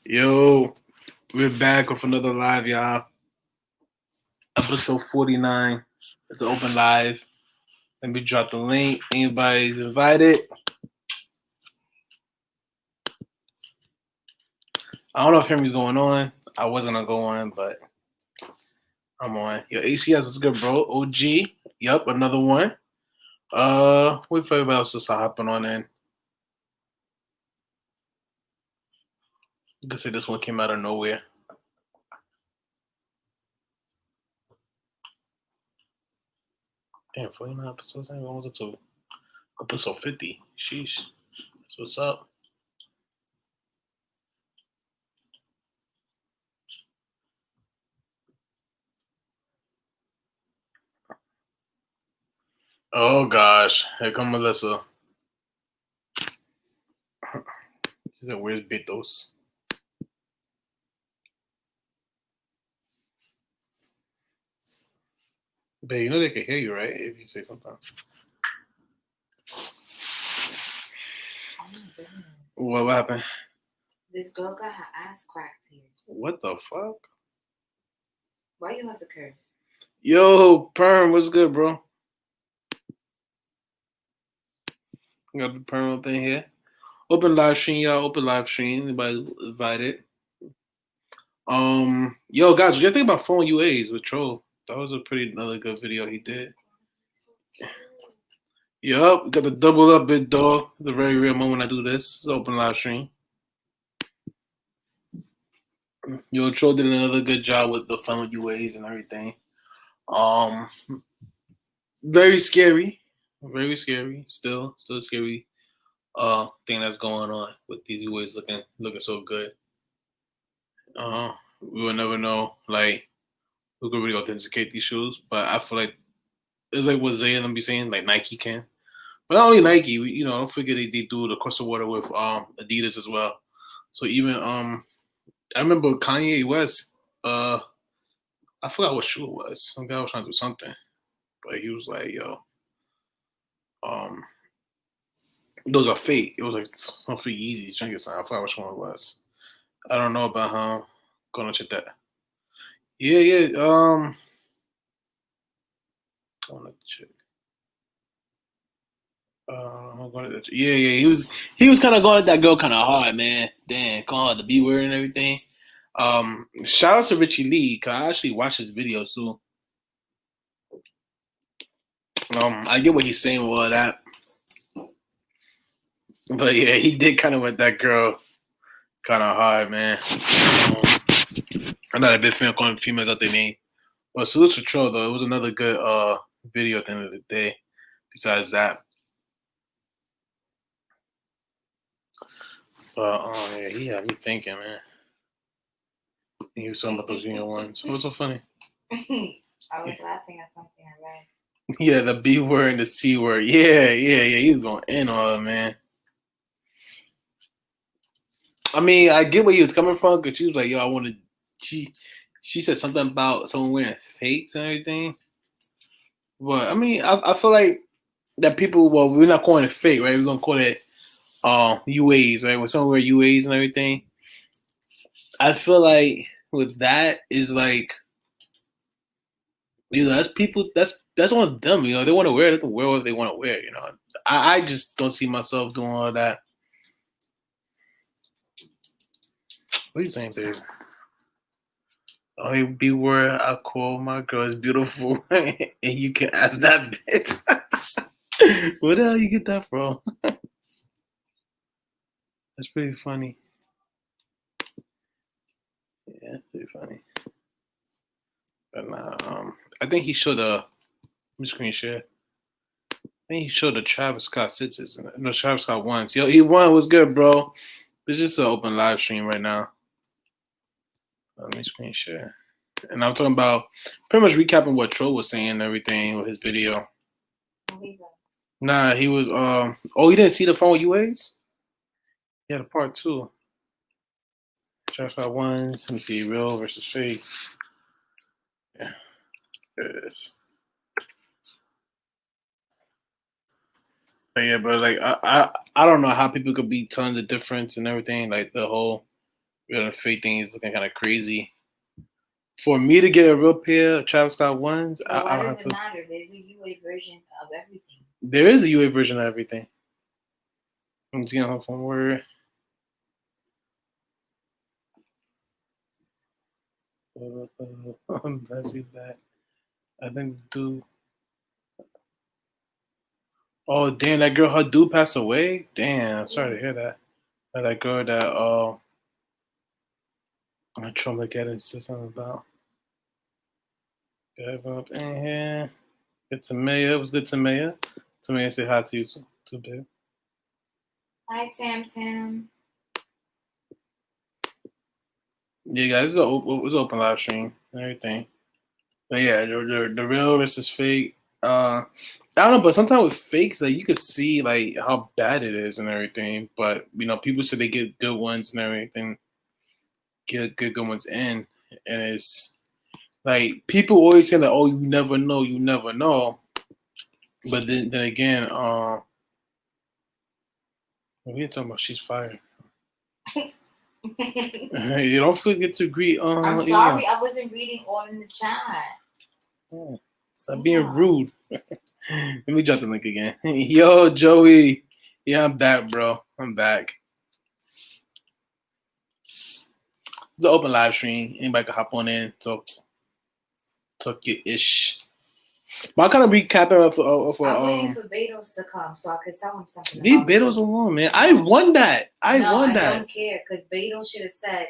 Yo, we're back with another live, y'all. Episode 49. It's an open live. Let me drop the link. Anybody's invited. I don't know if Henry's going on. I wasn't gonna go on, but I'm on. Yo, ACS is good, bro. OG. Yup, another one. Wait for everybody else to start hopping on in. You can say this one came out of nowhere. Damn, 49 episodes. I was it to episode 50. Sheesh. That's what's up. Oh gosh. Here come Melissa. She said, where's Betos? But you know they can hear you, right? If you say something. What happened? This girl got her ass cracked pierced. What the fuck? Why you have to curse? Yo, Perm, what's good, bro? Got the Perm up in here. Open live stream, y'all. Open live stream. Anybody invited? Yo, guys, what do you think about phone UAs with Troll? That was another good video he did. Yup, got the double up bit dog. It's a very rare moment I do this. It's open live stream. Yo, Troll did another good job with the phone UAs and everything. Very scary. Very scary. Still scary. Thing that's going on with these UAs looking so good. We will never know like who could really authenticate these shoes, but I feel like it's like what Zay and them be saying, like Nike can. But not only Nike, don't forget they do the crystal water with Adidas as well. So even I remember Kanye West, I forgot what shoe it was. Some guy was trying to do something. But he was like, yo, those are fake. It was like something easy. Trying to get something. I forgot which one it was. I don't know about how. Gonna check that. Yeah. I want to check. Yeah. He was kind of going at that girl kind of hard, man. Damn, calling her the B word and everything. Shout out to Richie Lee, cause I actually watched his videos too. I get what he's saying with all that, but yeah, he did kind of with that girl kind of hard, man. I'm not a big fan of calling females out their name, but salute to Troll though. It was another good video at the end of the day. Besides that. Yeah, he had me thinking, man. He was talking about those union ones. What's so funny? I was laughing at something I read. Yeah, the B word and the C word. Yeah. He was going in on it, man. I mean, I get where he was coming from because she was like, yo, I wanted. She said something about someone wearing fakes and everything. But I mean, I feel like that people, well, we're not calling it fake, right? We're going to call it UAs, right? When someone wear UAs and everything. I feel like with that is like, that's people. That's on them. They want to wear it. They wear what they want to wear. I just don't see myself doing all that. What are you saying, babe? Only be where I call my girl is beautiful, and you can ask that bitch. Where the hell you get that from? That's pretty funny. Yeah, pretty funny. But nah, I think he showed a. Let me screen share. I think he showed the Travis Scott sixes. No, Travis Scott ones. Yo, he won. Was good, bro. It's just an open live stream right now. Let me screen share. And I'm talking about pretty much recapping what Troll was saying and everything with his video. Nah, he was oh, you didn't see the phone with UAs? Yeah, the part 2. Travis Scott ones. Let me see, real versus fake. Yeah. There it is. But like I don't know how people could be telling the difference and everything, like the whole The fake thing is looking kind of crazy. For me to get a real pair of Travis Scott ones, But why I'll have does to. it matter? There's a UA version of everything. There is a UA version of everything. I'm seeing how from where. Let's see that. I think dude. Oh damn, that girl, her dude passed away. Damn, I'm sorry to hear that. That girl that I'm trying to get into something about. Get up in here. Good to Maya. It was good to Maya. To Maya say hi to you too, babe. Hi, Tam Tam. Yeah, guys, it was open live stream and everything. But yeah, the real versus fake. I don't know, but sometimes with fakes, like you could see like how bad it is and everything. But people say they get good ones and everything, get good ones in, and it's like people always say that, oh, you never know, you never know. But then again, we ain't talking about she's fired. You don't forget to greet. I'm sorry, I wasn't reading all in the chat. Oh, stop being rude. Let me drop the link again. Yo, Joey. Yeah, I'm back, bro. I'm back. It's an open live stream. Anybody can hop on in, talk your ish. But I'm kind of recapping for I'm waiting for Betos to come so I could tell him something. Leave Betos alone, man. I won that. I won that. I don't care because Betos should have said,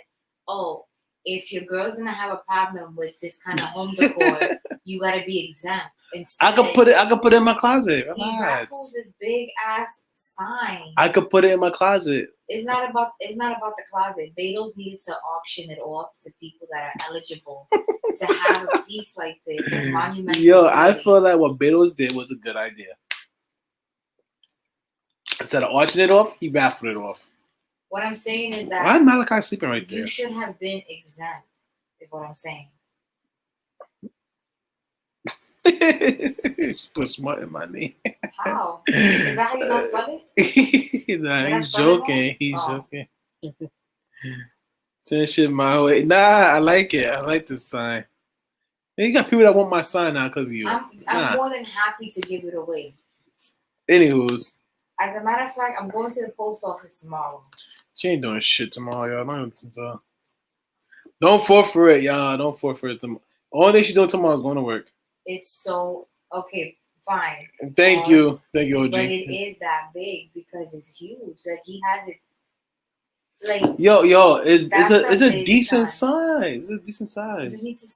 "Oh, if your girl's gonna have a problem with this kind of home decor, you gotta be exempt." Instead, I could put it in my closet. He raffles this big ass sign. I could put it in my closet. It's not about the closet. Betos needed to auction it off to people that are eligible to have a piece like this. It's monumental. Yo, I feel like what Betos did was a good idea. Instead of auctioning it off, he raffled it off. What I'm saying is that why is Malachi sleeping right there? You should have been exempt, is what I'm saying. She put smart in my name. How? Is that how you gonna spell it? Nah, he's joking. He's joking. Send shit my way. Nah, I like it. I like this sign. You got people that want my sign now because of you. I'm more than happy to give it away. Anywho's. As a matter of fact, I'm going to the post office tomorrow. She ain't doing shit tomorrow, y'all. Don't listen to her. Don't fall for it, y'all. Don't fall for it tomorrow. Only thing she's doing tomorrow is going to work. It's so okay, fine. Thank you, OG. But it is that big because it's huge. Like he has it. Like it's a decent size. It's a decent size. You need to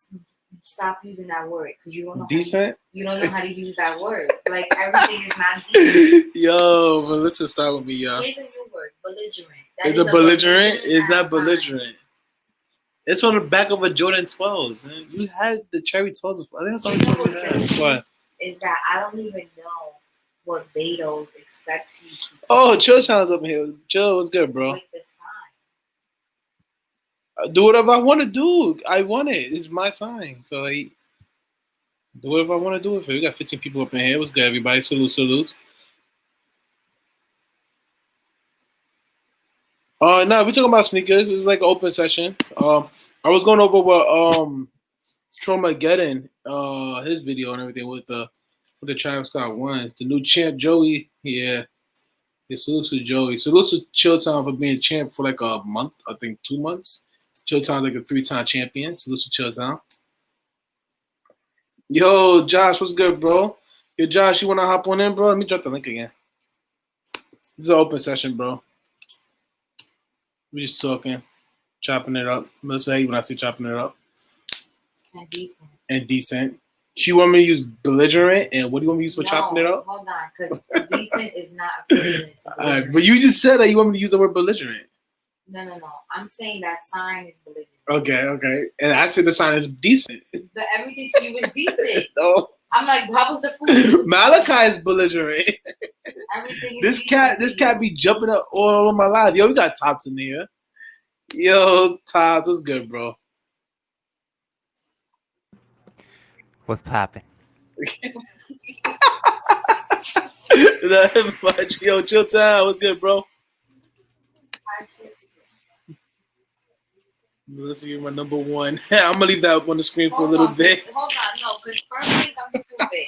stop using that word because you don't know decent. You don't know how to use that word. Like everything is not decent. Yo, but let's just start with me, y'all. Here's a new word: belligerent. Is it belligerent? Is that belligerent? It's on the back of a Jordan 12s. Man. You had the cherry 12s before. I think that's all you had. What? Is that I don't even know what Betos expects you to do. Oh, Chill Channel's up here. Chill, what's good, bro? With the sign. I do whatever I want to do. I want it. It's my sign. So I do whatever I want to do with it. We got 15 people up in here. What's good, everybody? Salute. No, we're talking about sneakers. It's like an open session. I was going over what Tromageddon, his video and everything with the Travis Scott ones. The new champ Joey, yeah. Salute to Joey. Salute to Chill Town for being champ for like a month, I think 2 months. Chill Town's like a 3-time champion. Salute to Chill Town. Yo, Josh, what's good, bro? Yo, Josh, you wanna hop on in, bro? Let me drop the link again. This is an open session, bro. We just talking, chopping it up. Let's say when I say chopping it up. And decent. She want me to use belligerent, and what do you want me to use for chopping it up? Hold on, because decent is not equivalent to belligerent. All right, but you just said that you want me to use the word belligerent. No. I'm saying that sign is belligerent. Okay. And I said the sign is decent. But everything to you is decent. No. I'm like, how was the food? Malachi is belligerent. Everything is this cat be jumping up all over my life. Yo, we got Tops in here. Yo, Tops, what's good, bro? What's poppin'? Yo, Chill Town, what's good, bro? Let's see my number one. I'm gonna leave that up on the screen for a little bit. Hold on, no, because Perm thinks I'm stupid.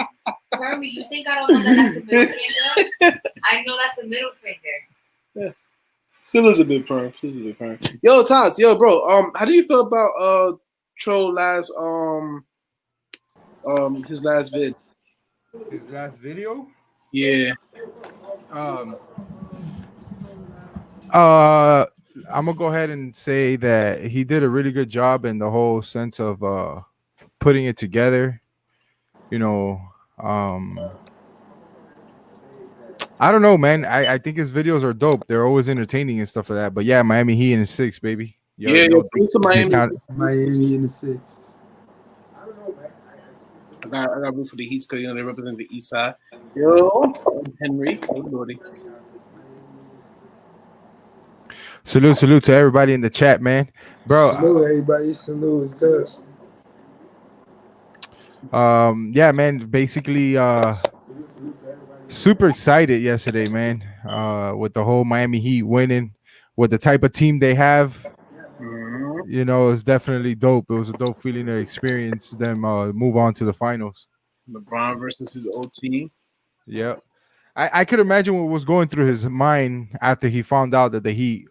Perm, you think I don't know that that's a middle finger? I know that's a middle finger. Still is a bit perm. Still is a bit perm. Yo, Tots, yo, bro. How do you feel about Troll last his last vid? His last video. Yeah. I'm gonna go ahead and say that he did a really good job in the whole sense of putting it together. You know, I don't know, man. I think his videos are dope. They're always entertaining and stuff like that. But yeah, Miami Heat in the 6, baby. Yeah, bring to Miami. Miami in the 6. I got root for the Heat because they represent the East Side. Yo, Henry, everybody. Salute to everybody in the chat, man. Bro. Salute everybody. Salute. It's good. Yeah, man. Basically, super excited yesterday, man. With the whole Miami Heat winning, with the type of team they have. You know, it's definitely dope. It was a dope feeling to experience them move on to the finals. LeBron versus his old team. Yeah. I could imagine what was going through his mind after he found out that the Heat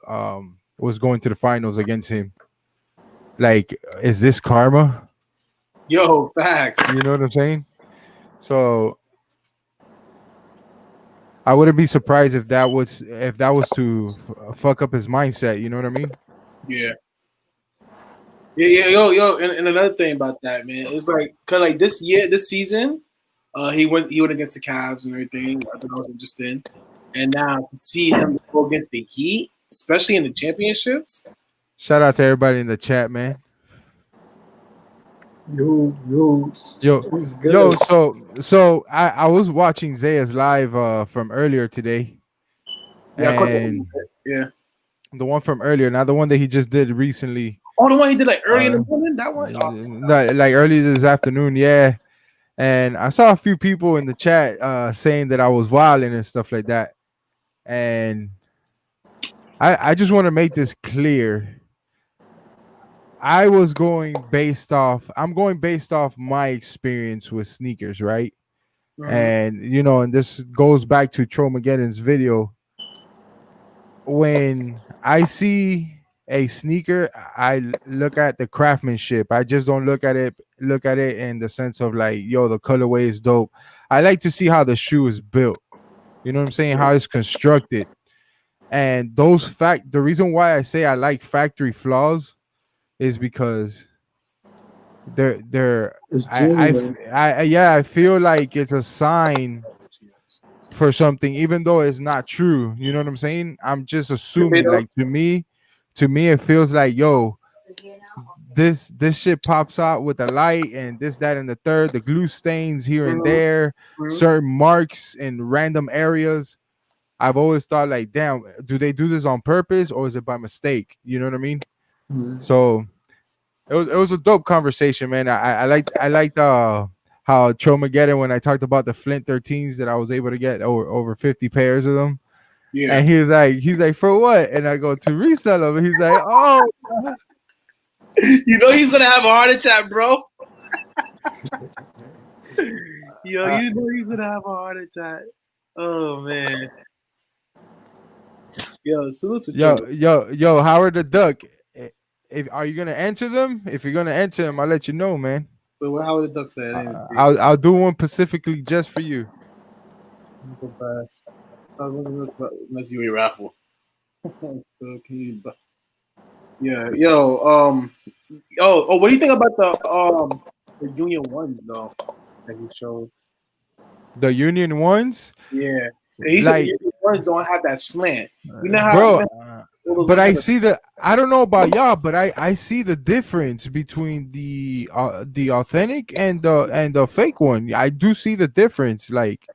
was going to the finals against him. Like, is this karma? Yo, facts. You know what I'm saying? So I wouldn't be surprised if that was to fuck up his mindset. You know what I mean? Yeah. Yeah, yo, and another thing about that, man, it's like, cause like this season, he went against the Cavs and everything. I thought that was interesting, and now to see him go against the Heat, especially in the championships. Shout out to everybody in the chat, man. Yo. So I was watching Zaya's live from earlier today, and the one from earlier, not the one that he just did recently. Oh, the one he did like early in the morning. That one, like early this afternoon, yeah. And I saw a few people in the chat saying that I was wilding and stuff like that. And I just want to make this clear. I'm going based off my experience with sneakers, right? Mm-hmm. And you know, and this goes back to Trollmageddon's video. When I see a sneaker, I look at the craftsmanship. I just don't look at it in the sense of like, yo, the colorway is dope. I like to see how the shoe is built. You know what I'm saying? How it's constructed. And the reason why I say I like factory flaws is because I feel like it's a sign for something, even though it's not true. You know what I'm saying? I'm just assuming, like, to me it feels like, yo, this shit pops out with the light and this, that, and the third, the glue stains here and there, certain marks in random areas. I've always thought, like, damn, do they do this on purpose or is it by mistake? You know what I mean? So it was a dope conversation, man. I liked how Trollmageddon, when I talked about the Flint 13s that I was able to get over 50 pairs of them. Yeah. And he's like, for what? And I go, to resell them. And he's like, oh, you know he's gonna have a heart attack, bro. Yo, you know he's gonna have a heart attack. Oh man. Yo, Howard the Duck. Are you gonna enter them? If you're gonna enter them, I'll let you know, man. But what Howard the Duck said, I'll do one specifically just for you. Unless you a raffle. Yeah, yo, what do you think about the Union ones though that he showed? The Union ones? Yeah, he said the Union ones don't have that slant. You know how, bro? But I see I don't know about y'all, but I see the difference between the authentic and the fake one. I do see the difference. Like,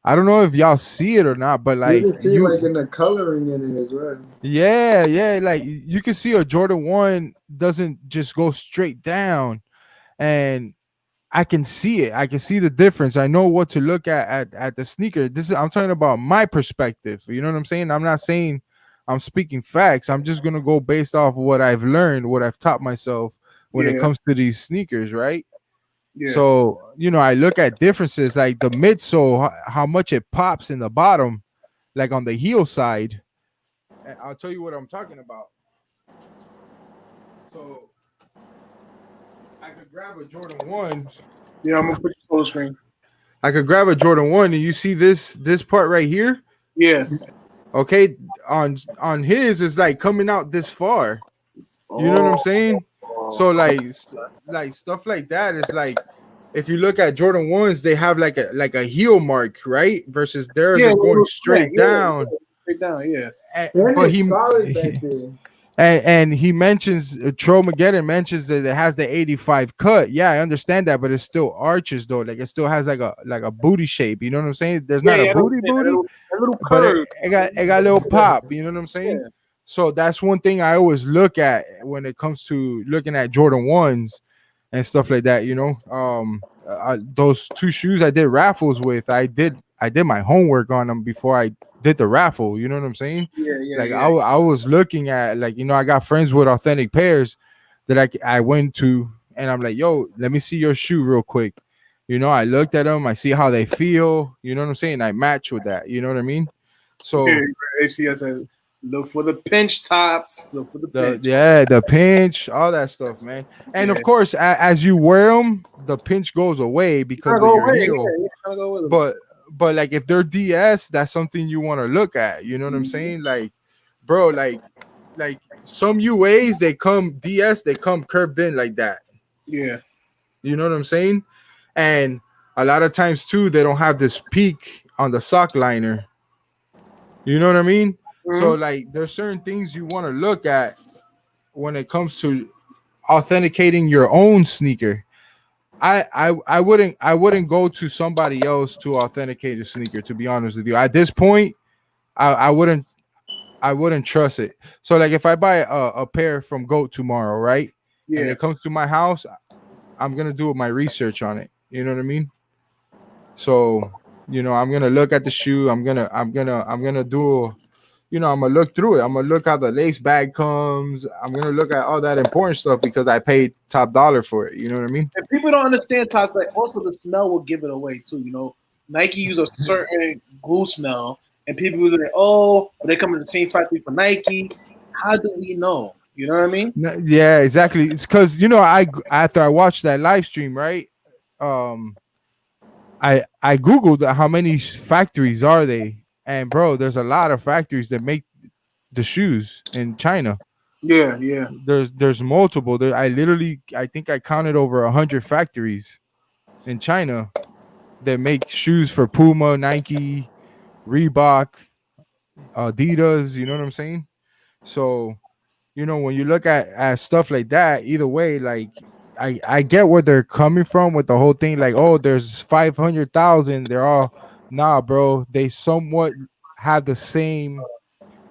I don't know if y'all see it or not, but like, you can see like in the coloring in it as well. Yeah, like you can see a Jordan 1 doesn't just go straight down, and I can see it. I can see the difference. I know what to look at the sneaker. I'm talking about my perspective. You know what I'm saying? I'm not saying I'm speaking facts. I'm just gonna go based off of what I've learned, what I've taught myself when it Yeah. comes to these sneakers, right? Yeah. So, I look at differences like the midsole, how much it pops in the bottom, like on the heel side. And I'll tell you what I'm talking about. So, I could grab a Jordan 1. Yeah, I'm gonna put you full screen. I could grab a Jordan 1 and you see this part right here. Yeah. Okay, on his is like coming out this far. You know what I'm saying? So like stuff like that is like, if you look at Jordan 1s, they have like a heel mark, right? Versus theirs are going straight down. Straight down, yeah. And, And but it's he solid back there. and he mentions Tro Mageddon mentions that it has the 85 cut. Yeah, I understand that, but it still arches though. Like it still has like a booty shape. You know what I'm saying? There's not a booty, a little but curve. it got a little pop. You know what I'm saying? Yeah. So that's one thing I always look at when it comes to looking at Jordan 1s and stuff like that. Those two shoes I did raffles with, I did my homework on them before I did the raffle. You know what I'm saying? Yeah. I was looking at, I got friends with authentic pairs that I went to, and I'm like, yo, let me see your shoe real quick. I looked at them, I see how they feel. You know what I'm saying? I match with that. You know what I mean? So HCS said, look for the pinch tops. Look for the pinch. the pinch, all that stuff, man. And of course, as you wear them, the pinch goes away because of your heel. But like if they're DS, that's something you want to look at. You know what I'm saying? Like, bro, like some UAs, they come DS, they come curved in like that. Yeah. You know what I'm saying? And a lot of times too, they don't have this peak on the sock liner. You know what I mean? Mm-hmm. So like there's certain things you want to look at when it comes to authenticating your own sneaker. I wouldn't go to somebody else to authenticate a sneaker, to be honest with you. At this point, I wouldn't trust it. So like if I buy a pair from GOAT tomorrow, right? Yeah. And it comes to my house, I'm gonna do my research on it. You know what I mean? So, I'm gonna look at the shoe. I'm gonna do, I'm gonna look through it. I'm gonna look how the lace bag comes. I'm gonna look at all that important stuff because I paid top dollar for it. You know what I mean? And people don't understand, Todd, like also the smell will give it away too. Nike use a certain glue smell, and people will be like, "Oh, they come in the same factory for Nike." How do we know? You know what I mean? Yeah, exactly. It's because after I watched that live stream, right? I googled how many factories are they, and bro, there's a lot of factories that make the shoes in China. Yeah. There's multiple. I think I counted over 100 factories in China that make shoes for Puma, Nike, Reebok, Adidas. You know what I'm saying? So, when you look at stuff like that, either way, like I get where they're coming from with the whole thing. Like, oh, there's 500,000. They're all bro. They somewhat have the same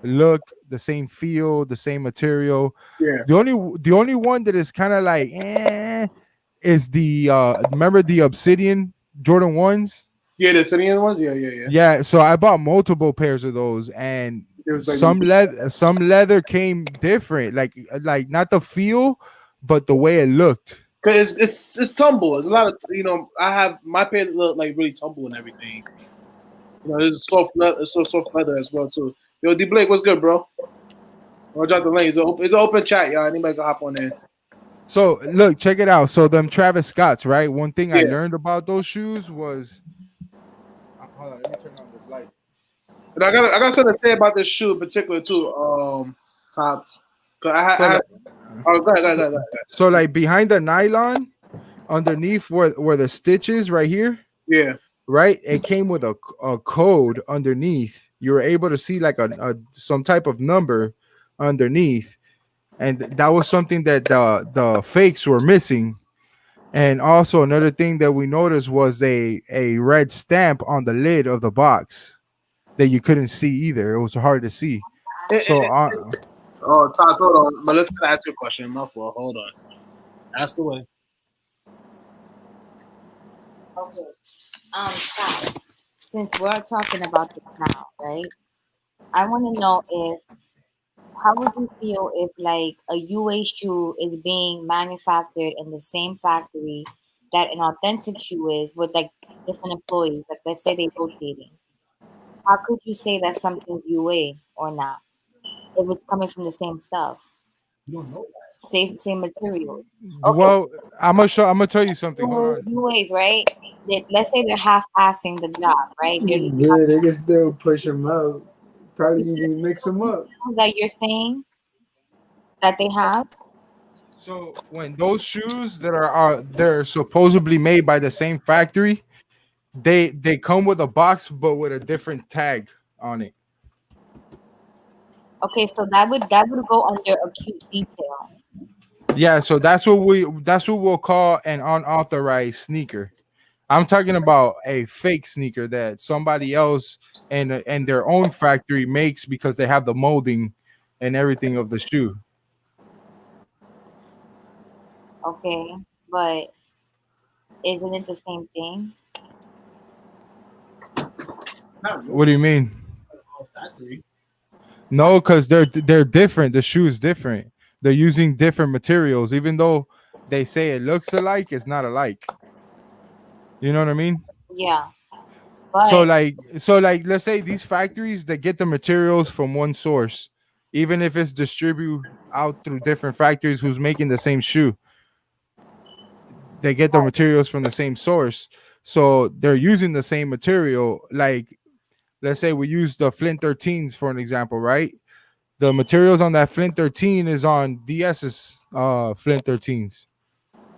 look, the same feel, the same material. Yeah. The only one that is kind of like is the remember the Obsidian Jordan 1s? Yeah, the Obsidian ones. Yeah. Yeah, so I bought multiple pairs of those, and Like some leather came different, like not the feel, but the way it looked. Cause it's tumble. There's a lot of I have my pair look like really tumble and everything. It's soft leather. It's so soft leather as well too. Yo, D Blake, what's good, bro? I'll drop the link. It's an open chat, y'all. Anybody can hop on there. So look, check it out. So them Travis Scotts, right? One thing I learned about those shoes was, hold on, let me turn on this light. But I got something to say about this shoe in particular too. Tops. Go ahead. So like behind the nylon, underneath where the stitches right here. Yeah. Right. It came with a code underneath. You were able to see like a some type of number underneath, and that was something that the fakes were missing. And also another thing that we noticed was a red stamp on the lid of the box that you couldn't see either. It was hard to see. Todd, hold on. But let's ask you a question. My fault. Hold on. Ask away. Okay. Todd, since we're talking about this now, right? I want to know if how would you feel if like a UA shoe is being manufactured in the same factory that an authentic shoe is with like different employees? Like let's say they rotating. How could you say that something's UA or not if it's coming from the same stuff, You don't know same materials? Okay, Well, I'm gonna tell you something. Hold on. UAs, right? Let's say they're half-assing the job, right? They're Yeah, they can still push them out. Probably even mix them up. that you're saying that they have. So when those shoes that are they're supposedly made by the same factory, they come with a box but with a different tag on it. Okay, so that would go under acute detail. Yeah, so that's what we'll call an unauthorized sneaker. I'm talking about a fake sneaker that somebody else and their own factory makes because they have the molding and everything of the shoe. Okay, but isn't it the same thing? Not What do you mean? real factory. No, because they're different. The shoe is different. They're using different materials, even though they say it looks alike, it's not alike. You know what I mean? Yeah, So but like let's say these factories that get the materials from one source, even if it's distributed out through different factories who's making the same shoe, they get the materials from the same source. So they're using the same material. Like let's say we use the Flint 13s for an example, right? The materials on that Flint 13 is on DS's Flint 13s.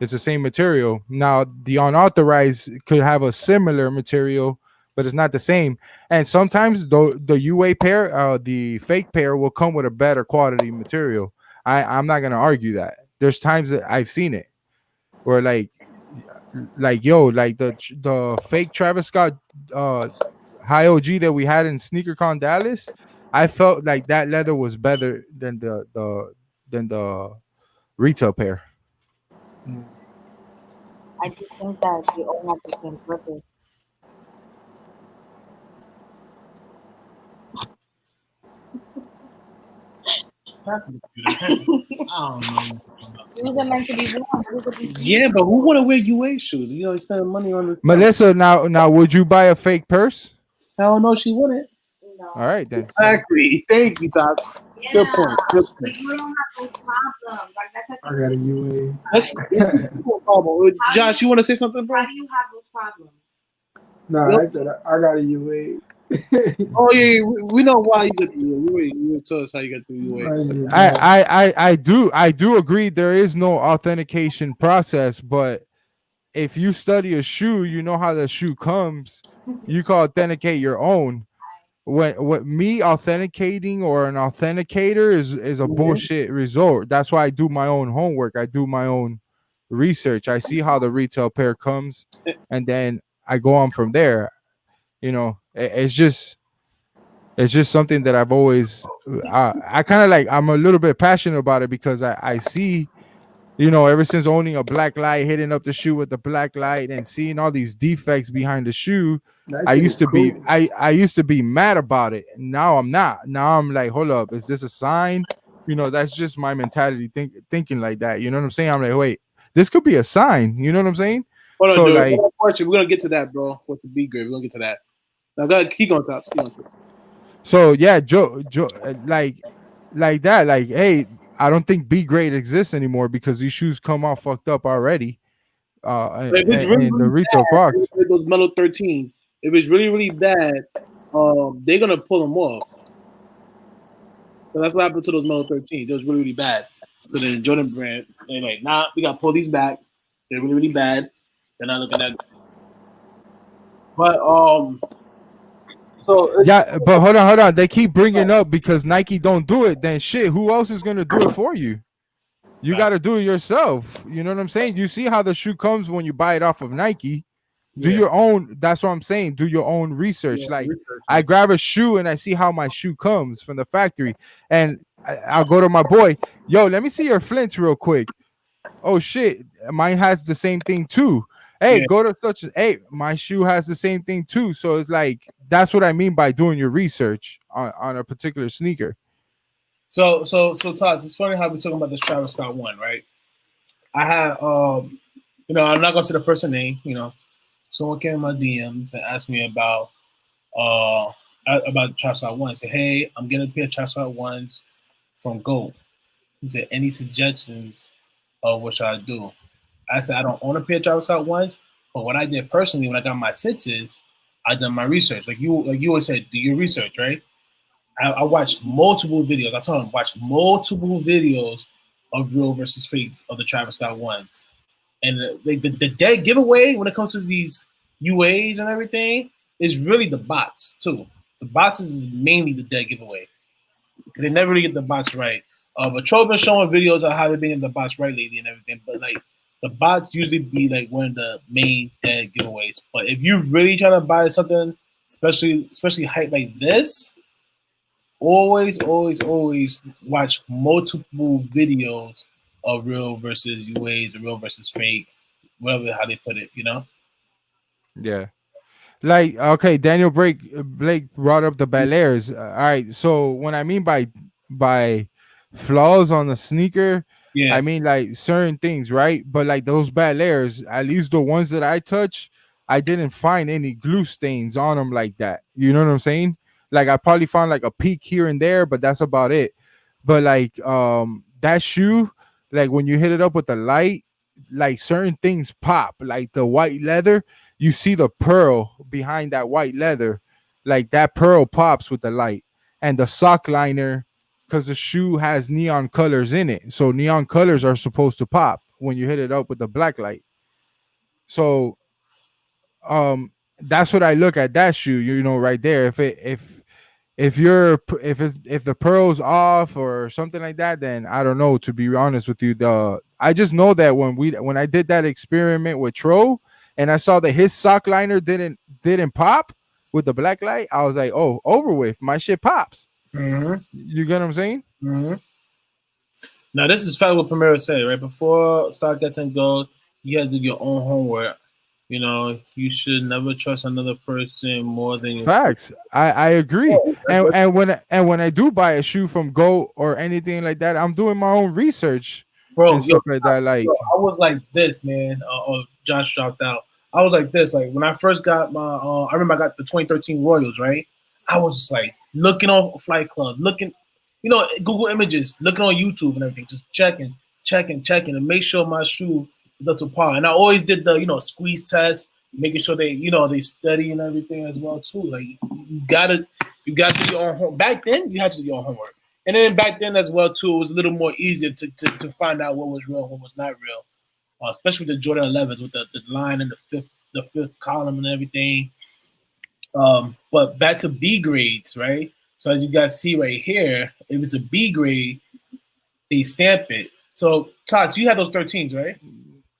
It's the same material. Now the unauthorized could have a similar material, but it's not the same. And sometimes the UA pair, the fake pair, will come with a better quality material. I'm not gonna argue that. There's times that I've seen it where like yo, like the fake Travis Scott high OG that we had in SneakerCon Dallas, I felt like that leather was better than the retail pair. I just think that they all have the same purpose. I don't know. Shoes are meant to be worn. Shoes are to be Yeah, but who want to wear UA shoes? You know, you spend money on the. Melissa, now would you buy a fake purse? Hell no, she wouldn't. No. All right then. Exactly. Thank you, Tots. Yeah, Good point. Good but point. you don't have those problems. Like that's I got a UA. That's no problem. Josh, you want to say something, bro? how do you have those problems? No, I said I got a UA. Oh yeah, we know why you got the UA. You tell us how you got the UA. I do agree there is no authentication process, but if you study a shoe, you know how the shoe comes. You can authenticate your own. What me authenticating or an authenticator is a bullshit result. That's why I do my own homework. I do my own research. I see how the retail pair comes, and then I go on from there. You know, it's just something that I've always I kind of like. I'm a little bit passionate about it because I see, you know, ever since owning a black light, hitting up the shoe with the black light and seeing all these defects behind the shoe, That I shit used is to be cool. I used to be mad about it. Now I'm not. Now I'm like, hold up, is this a sign? You know, that's just my mentality thinking like that. You know what I'm saying? I'm like, wait, this could be a sign. You know what I'm saying? Hold on, So dude. like, We're gonna get to that, bro. What's a B grade? We're gonna get to that. Now, go ahead, keep going, Tots. Keep going. so yeah, Joe, like that. Like, hey, I don't think B grade exists anymore because these shoes come out fucked up already. If it's really, In the really retail bad, box. like those Mellow 13s, if it's really, really bad, they're gonna pull them off. So that's what happened to those Mellow 13s. It was really, really bad. So then Jordan Brand, they're like, nah, we gotta pull these back. They're really, really bad. They're not looking that good. But so Yeah, but hold on. They keep bringing up because Nike don't do it. Then shit, who else is gonna do it for you? You got to do it yourself. You know what I'm saying? You see how the shoe comes when you buy it off of Nike. Do Yeah. your own. That's what I'm saying. Do your own research. Yeah, Like research. I grab a shoe and I see how my shoe comes from the factory, and I'll go to my boy. Yo, let me see your flints real quick. Oh shit, mine has the same thing too. Hey, Yeah. go to such. Hey, my shoe has the same thing too. So it's like that's what I mean by doing your research on a particular sneaker. So Todd, it's funny how we're talking about this Travis Scott one, right? I had I'm not gonna say the person name, someone came in my DMs and asked me about Travis Scott one. I said, hey, I'm getting a pair of Travis Scott ones from Gold. He said, any suggestions of what should I do? I said, I don't own a pair of Travis Scott ones, but what I did personally when I got my senses, I done my research. Like you always said, do your research, right? I watched multiple videos. I told him watch multiple videos of real versus fake of the Travis Scott ones. And the dead giveaway when it comes to these UAs and everything is really the bots too. The bots is mainly the dead giveaway. They never really get the bots right. But Troll been showing videos of how they've been getting the bots right lately and everything. But like the bots usually be like one of the main dead giveaways. But if you're really trying to buy something, especially hype like this, always watch multiple videos of real versus UAs or real versus fake, whatever how they put it, Yeah. Like, okay, Daniel Blake brought up the Bel-Airs. All right, so when I mean by flaws on the sneaker, Yeah. I mean like certain things, right? But like those Bel-Airs, at least the ones that I touch, I didn't find any glue stains on them like that. You know what I'm saying? Like I probably found like a peak here and there, but that's about it. But like that shoe, like when you hit it up with the light, like certain things pop, like the white leather. You see the pearl behind that white leather, like that pearl pops with the light, and the sock liner, because the shoe has neon colors in it, so neon colors are supposed to pop when you hit it up with the black light. So that's what I look at that shoe, right there. If the pearl's off or something like that, then I don't know, to be honest with you. I just know that when I did that experiment with Tro and I saw that his sock liner didn't pop with the black light, I was like, oh, over with, my shit pops. Mm-hmm. You get what I'm saying? Mm-hmm. Now this is fact what Primero said, right? Before stock gets in gold, you have to do your own homework. You should never trust another person more than yourself. Facts. I agree. And when I do buy a shoe from Go or anything like that, I'm doing my own research, bro. And stuff like that. Like, I was like this, man. Josh dropped out. I was like this. Like when I first got my, I remember I got the 2013 Royals, right? I was just like looking on Flight Club, looking, Google Images, looking on YouTube and everything, just checking, and make sure my shoe is up to par. And I always did the, squeeze test, making sure they study and everything as well too. Like you gotta do your own homework. Back then, you had to do your own homework. And then back then as well too, it was a little more easier to find out what was real and what was not real, especially the Jordan 11s with the line and the fifth column and everything. But back to B grades, right? So as you guys see right here, if it's a B grade, they stamp it. So Todd, you had those 13s, right?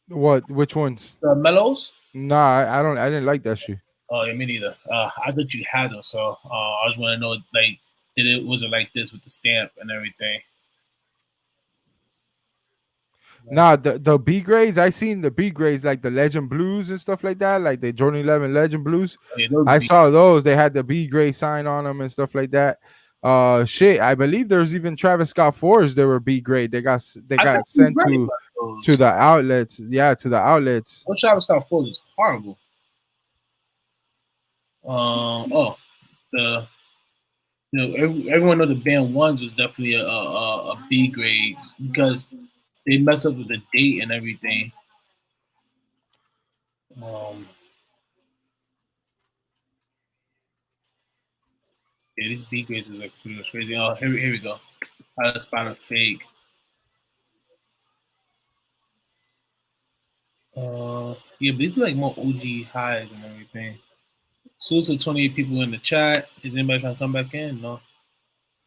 what? Which ones? The Mellows? Nah, I didn't like that shoe. Oh, yeah, me neither. I thought you had them, so I just want to know, like, was it like this with the stamp and everything? Nah, the B grades, I seen the B grades like the Legend Blues and stuff like that, like the Jordan 11 Legend Blues. Oh, yeah, I saw those. They had the B grade sign on them and stuff like that. Shit, I believe there's even Travis Scott 4s. They were B grade. They got sent to the outlets. Yeah, to the outlets. What Travis Scott 4 is horrible. Everyone know the band ones was definitely a B grade because they mess up with the date and everything. Yeah, these B grades is like pretty much crazy. Oh, here we go. How to spot a fake. Yeah, but these are like more OG highs and everything. Salute to 28 people in the chat. Is anybody trying to come back in? No.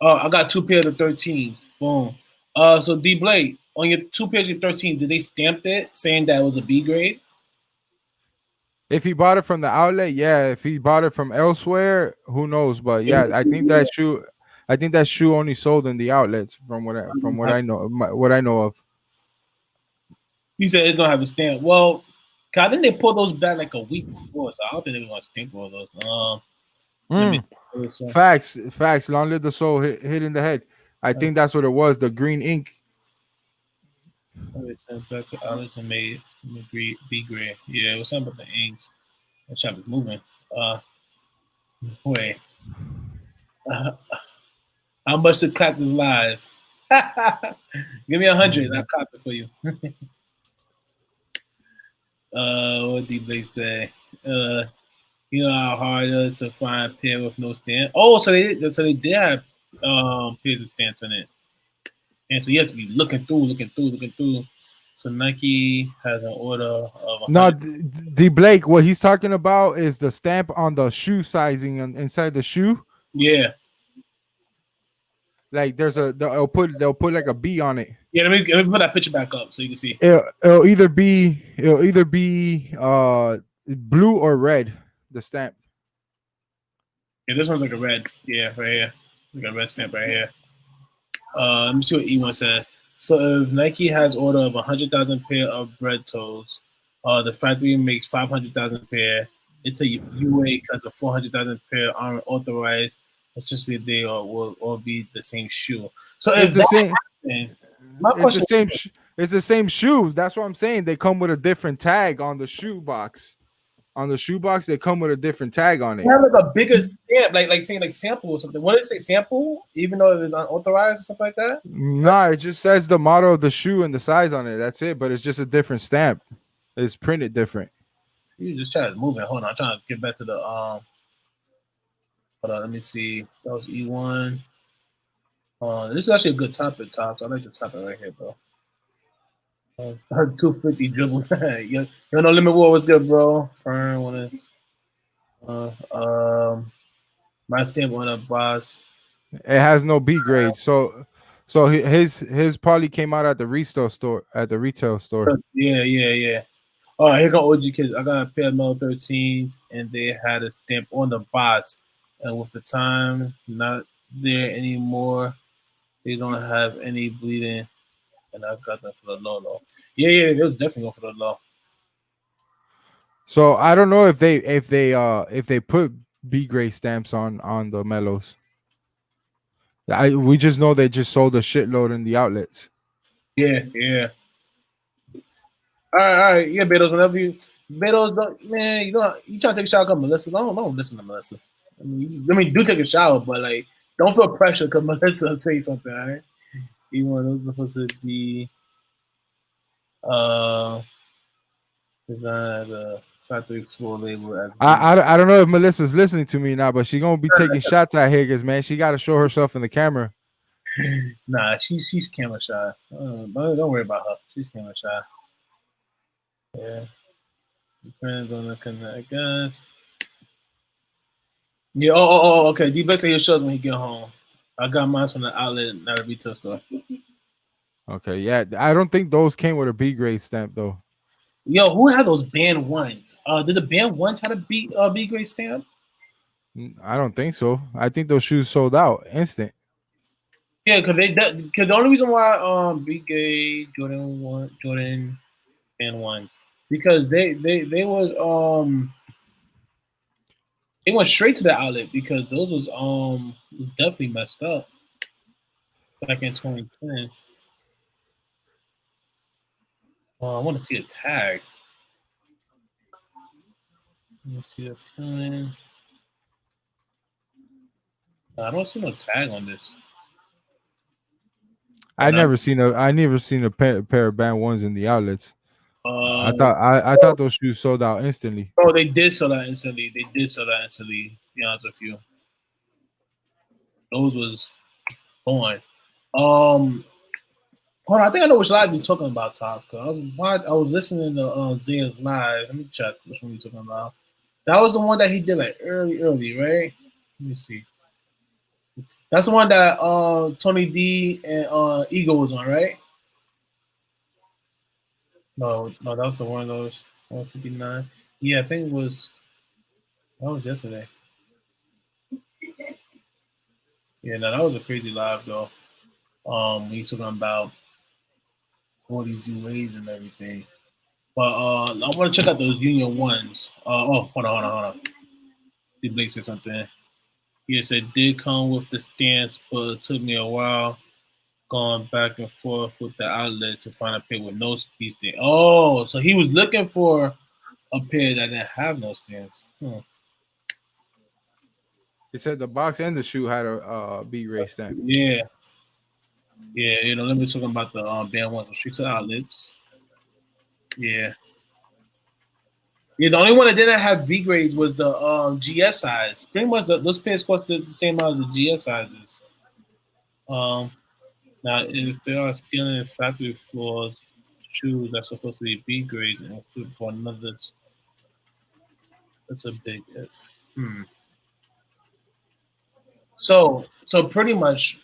Oh, I got 2 pairs of 13s. Boom. So D Blake, on your 2 pairs of 13, did they stamp it saying that it was a B grade? If he bought it from the outlet, yeah. If he bought it from elsewhere, who knows? But yeah, I think that shoe only sold in the outlets from what I know of. You said it's gonna have a stamp. Well, I think they pulled those back like a week before, so I don't think they're gonna stamp all those. Facts. Long live the soul hit in the head. I think that's what it was. The green ink. It's back to Alex and made be gray. Yeah, it was something about the inks. That shop is moving. Wait. How much to clap this live? Give me 100. I'll clap it for you. What did they say? You know how hard it is to find a pair with no stand. Oh, so they did have pairs of stance in it, and so you have to be looking through. So Nike has an order of No, D Blake. What he's talking about is the stamp on the shoe sizing inside the shoe. Yeah. Like they'll put like a B on it. Yeah, let me put that picture back up so you can see. It'll either be blue or red. The stamp. Yeah, this one's like a red. Yeah, right here. Like a red stamp right here. Let me see what E1 said. So if Nike has order of 100,000 pair of bread toes, the factory makes 500,000 pair. It's a UA because of 400,000 pair aren't authorized. It's just that they will all be the same shoe. So it's the same. Happened, it's the same shoe. That's what I'm saying. They come with a different tag on the shoe box. On the shoe box, they come with a different tag on it. They have like a bigger stamp, like saying like sample or something. What did it say? Sample, even though it is unauthorized or something like that. Nah, it just says the model of the shoe and the size on it. That's it. But it's just a different stamp. It's printed different. You just try to move it. Hold on, I'm trying to get back to the Hold on, let me see. That was E1. This is actually a good topic, Tops. I like the topic right here, bro. 250 dribbles. Yo, no limit war was good, bro. Fern, one is my stamp on a boss. It has no B grade, so his probably came out at the retail store. Yeah. Oh, here go OG kids. I got a pair of Mel 13, and they had a stamp on the box, and with the time not there anymore, they don't have any bleeding. And I got them for the low. Yeah, it was definitely going for the low. So I don't know if they put B grade stamps on the Melos. We just know they just sold a shitload in the outlets. Yeah. All right. Yeah, Betos don't, man. You trying to take a shower? Come, Melissa. Don't listen to Melissa. I mean, do take a shower, but like, don't feel pressure because Melissa say something. All right. Even those are supposed to be designed the factory floor label. I don't know if Melissa's listening to me now, but she's gonna be taking shots at Higgins, man. She got to show herself in the camera. Nah, she's camera shy. Don't worry about her. She's camera shy. Yeah. Depends on the connect, guys. Yeah. Oh. Okay. D-Bex say he shows when he get home. I got mine from the outlet, not a retail store. Okay, yeah. I don't think those came with a B grade stamp though. Yo, who had those band ones? Did the band ones have a B grade stamp? I don't think so. I think those shoes sold out instant. Yeah, because the only reason why B grade Jordan band ones, because they was they went straight to the outlet because those was definitely messed up back in 2010. I want to see a tag. Let me see the plan. I don't see no tag on this. I never seen a pair of band ones in the outlets. I thought those shoes sold out instantly. Oh, they did sell that instantly. To be honest with you. Those was on. Hold on, I think I know which live you're talking about, Todd. Cause I was listening to Zaya's live. Let me check which one you're talking about. That was the one that he did like early, right? Let me see. That's the one that Tony D and Ego was on, right? No, that was the one of those 159. Yeah, I think that was yesterday. Yeah, no, that was a crazy live though. He's talking about all these UAs and everything. But I want to check out those Union ones. Hold on. Did Blake say something? He said did come with the stance, but it took me a while. going back and forth with the outlet to find a pair with no speed stand. Oh, so he was looking for a pair that didn't have no stands. He said the box and the shoe had a B-grade stamp. Yeah. Yeah, let me talk about the band ones, straight to outlets. Yeah. Yeah, the only one that didn't have B grades was the GS size. Pretty much those pairs cost the same amount as the GS sizes. Now, if they are stealing factory floors, shoes that's supposed to be B grades and food for another, that's a big if. So pretty much,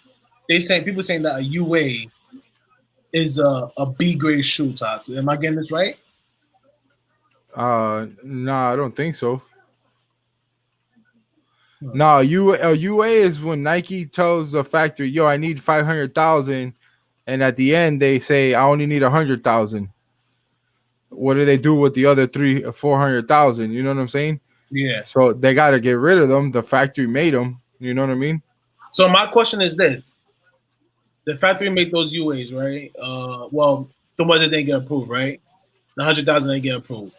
people saying that a UA is a B grade shoe, Tots. Am I getting this right? No, I don't think so. No, a UA is when Nike tells the factory, "Yo, I need 500,000," and at the end they say, "I only need 100,000." What do they do with the other 400,000? You know what I'm saying? Yeah. So they got to get rid of them. The factory made them. You know what I mean? So my question is this: the factory made those UAs, right? Well, the ones that didn't get approved, right? The 100,000 didn't get approved.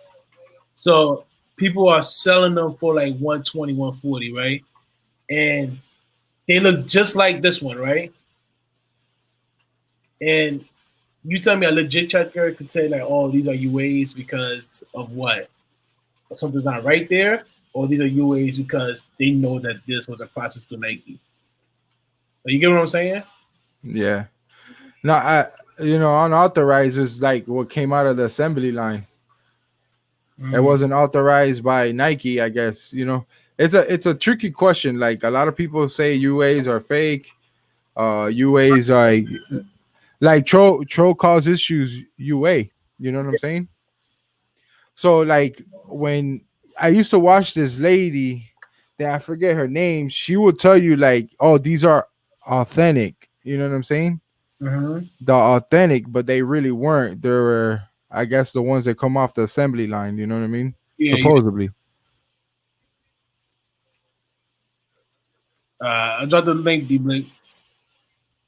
So people are selling them for like 120, 140, right? And they look just like this one, right? And you tell me a legit checker could say like, oh, these are UAs because of what? Something's not right there, or these are UAs because they know that this was a process to Nike. You get what I'm saying? Yeah. No, unauthorized is like what came out of the assembly line. It wasn't authorized by Nike, I guess. It's a tricky question. Like a lot of people say UAs are fake. UAs are like Troll calls issues UA. You know what I'm saying? So like when I used to watch this lady, that I forget her name, she would tell you like, oh, these are authentic. You know what I'm saying? Mm-hmm. The authentic, but they really weren't. They were, I guess, the ones that come off the assembly line. You know what I mean? Yeah, supposedly. I dropped the link. D-Blake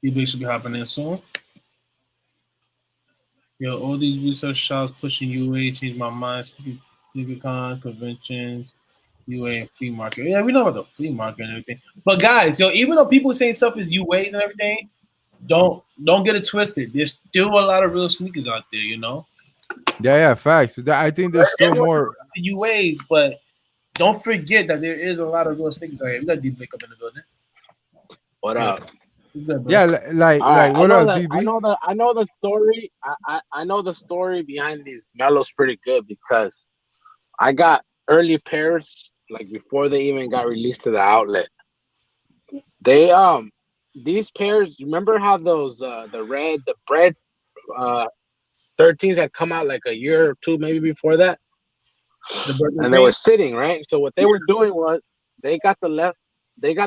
should be hopping in soon. Yo, all these research shops pushing UA changed my mind. CiviCon, conventions, UA, and flea market. Yeah, we know about the flea market and everything. But guys, even though people saying stuff is UAs and everything, don't get it twisted. There's still a lot of real sneakers out there, Yeah, facts. I think there's still more UAs, but don't forget that there is a lot of real sneakers out here. We got D-Blake up in the building. What up? Yeah, like what else, DB? I know the story. I know the story behind these Melos pretty good because I got early pairs like before they even got released to the outlet. They these pairs, remember how those the bread 13s had come out like a year or two maybe before that? And they were sitting, right? So what they were doing was they got the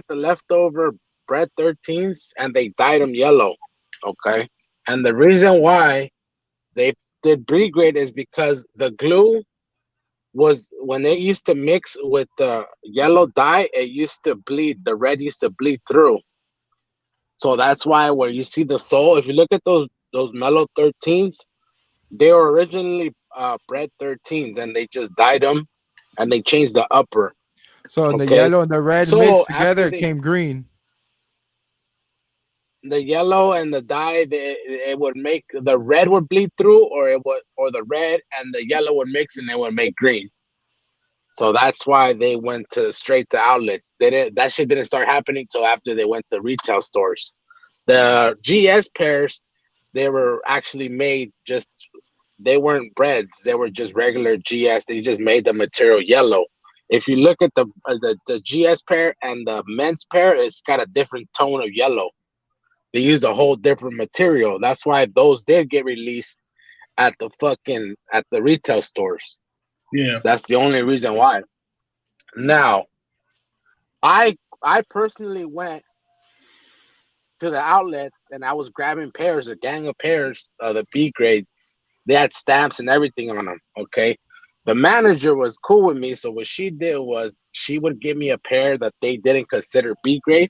leftover bread 13s and they dyed them yellow. Okay. And the reason why they did B grade is because the glue was, when they used to mix with the yellow dye, it used to bleed. The red used to bleed through. So that's why where you see the sole, if you look at those Melo 13s, they were originally bread 13s and they just dyed them and they changed the upper. So the yellow and the red mixed together, it came green. The yellow and the dye, it would make the red would bleed through, or the red and the yellow would mix and they would make green. So that's why they went straight to outlets. That shit didn't start happening till after they went to retail stores. The GS pairs, they were actually made they weren't breads. They were just regular GS. They just made the material yellow. If you look at the GS pair and the men's pair, it's got a different tone of yellow. They used a whole different material. That's why those did get released at the retail stores. Yeah. That's the only reason why. Now, I personally went to the outlet and I was grabbing pairs, a gang of pairs of the B grades. They had stamps and everything on them. Okay. The manager was cool with me. So what she did was she would give me a pair that they didn't consider B grade.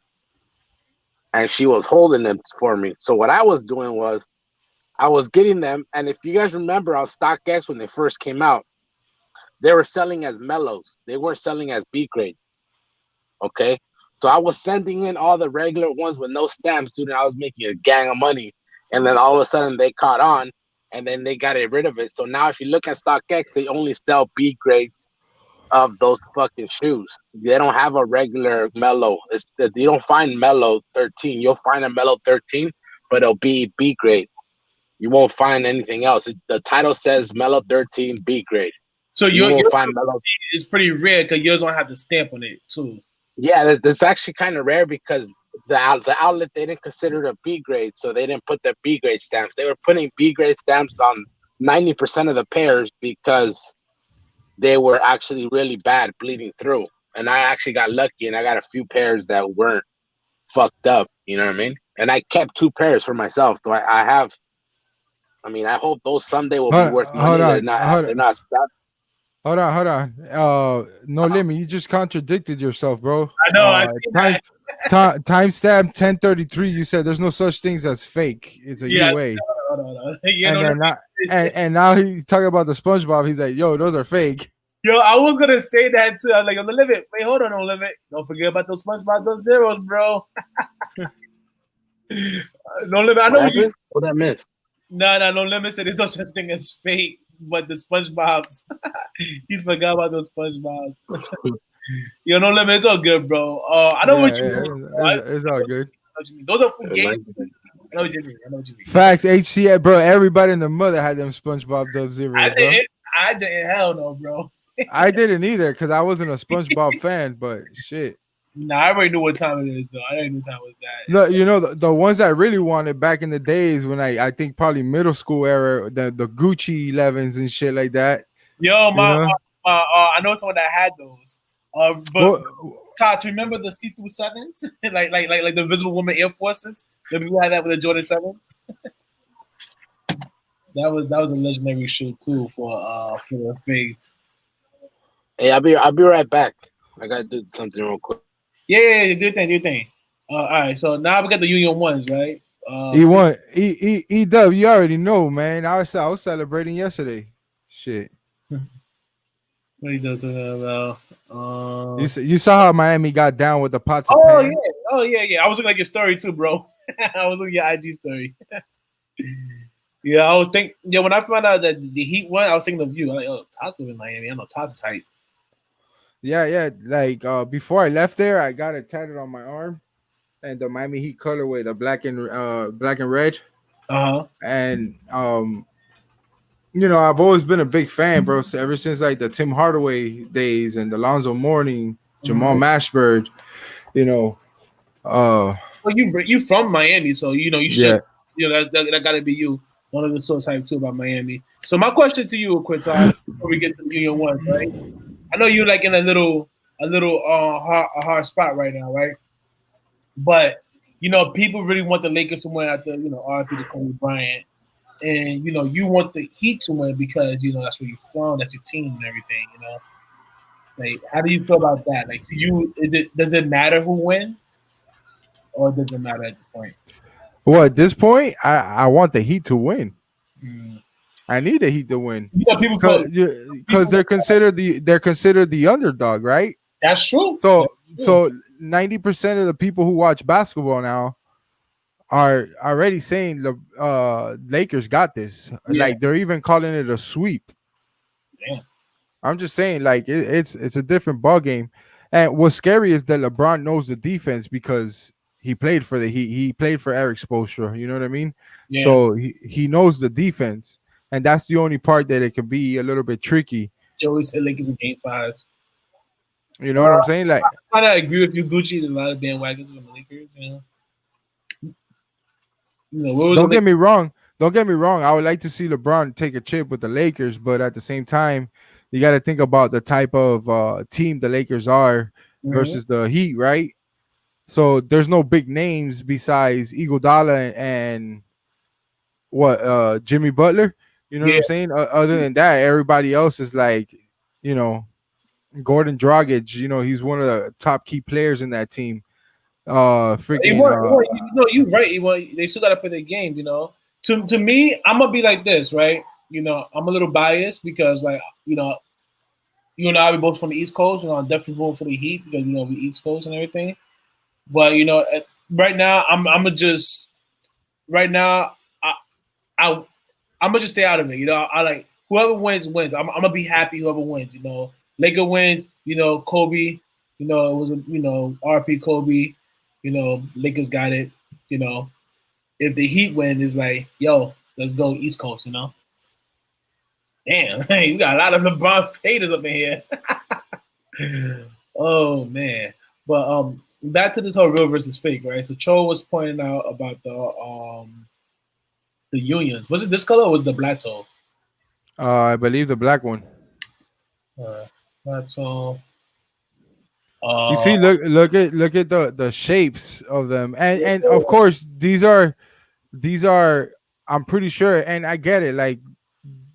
and she was holding them for me. So what I was doing was I was getting them, and if you guys remember on StockX when they first came out, they were selling as mellows. They weren't selling as B grade. Okay, so I was sending in all the regular ones with no stamps, dude. And I was making a gang of money, and then all of a sudden they caught on, and then they got rid of it. So now if you look at StockX, they only sell B grades of those fucking shoes. They don't have a regular mellow. You don't find mellow 13. You'll find a mellow 13, but it'll be B grade. You won't find anything else. The title says mellow 13 B grade. So You your won't find mellow. is pretty rare because yours don't have the stamp on it too. Yeah, that's actually kind of rare because the outlet, they didn't consider it a B grade, so they didn't put the B grade stamps. They were putting B grade stamps on 90% of the pairs because they were actually really bad, bleeding through. And I actually got lucky, and I got a few pairs that weren't fucked up. You know what I mean? And I kept 2 pairs for myself, so I have. I mean, I hope those someday will be worth money. They're not stopped. Hold on. No limit. You just contradicted yourself, bro. I know. Timestamp 1033. You said there's no such things as fake. It's a UA. No. And now he's talking about the SpongeBob. He's like, yo, those are fake. Yo, I was gonna say that too. I was like, on the limit. Wait, hold on, no limit. Don't forget about those SpongeBob, those zeros, bro. No limit. I know what I missed. No limit said there's no such thing as fake, but the SpongeBob's. You forgot about those SpongeBob's. Yo, no limit. It's all good, bro. I know what you mean. It's all good. Those are for games. I know what you mean. Facts, HCA, bro. Everybody in the mother had them SpongeBob Dub Zero. I didn't. Hell no, bro. I didn't either because I wasn't a SpongeBob fan, but shit. Nah, I already knew what time it is, though. I didn't know what time it was that. No, you know the ones I really wanted back in the days when I think probably middle school era, the Gucci 11s and shit like that. Yo, I know someone that had those. But Todd, remember the see-through 7s, like the Invisible Woman Air Forces? Remember you had that with the Jordan 7s? That was a legendary shoe too for the face. Hey, I'll be right back. I gotta do something real quick. Yeah, do your thing. All right, so now we got the Union ones, right? E-Dub, you already know, man. I was celebrating yesterday. Shit. What are you talking about? You saw how Miami got down with the pots of pan? Yeah. I was looking at your story too, bro. I was looking at your IG story. Yeah, I was thinking. Yeah, when I found out that the Heat won, I was thinking of you. I'm like, oh, Tots live in Miami. I know Tots is hype. Yeah. Like before I left there, I got it tatted on my arm, and the Miami Heat colorway, the black and red. And you know, I've always been a big fan, bro. So ever since like the Tim Hardaway days and the Alonzo Mourning, Jamal Mashburn, you know. Well, you from Miami, so you know you should. Yeah. You know that got to be you. One of the source hype too about Miami. So my question to you, Quinton, before we get to the Union ones, right? I know you're like in a little hard spot right now, right? But you know, people really want the Lakers to win after RIP to Kobe Bryant, and you know, you want the Heat to win because you know that's where you're from, that's your team and everything. You know, like how do you feel about that? Like, does it matter who wins, or does it matter at this point? Well, at this point, I want the Heat to win. I need the Heat to win. Yeah, people because they're considered the underdog, right? That's true. So 90% of the people who watch basketball now are already saying the Lakers got this. Yeah. Like they're even calling it a sweep. Damn. I'm just saying, like it's a different ball game. And what's scary is that LeBron knows the defense because he played for the Heat. He played for Eric Spoelstra. You know what I mean? Yeah. So he knows the defense, and that's the only part that it can be a little bit tricky. Joey said Lakers in Game 5. You know what I'm saying? Like, I kind of agree with you, Gucci. There's a lot of bandwagons with the Lakers. Don't get me wrong. I would like to see LeBron take a chip with the Lakers, but at the same time, you got to think about the type of team the Lakers are versus the Heat, right? So there's no big names besides Iguodala and Jimmy Butler. You know what I'm saying? Other than that, everybody else is like, Gordon Dragic. You know, he's one of the top key players in that team. freaking. You're right. They still got to play their game. You know, to me, I'm gonna be like this, right? You know, I'm a little biased because, like, you know, you and I, we both from the East Coast. You know, I'm definitely going for the Heat because, you know, we East Coast and everything. But, you know, right now, I'm gonna just right now, I'm gonna just stay out of it. You know, I like whoever wins. I'm gonna be happy whoever wins. You know, Laker wins. You know, Kobe. You know, it was RP Kobe. You know, Lakers got it. You know, if the Heat win, it's like, yo, let's go East Coast. You know. Damn, you got a lot of LeBron haters up in here. Oh man, but back to this whole real versus fake, right? So Cho was pointing out about the unions. Was it this color or was it the black toe? I believe the black one. Black toe. You see, look at the shapes of them, and of course these are. I'm pretty sure, and I get it. Like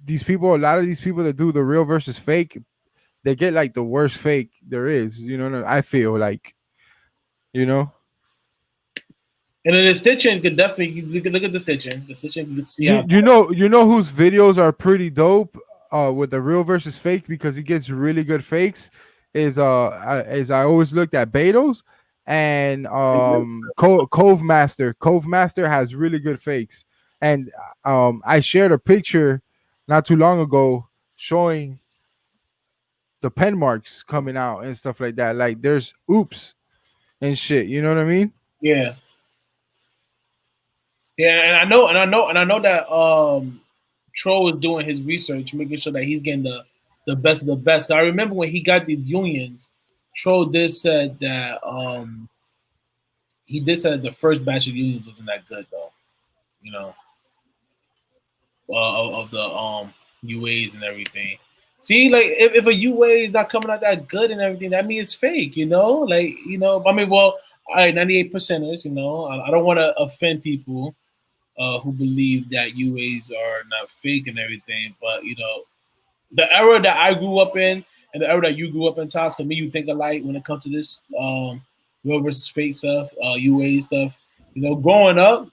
these people, a lot of these people that do the real versus fake, they get like the worst fake there is. You know, I feel like, you know. And then the stitching could definitely look at the stitching. The stitching, you can see you know whose videos are pretty dope with the real versus fake because he gets really good fakes. Is as I always looked at Betos and Cove Master. Cove Master has really good fakes, and I shared a picture not too long ago showing the pen marks coming out and stuff like that. Like there's oops and shit. You know what I mean? Yeah. Yeah, and I know that Troll is doing his research, making sure that he's getting the best of the best. I remember when he got these unions, Troll said that he did say that the first batch of unions wasn't that good though, you know, of the UAs and everything. See, like if a UA is not coming out that good and everything, that means it's fake, you know. Like, you know, I mean, well, all right, 98%ers, you know. I don't want to offend people who believe that UAs are not fake and everything, but you know, the era that I grew up in and the era that you grew up in, Toss, for me, you think alike when it comes to this real versus fake stuff, UA stuff. You know, growing up,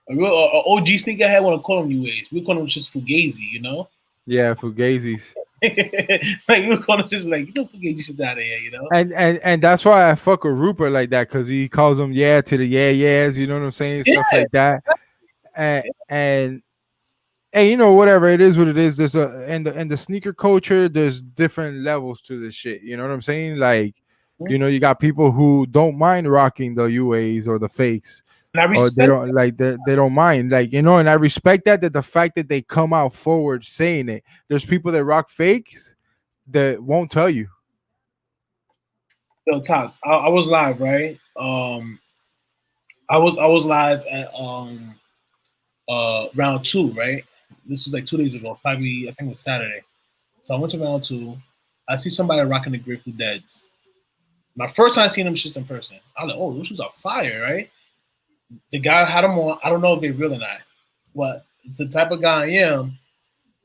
a OG sneakerhead want to call them UAs. We call them just Fugazi, you know. Yeah, Fugazis. Like we call them just like, you know, Fugazi shit out of here, you know. And that's why I fuck with Rupert like that because he calls them yeah to the yeahs. You know what I'm saying? Yeah. Stuff like that. And you know, whatever it is, what it is. There's in the sneaker culture, there's different levels to this shit. You know what I'm saying? Like, you know, you got people who don't mind rocking the UAs or the fakes, or they don't like they don't mind, like, you know. And I respect that the fact that they come out forward saying it. There's people that rock fakes that won't tell you. Yo, Tots, I was live, right? I was live at round 2, right? This was like 2 days ago, probably I think it was Saturday. So I went to round 2. I see somebody rocking the Grateful Deads. My first time seeing them shits in person, I was like, oh, those shoes are fire, right? The guy had them on. I don't know if they're real or not. But the type of guy I am,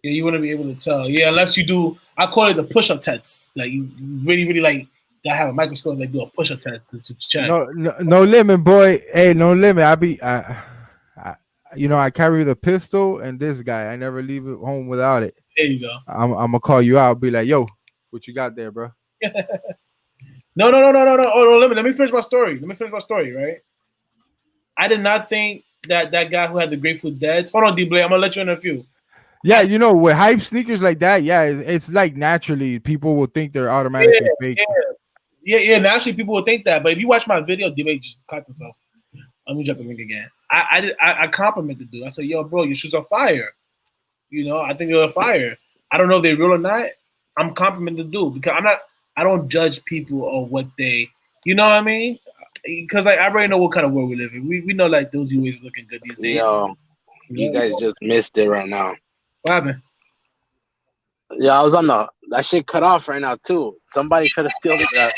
yeah, you wouldn't be able to tell. Yeah, unless you do, I call it the push-up test. Like you really, really like gotta have a microscope, like do a push-up test to check. No limit, boy. Hey, no limit. You know, I carry the pistol and this guy. I never leave it home without it. There you go. I'm gonna call you out. Be like, yo, what you got there, bro? No. Oh, no, let me finish my story. Right. I did not think that guy who had the Grateful Dead. Hold on, D-Blade. I'm gonna let you in a few. Yeah, you know, with hype sneakers like that, yeah, it's like naturally people will think they're automatically fake. Yeah. Naturally, people will think that. But if you watch my video, D-Blade just cut himself. Let me drop the link again. I complimented the dude. I said, yo, bro, your shoes are fire. You know, I think they're fire. I don't know if they're real or not. I'm complimenting the dude because I don't judge people on what they, you know what I mean? Because like I already know what kind of world we live in. We know like those UAs looking good these days. Yo, you guys just missed it right now. What happened? Yeah, I was on that shit cut off right now too. Somebody could have spilled it.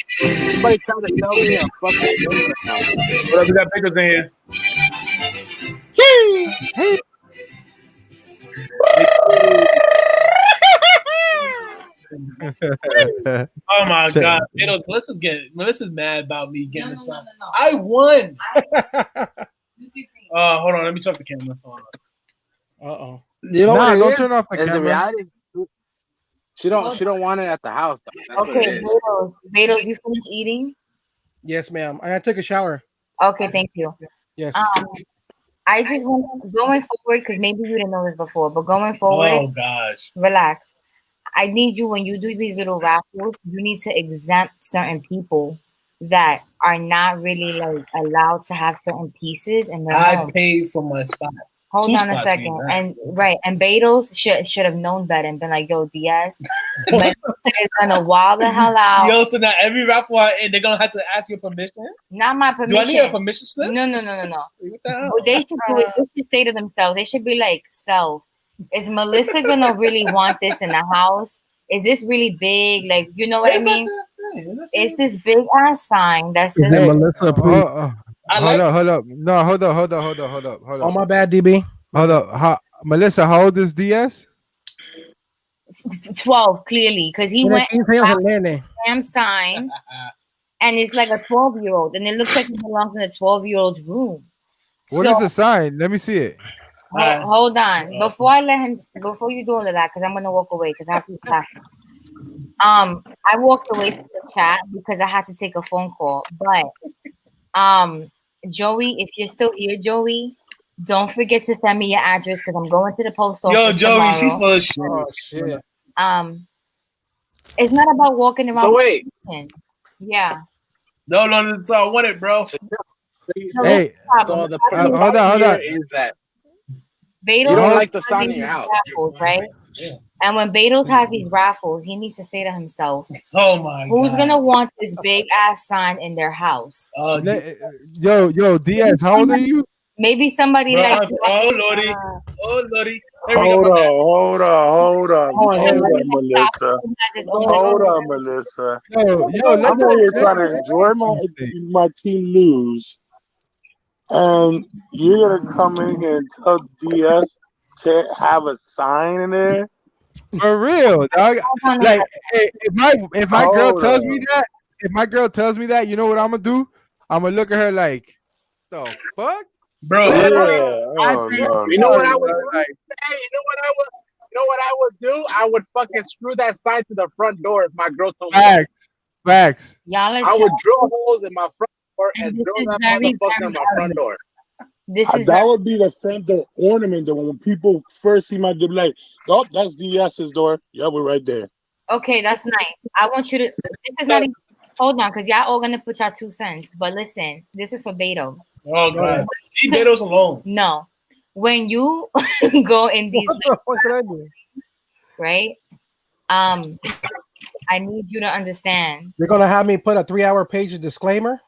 Somebody tried to tell me a fucking thing right now. What up? We got papers in here. Oh my Shit. god, Melissa's mad about me getting this song. I won. Hold on, let me turn off the camera. Hold on. Uh-oh. You know Nah, what it don't is? turn off the Is the camera. reality. She don't want it at the house though. That's what Okay, it is. Betos, you finished eating? Yes, ma'am. I took a shower. Okay, thank you. Yes. I just want going forward because maybe you didn't know this before, but going forward, Oh gosh. relax. I need you when you do these little raffles, you need to exempt certain people that are not really like allowed to have certain pieces in their I home. paid for my spot. Hold Two on a spots second. mean that. And right, and Betos should have known better and been like, yo, Diaz, when it's gonna wild the hell out. Yo, so now every raffle I end, they're gonna have to ask your permission. Not my Do permission. I need a permission slip? No. What the hell? What they should do is they should say to themselves, they should be like, self, is Melissa gonna really want this in the house? Is this really big? Like, you know what I mean? It's this big ass sign that says Melissa approved. I Hold up. No, hold up. Oh, my bad, DB. Hold up. Melissa, how old is DS? 12 clearly because he went damn sign and it's like a 12-year-old and it looks like it belongs in a 12-year-old's room. What is the sign? Let me see it. Hold on. Before you do all of that, because I'm gonna walk away because I have to pass. I walked away from the chat because I had to take a phone call. But Joey, if you're still here, Joey, don't forget to send me your address because I'm going to the post office. Yo, Joey, tomorrow. she's full of shit. Oh, shit. It's not about walking around. So wait. Yeah. No, that's all I wanted, bro. Hey, So the hold problem on. here is that Betos you don't has like the sign in these your house, raffles, right? And when Betos has these raffles, he needs to say to himself, Oh my who's god. gonna want this big ass sign in their house? Yo, DS, how old are you? Maybe somebody Bro, like oh lordy. Oh lordy. Hold on, Melissa. Hold on, Melissa. Yo, I'm over here trying to enjoy my team lose, and you're gonna come in here and tell DS can't have a sign in there. For real, dog. Like, if my girl tells me that, you know what I'm gonna do? I'm gonna look at her like, the fuck, bro. You know what I would do? Hey, you know what I would do? I would fucking screw that sign to the front door if my girl told me. Facts. Y'all I would drill holes in my front door and drill that motherfucker in my front door. That would be the front door ornament that when people first see my door, like, oh, that's DS's door. Yeah, we're right there. Okay, that's nice. I want you to. This is not even. Hold on, because y'all all gonna put y'all 2 cents. But listen, this is for Beto. Oh god, leave Betos alone. No, when you go in these, what can I do? Right? I need you to understand. You're gonna have me put a 3-hour page disclaimer.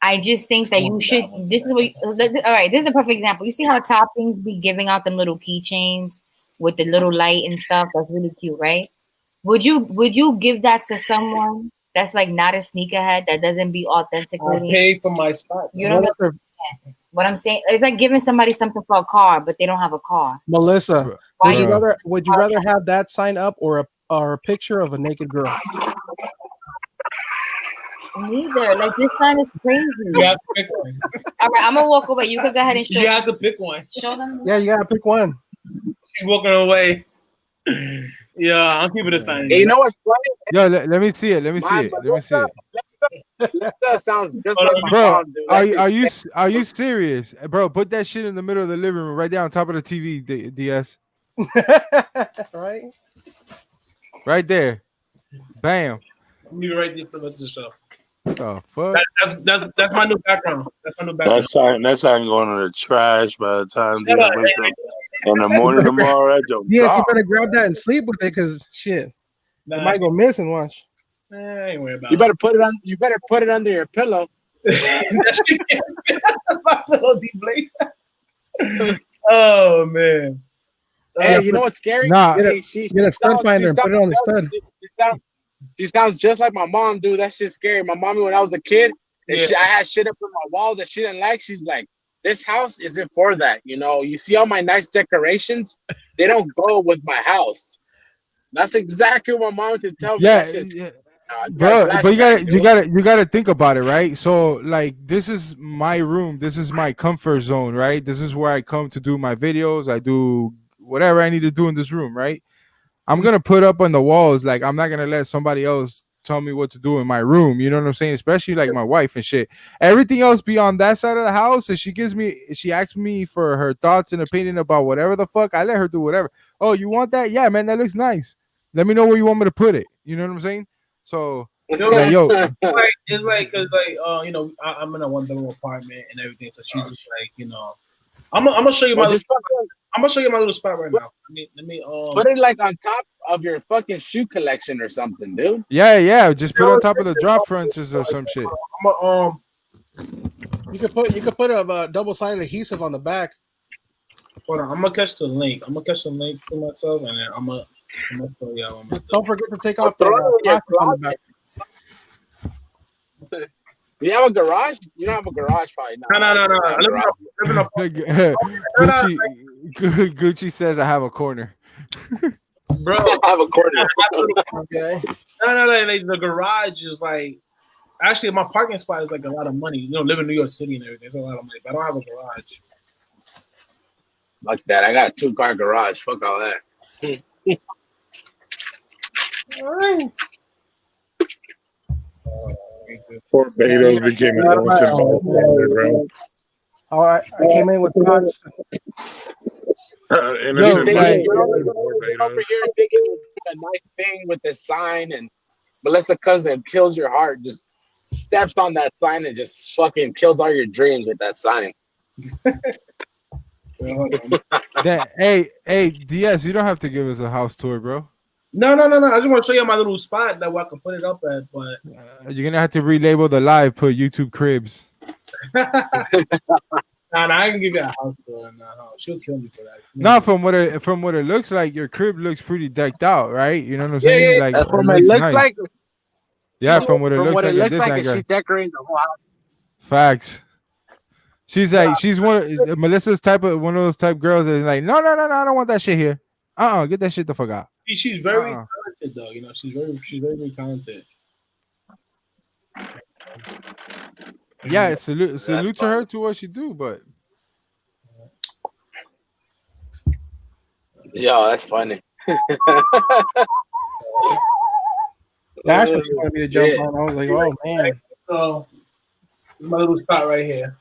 I just think that you should. This is what. All right, this is a perfect example. You see how Toppings be giving out them little keychains with the little light and stuff? That's really cute, right? Would you give that to someone that's like not a sneakerhead that doesn't be authentically? I paid for my spot. You don't get what I'm saying. It's like giving somebody something for a car, but they don't have a car. Melissa, Why would you rather have that sign up or a picture of a naked girl? Neither. Like this sign is crazy. You have to pick one. All right, I'm gonna walk away. You could go ahead and show. You have to pick one. Show them. Yeah, you gotta pick one. She's walking away. Yeah, I'm keeping the sign. Hey, you know what's funny? Yo, let me see it. Let me see it. That sounds just like my Bro, mom, dude. are you serious, bro? Put that shit in the middle of the living room, right there on top of the TV, DS. Right? Right there. Bam. Leave it right there for the rest of the show. Oh fuck. That's my new background. That's my new background. That sign going in the trash by the time they wake up in the morning tomorrow. Yes, you better grab that and sleep with it, cause shit, you might go missing once. I ain't worried about You better put it on. You better put it under your pillow. My pillow deflate. Oh man. Hey, you know what's scary? Nah, get a stud finder and put it on the stud. She sounds just like my mom, dude. That shit's scary. My mommy, when I was a kid, and I had shit up on my walls that she didn't like. She's like, this house isn't for that. You know, you see all my nice decorations, they don't go with my house. That's exactly what my mom used to tell me. Yeah, That shit's, yeah, I got bro. But flashbacks, you gotta think about it, right? So like, this is my room. This is my comfort zone, right? This is where I come to do my videos. I do whatever I need to do in this room, right? I'm gonna put up on the walls. Like, I'm not gonna let somebody else tell me what to do in my room. You know what I'm saying? Especially like my wife and shit. Everything else beyond that side of the house, and she asks me for her thoughts and opinion about whatever the fuck. I let her do whatever. Oh, you want that? Yeah, man, that looks nice. Let me know where you want me to put it. You know what I'm saying? So, like, yo, It's like, cause like, you know, I'm in a one-bedroom apartment and everything, so she's just like, you know, I'm gonna show you my. I'm gonna show you my little spot right now. Let me put it like on top of your fucking shoe collection or something, dude. yeah, just put it on top of the drop fronts or some shit. I'm You could put a double-sided adhesive on the back. hold on. I'm gonna catch the link. I'm gonna catch the link for myself, and then I'm gonna show y'all. Don't forget to take off the plastic on the back. Do you have a garage? You don't have a garage, probably. No. I live in a Gucci says I have a corner. bro. I have a corner. Okay. No. Like, the garage is like, actually, my parking spot is like a lot of money. You know, live in New York City and everything. It's a lot of money, but I don't have a garage. Like that. I got a 2-car garage. Fuck all that. All right. Poor Beto became a Dawson bystander, bro. Oh, I came in with thoughts. And Yo, it's like- Over here thinking a nice thing with the sign, and Melissa comes and kills your heart. Just steps on that sign and just fucking kills all your dreams with that sign. Hey, DS, you don't have to give us a house tour, bro. No. I just want to show you my little spot that where I can put it up at, but You're gonna have to relabel the live, put YouTube Cribs. I can give you a house tour. No, she'll kill me for that. No, from what it looks like, your crib looks pretty decked out, right? You know what I'm saying? Like, That's what it looks nice. like. Yeah, from what it From looks what like, it looks this like, angle. she decorated the whole house. Facts. She's like, she's Melissa's one of those type girls that's like, no, I don't want that shit here. Get that shit the fuck out. She's very talented, though. You know, she's very talented. Yeah, salute to her to what she do, but Yo, that's funny. That's what she wanted me to jump on. I was like, oh man. So my little spot right here.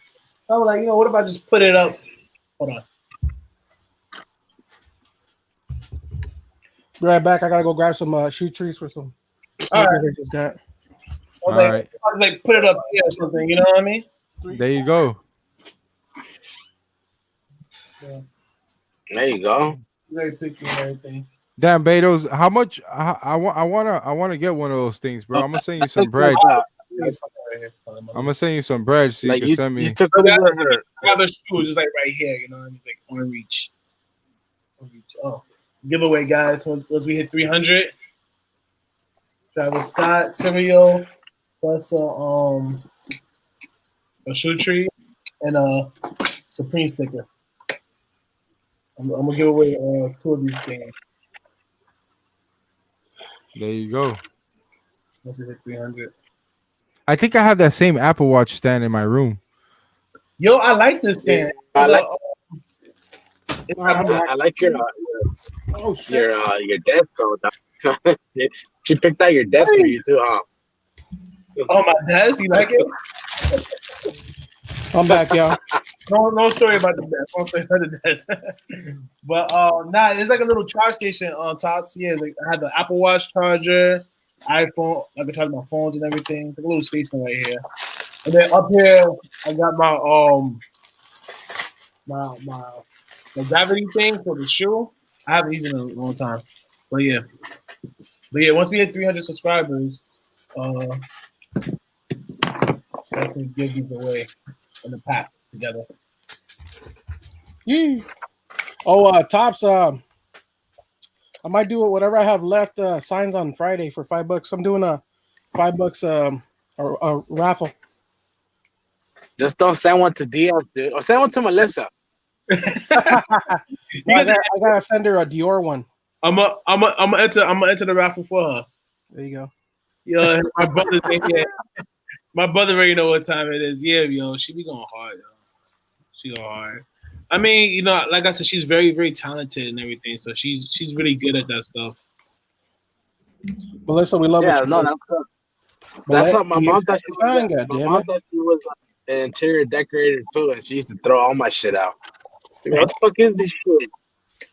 I was like, you know, what if I just put it up? Hold on. Be right back. I gotta go grab some shoe trees for some. All right. I just got. I was like, put it up here or something. You know what I mean? there you go. There you go. Very picky and everything. Damn, Betos, how much? I wanna get one of those things, bro. I'm gonna send you some bread. I'm gonna send you some bread so you can send me. You took over her. I have the shoes just like right here. You know what I mean? Like on reach. Oh, giveaway, guys! Once we hit 300, Travis Scott cereal plus a shoe tree and a Supreme sticker. I'm gonna give away 2 of these things. There you go. Once we hit 300. I think I have that same Apple Watch stand in my room. Yo, I like this stand. I like. I I like your your desk, bro. She picked out your desk for you too, huh? Oh, my desk. You like it? I'm back, y'all. No story about the desk. No story about the desk. But it's like a little charge station on top. So yeah, like I have the Apple Watch charger, iPhone. I can charge my phones and everything. It's like a little station right here. And then up here, I got my my gravity thing for the shoe. I haven't used it in a long time. But yeah, once we hit 300 subscribers, I can give these away in the pack together. Yeah. Oh, Tops. I might do whatever I have left. Signs on Friday for $5. I'm doing a $5 a raffle. Just don't send one to Diaz, dude. Or send one to Melissa. I gotta send her a Dior one. I'm gonna enter the raffle for her. There you go. Yo, my brother, yeah, my brother already know what time it is. Yeah, yo, she be going hard. Yo. She go hard. I mean, you know, like I said, she's very, very talented and everything. So she's really good at that stuff. Melissa, we love Yeah, it. no, that's what my mom thought she was. My mom thought she was an interior decorator too, and she used to throw all my shit out. Like, what the fuck is this shit?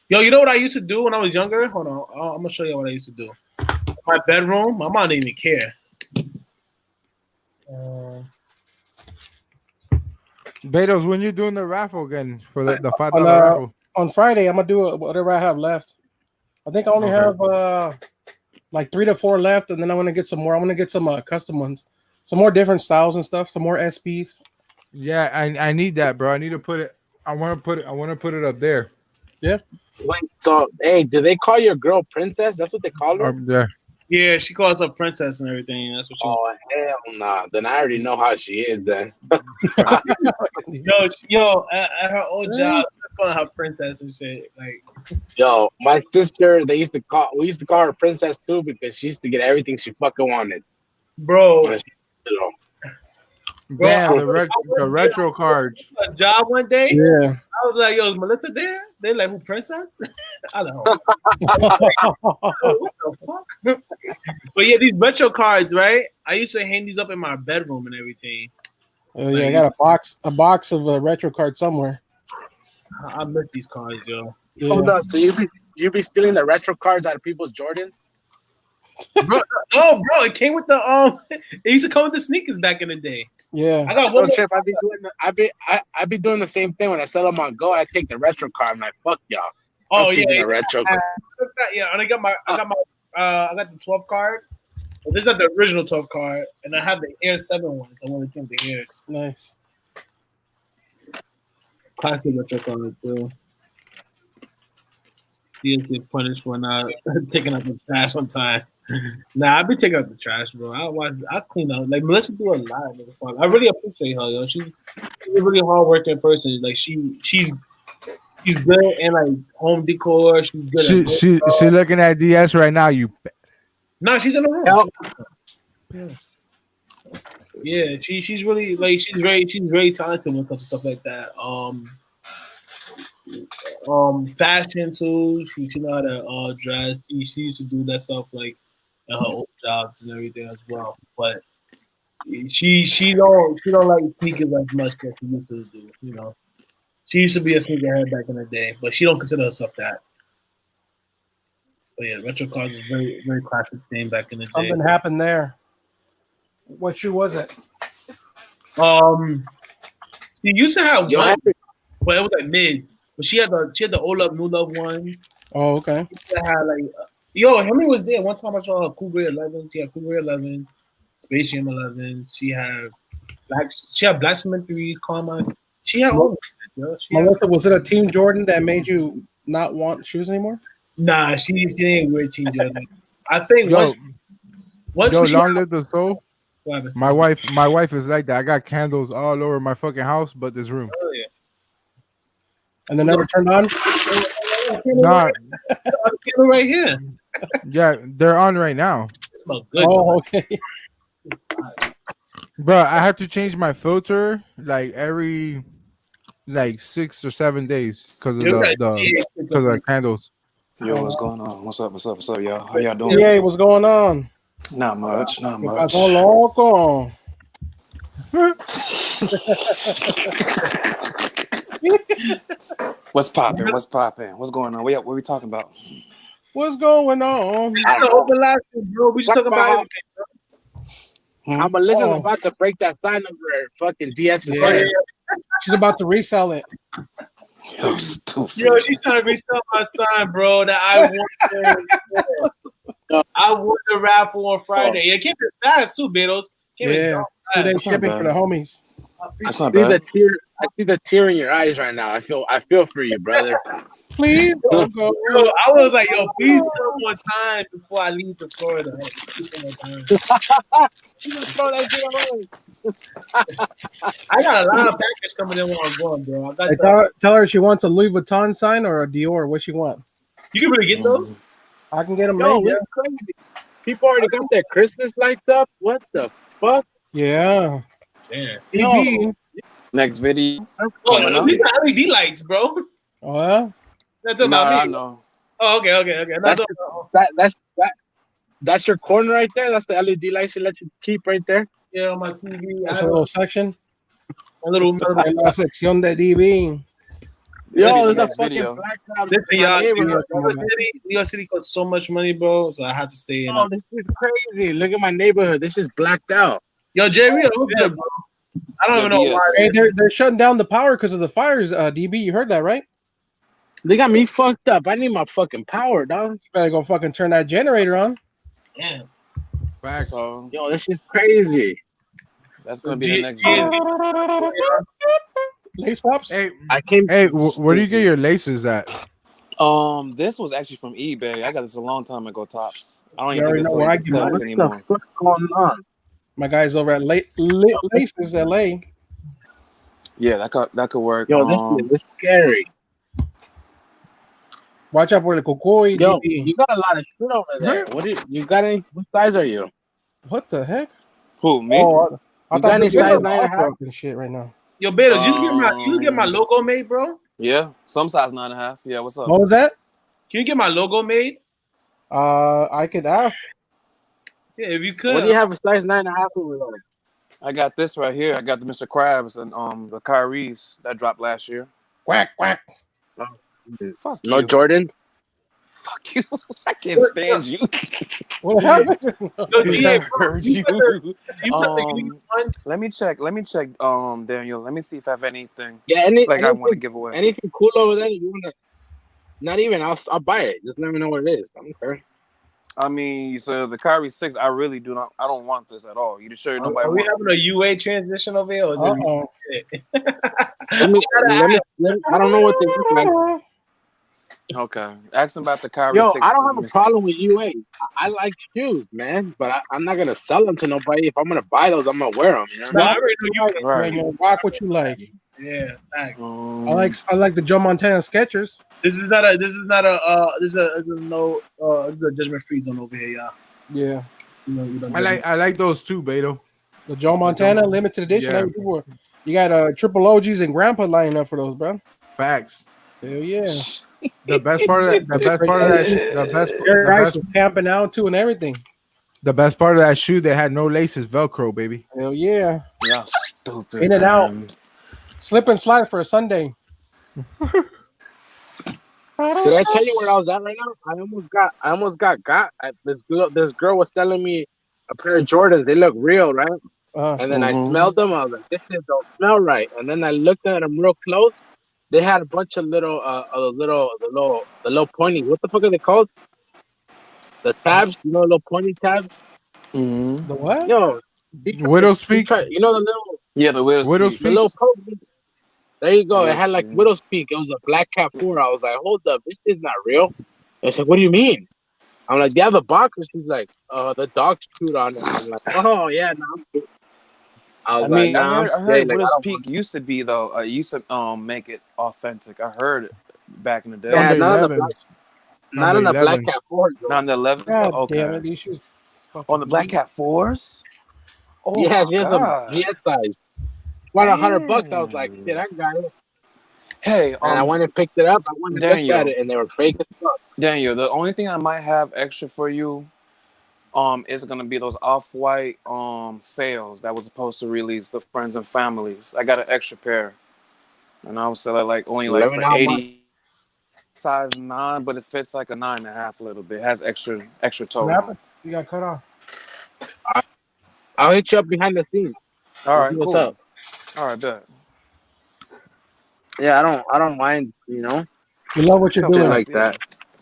Yo, you know what I used to do when I was younger? Hold on, I'm gonna show you what I used to do. My bedroom, my mom didn't even care. Betos, when you doing the raffle again for the $5 on, raffle? On Friday, I'm gonna do whatever I have left. I think I only have like 3 to 4 left, and then I'm gonna get some more. I'm gonna get some custom ones, some more different styles and stuff, some more SPs. Yeah, I need that, bro. I need to put it. I want to put it up there. Yeah. Wait, so hey, do they call your girl princess? That's what they call her. Up there. Yeah, she calls her princess and everything. That's what she. Oh hell nah! Then I already know how she is. Then. yo, at her old job, they're calling her princess and shit. Like, yo, my sister, we used to call her princess too because she used to get everything she fucking wanted. Bro, damn, the retro cards. A job one day. Yeah. I was like, yo, is Melissa there? They're like, who, princess? I don't know. What the fuck? But yeah, these retro cards, right? I used to hang these up in my bedroom and everything. Yeah, I got a box of retro cards somewhere. I miss these cards, yo. Yeah. Hold on, so you be stealing the retro cards out of people's Jordans? Bro, it came with the it used to come with the sneakers back in the day. Yeah. I got No one. trip. I be doing the same thing when I sell them on Go. I take the retro card. I'm like, fuck y'all. Oh I'm yeah, taking the retro card. yeah. And I got the 12 card. Well, this is not the original 12 card, and I have the Air 7 ones. I want to keep the Airs. Nice. Classic retro card too. You get punished for not taking out the trash on time. Nah, I be taking out the trash, bro. I clean up. Like Melissa do a lot. I really appreciate her, yo. She's a really hardworking person. Like she's good in like home decor. She's good. She looking at DS right now. You. No, she's in the room. Yeah, she's really like she's very talented when it comes to stuff like that. Fashion too. She know how to dress. She used to do that stuff like at her old jobs and everything as well. But she don't like sneakers as much as she used to do. You know, she used to be a sneakerhead back in the day, but she don't consider herself that. But yeah, retro cards was very very classic thing back in the day. Something happened there. What shoe was it? She used to have one, but it was like mids. But she had the old love, new love one. Oh, okay. She had like, Henry was there one time. I saw her Cougar 11. She had Cougar 11, Space Jam 11. She had Black Cement 3s, Carmine. She had all. Melissa, was it a Team Jordan that made you not want shoes anymore? Nah, she didn't wear Team Jordan. I think once long live the soul. My wife is like that. I got candles all over my fucking house, but this room. Oh, yeah. And they never turned on? Nah. Right here. Yeah, they're on right now. Oh, okay. Bro, I have to change my filter like every 6 or 7 days because of the candles. Yo, what's going on? What's up, y'all? How y'all doing? Yeah, what's going on? Not much. Loco. What's popping? What's going on? What we talking about? What's going on? Bro. We just talking about everything, bro. Melissa's about to break that sign over her fucking DS's head. She's about to resell it. Yo, she's trying to resell my sign, bro. That I won. I won the raffle on Friday. Yeah, keep it fast too, Beatles. 2 days shipping for the homies. That's not bad. I see the tear in your eyes right now. I feel for you, brother. Please don't go. Yo, I was like, please come one time before I leave for Florida. I got a lot of package coming in while I'm going, bro. Tell her she wants a Louis Vuitton sign or a Dior. What she want? You can really get those? I can get them Yo, made. it's crazy. People already got their Christmas lights up. What the fuck? Yeah. Damn. Yo, DB. Next video that's coming Oh, up. these are LED lights, bro. Oh, yeah. That's No, about I me. know. Oh, okay. That's that's your corner right there. That's the LED light she let you keep right there. Yeah, on my TV. I That's have a little section. a little. En la sección de DB. Yo, See the there's a next fucking video. black cloud Listen, in my y'all, neighborhood. New York City costs so much money, bro. So I have to stay in. Oh, this is crazy. Look at my neighborhood. This is blacked out. Yo, Jerry, I'm good, bro. I don't even know BS. why. Hey, they're shutting down the power because of the fires. DB, you heard that, right? They got me fucked up. I need my fucking power, dog. You better go fucking turn that generator on. Damn. Facts. So Yo, this is crazy. that's gonna be the next Yeah. video. Lace pops. Hey, I came. hey, where do you get your laces at? This was actually from eBay. I got this a long time ago, Tops. I don't You even already think know where I it's get sells mine. What anymore. the fuck's going on? My guys over at Laces LA. Yeah, that could work. Yo, this is scary. Watch out for the Cocoy. Yo, DB. you got a lot of shit over there. What do you got? Any? What size are you? What the heck? Who, me? Oh, I You thought got any you size were 9.5? and shit right now. Yo, Beto, you get my logo made, bro? Yeah, some size 9.5. Yeah, what's up? What was that? Can you get my logo made? I could ask. Yeah, if you could. What do you have a size 9.5 over there? I got this right here. I got the Mr. Krabs and the Kyries that dropped last year. Quack quack. Fuck No you. Jordan. Fuck you. I can't stand you. What happened? Yo, GA, I heard you. you put the unique ones. Let me check, Daniel. Let me see if I have anything Yeah, I want to give away. anything cool over there? You wanna? Not even. I'll buy it. Just let me know what it is. I don't care. I mean, so the Kyrie 6, I really do not. I don't want this at all. You sure nobody Are we wants having a UA transition over here? Or is Uh-oh. it Let me, I don't know what they look like. Okay. Ask him about the Kyrie Yo, 6. I don't have a problem with UA. I like shoes, man, but I'm not gonna sell them to nobody. If I'm gonna buy those, I'm gonna wear them. You know? No, I already know you. Right. You know, rock what you like. Yeah, thanks. I like the Joe Montana Skechers. This is a judgment free zone over here, y'all. Yeah. I like those too, Beto. The Joe Montana limited edition. Yeah. You got triple OGs and grandpa lining up for those, bro. Facts. Hell yeah. The best part of that. Guys was camping out too and everything. The best part of that shoe, they had no laces, Velcro, baby. Hell yeah. Yeah, stupid. In and out. man. Slip and slide for a Sunday. Did I tell you where I was at right now? I almost got. This girl was telling me a pair of Jordans. They look real, right? And then I smelled them. I was like, this shit don't smell right. And then I looked at them real close. They had a bunch of the little pointy. What the fuck are they called? The tabs. You know, little pointy tabs. Mm-hmm. The what? Yo, Widow's Peak. You know the little. Yeah, the Widow's The little poke. There you go. Yeah, It had like Widow's Peak. It was a Black Cat 4. I was like, hold up, this is not real. And she's like, what do you mean? I'm like, yeah, the box. And she's like, the dog's chewed on it. I'm like, oh yeah, no, I'm good. I was like, nah, I heard Widow's Peak used to be though. Used to make it authentic. I heard it back in the day. Yeah, not on the Black Cat 4. Not on the 11. God Okay. damn it, these shoes. On the Black Cat 4s. Oh Yeah, my she has God. some GS size. About $100. I was like, shit, I got it. Hey, And I went and picked it up. I went and looked Daniel. at it, and they were fake as fuck. Daniel, the only thing I might have extra for you, is gonna be those off-white sales that was supposed to release the friends and families. I got an extra pair, and I was selling like only like Let me for know how 80, size 9, but it fits like a 9.5 a little bit. It has extra toe. What happened? You got cut off. I'll hit you up behind the scenes. All right, What's cool. up? All right, bet. Yeah, I don't mind, you know, You love what you're Shit shit doing. like that.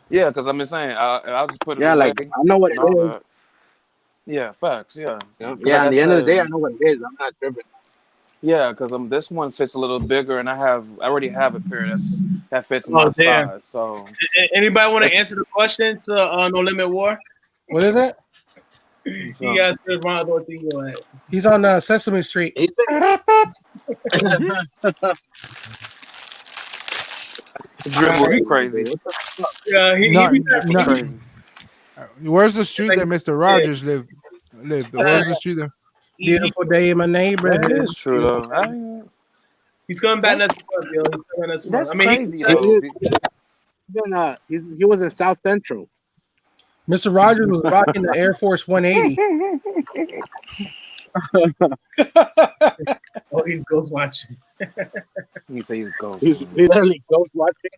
Yeah, because I'm just saying, I'll just put it Yeah, away like I know what it and all is. that. Yeah, facts. Yeah. Yeah, like at I the end of the said- day, I know what it is. I'm not driven. Yeah, because this one fits a little bigger, and I already have a pair that fits Oh, my damn. size. So Anybody want to answer the question to No Limit War? What is it? He asked Chris Ron Ortiz. Go ahead. He's on Sesame Street. Dribble, you crazy. Yeah, he No, be no. Crazy. Where's the street that Mr. Rogers lived? Where's the street there? Beautiful day in my neighborhood. That is true though. He's coming back That's- next month, yo. He's coming next month. That's I mean, crazy He though. he was in South Central. Mr. Rogers was rocking the Air Force 180. Oh, he's ghost watching. He says he's ghost. He's literally ghost watching.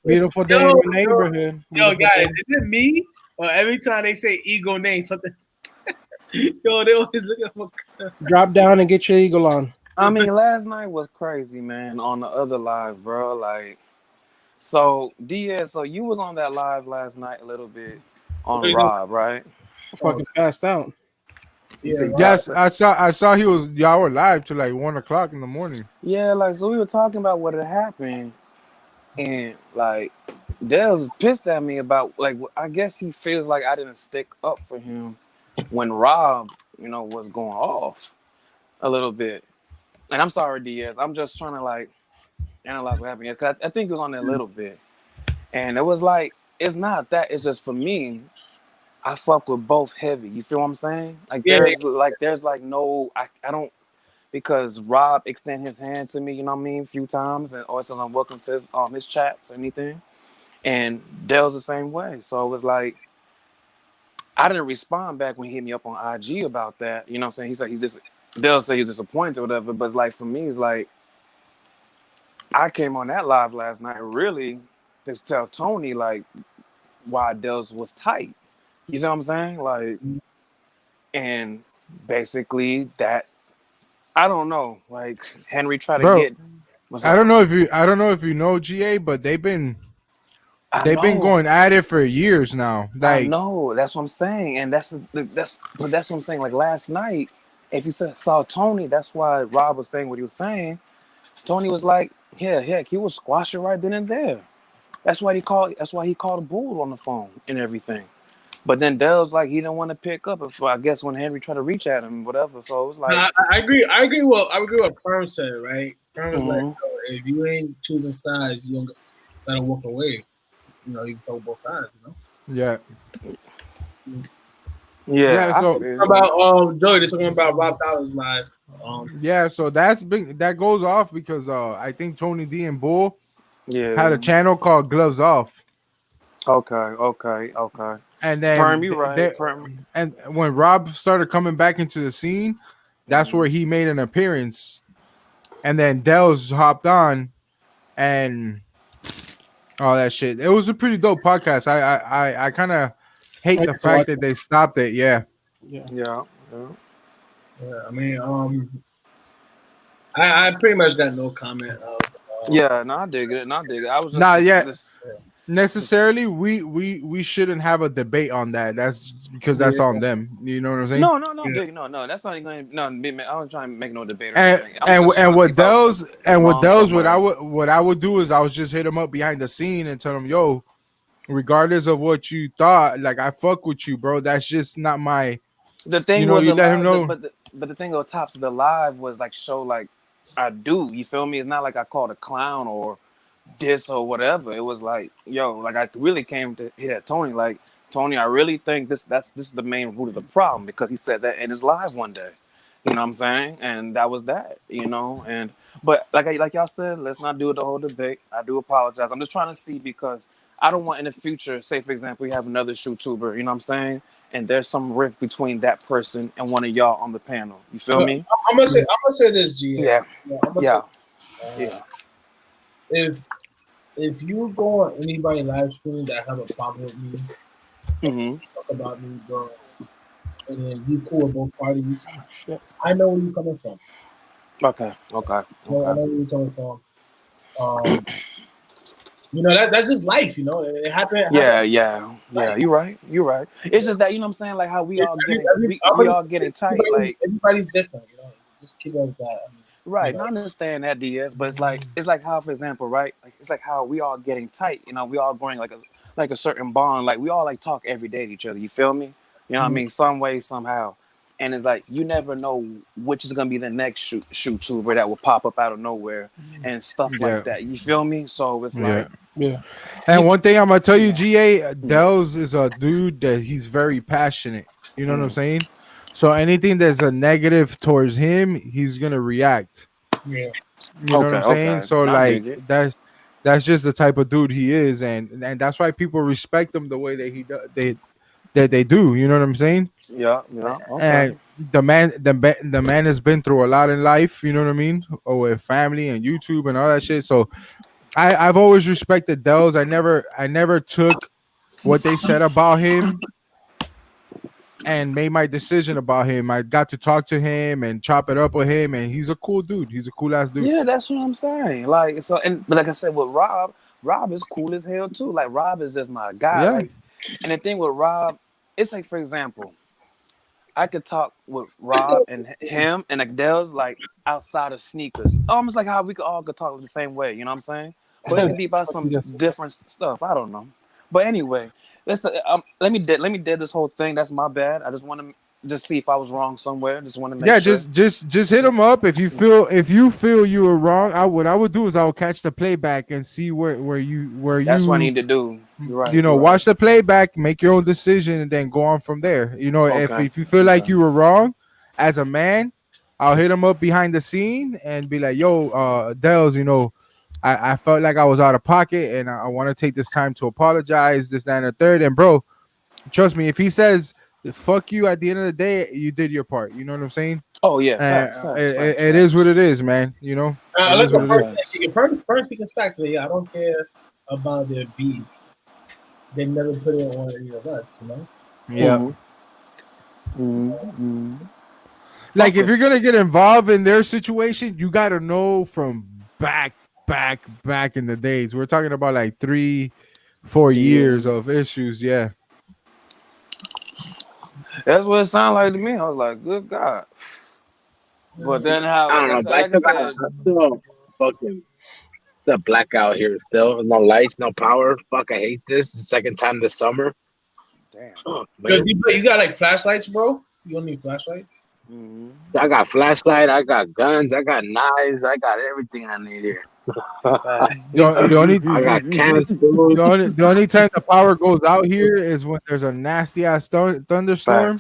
Beautiful day Yo, in my neighborhood. Yo, Beautiful guys, day. is it me? Or every time they say ego name, something. Yo, they always looking for. Drop down and get your eagle on. I mean, last night was crazy, man. On the other live, bro. Like, so Diaz, so you was on that live last night a little bit on Rob, right? Fucking passed out. Yeah, Yes, I saw y'all were live till like 1 o'clock in the morning. Yeah, like so we were talking about what had happened, and like Dale's pissed at me about like I guess he feels like I didn't stick up for him when Rob, was going off a little bit. And I'm sorry, Diaz. I'm just trying to like analyze what happened. Yeah, 'cause I think he was on there a little bit, and it was like it's not that. It's just for me. I fuck with both heavy. You feel what I'm saying? Like Yeah. there's no I don't because Rob extend his hand to me, you know what I mean, a few times and or says I'm welcome to his chats or anything. And Dale's the same way. So it was like I didn't respond back when he hit me up on IG about that. You know what I'm saying? Dale said he's disappointed or whatever, but it's like for me, it's like I came on that live last night really to tell Tony like why Dale's was tight. You see what I'm saying? Like, and basically that I don't know. Like Henry tried to Bro, get. I don't know if you know GA, but they've been going at it for years now. Like, I know that's what I'm saying, and that's what I'm saying. Like last night, if you saw Tony, that's why Rob was saying what he was saying. Tony was like, "Yeah, heck, he was squashing right then and there." That's why he called a bull on the phone and everything. But then Dale's like he didn't want to pick up. I guess when Henry tried to reach at him, whatever. So it was like I agree. I agree what Perm said, right? Perm was like, Mhm. if you ain't choosing sides, you don't gotta walk away. You can go both sides. yeah. yeah. so- I feel you. About Joey, they're talking about Rob Dollar's live. Yeah, so that's big. That goes off because I think Tony D and Bull yeah. had a channel called Gloves Off, Okay. and then Perm, you right. they- Perm. and when Rob started coming back into the scene, that's where he made an appearance, and then Dell's hopped on, and all that shit. It was a pretty dope podcast. I kind of hate the fact that they stopped it. Yeah. Yeah. Yeah, I mean, I pretty much got no comment. Yeah, no, I dig it. I was just Nah, yeah. this- Necessarily, we shouldn't have a debate on that. That's because that's on them. You know what I'm saying? No, Yeah. Dig, no. That's not even going to. I was trying to make no debate. Or And anything. I was just and trying to what see if I was those and what wrong those somewhere. what I would do is I would just hit them up behind the scene and tell them, yo, regardless of what you thought, like I fuck with you, bro. That's just not my. The thing You know, was you the let him live, know. but the thing on tops of the live was like show like I do. You feel me? It's not like I called a clown or diss or whatever. It was like, yo, like I really came to hit at Tony. Like Tony, I really think this is the main root of the problem because he said that in his live one day. You know what I'm saying? And that was that. And but like y'all said, let's not do the whole debate. I do apologize. I'm just trying to see because I don't want in the future, say for example, we have another YouTuber. You know what I'm saying? And there's some rift between that person and one of y'all on the panel. You feel me? I'm gonna say this, G. Yeah. I'm gonna Yeah. say, if you go on anybody live stream that have a problem with me, Mm-hmm. talk about me, bro, and then you cool with both parties, I know where you're coming from. Okay. I know where you're coming from. That's just life. It happened. Yeah. You're right. It's just that, you know what I'm saying? Like how we all getting tight. Like everybody's different. Just keep it as that. right. I understand that, DS, but it's like how, for example, right? Like it's like how we all getting tight. We all growing like a certain bond. Like we all like talk every day to each other. You feel me? You know what I mean? Some way, somehow. and it's like you never know which is gonna be the next YouTuber that will pop up out of nowhere and stuff like that. You feel me? So it's like, yeah. And one thing I'm gonna tell you, GA, Dels is a dude that he's very passionate. You know what I'm saying? So anything that's a negative towards him, he's gonna react. Yeah. You know what I'm saying? So like that's just the type of dude he is, and that's why people respect him the way that they do. You know what I'm saying? Yeah. Okay. And the man has been through a lot in life. You know what I mean? Or with family and YouTube and all that shit. So I've always respected Dels. I never took what they said about him and made my decision about him. I got to talk to him and chop it up with him, and he's a cool dude. He's a cool ass dude. Yeah, that's what I'm saying. Like, so, and but like I said, with Rob is cool as hell too. Like, Rob is just my guy. Yeah. Like, and the thing with Rob, it's like, for example, I could talk with Rob and him and Adele's like outside of sneakers, almost like how we could talk the same way. You know what I'm saying? But it could be about some different stuff. I don't know. But anyway, let me dead this whole thing. That's my bad. I just want to just see if I was wrong somewhere. Just want to make sure. just hit him up if you feel you were wrong. What I would do is I would catch the playback and see where you. That's what I need to do. You're right. Watch the playback, make your own decision, and then go on from there. If you feel like you were wrong as a man, I'll hit him up behind the scene and be like, "Yo, Dels, I felt like I was out of pocket, and I want to take this time to apologize, this, that, and the third." And bro, trust me, if he says fuck you at the end of the day, you did your part. You know what I'm saying? Oh yeah, facts. It is what it is, man. Let's go first speaking facts. I don't care about their beef. They never put it on any of us, Yeah. Like if you're gonna get involved in their situation, you gotta know from back in the days. We're talking about like 3-4 years of issues. Yeah. That's what it sounded like to me. I was like, good God. But then how I don't know, but I still fucking the blackout here still. No lights, no power. Fuck, I hate this. The second time this summer. Damn. Oh, you got like flashlights, bro? You don't need flashlights? I got flashlight, I got guns, I got knives, I got everything I need here. The only time the power goes out here is when there's a nasty ass thunderstorm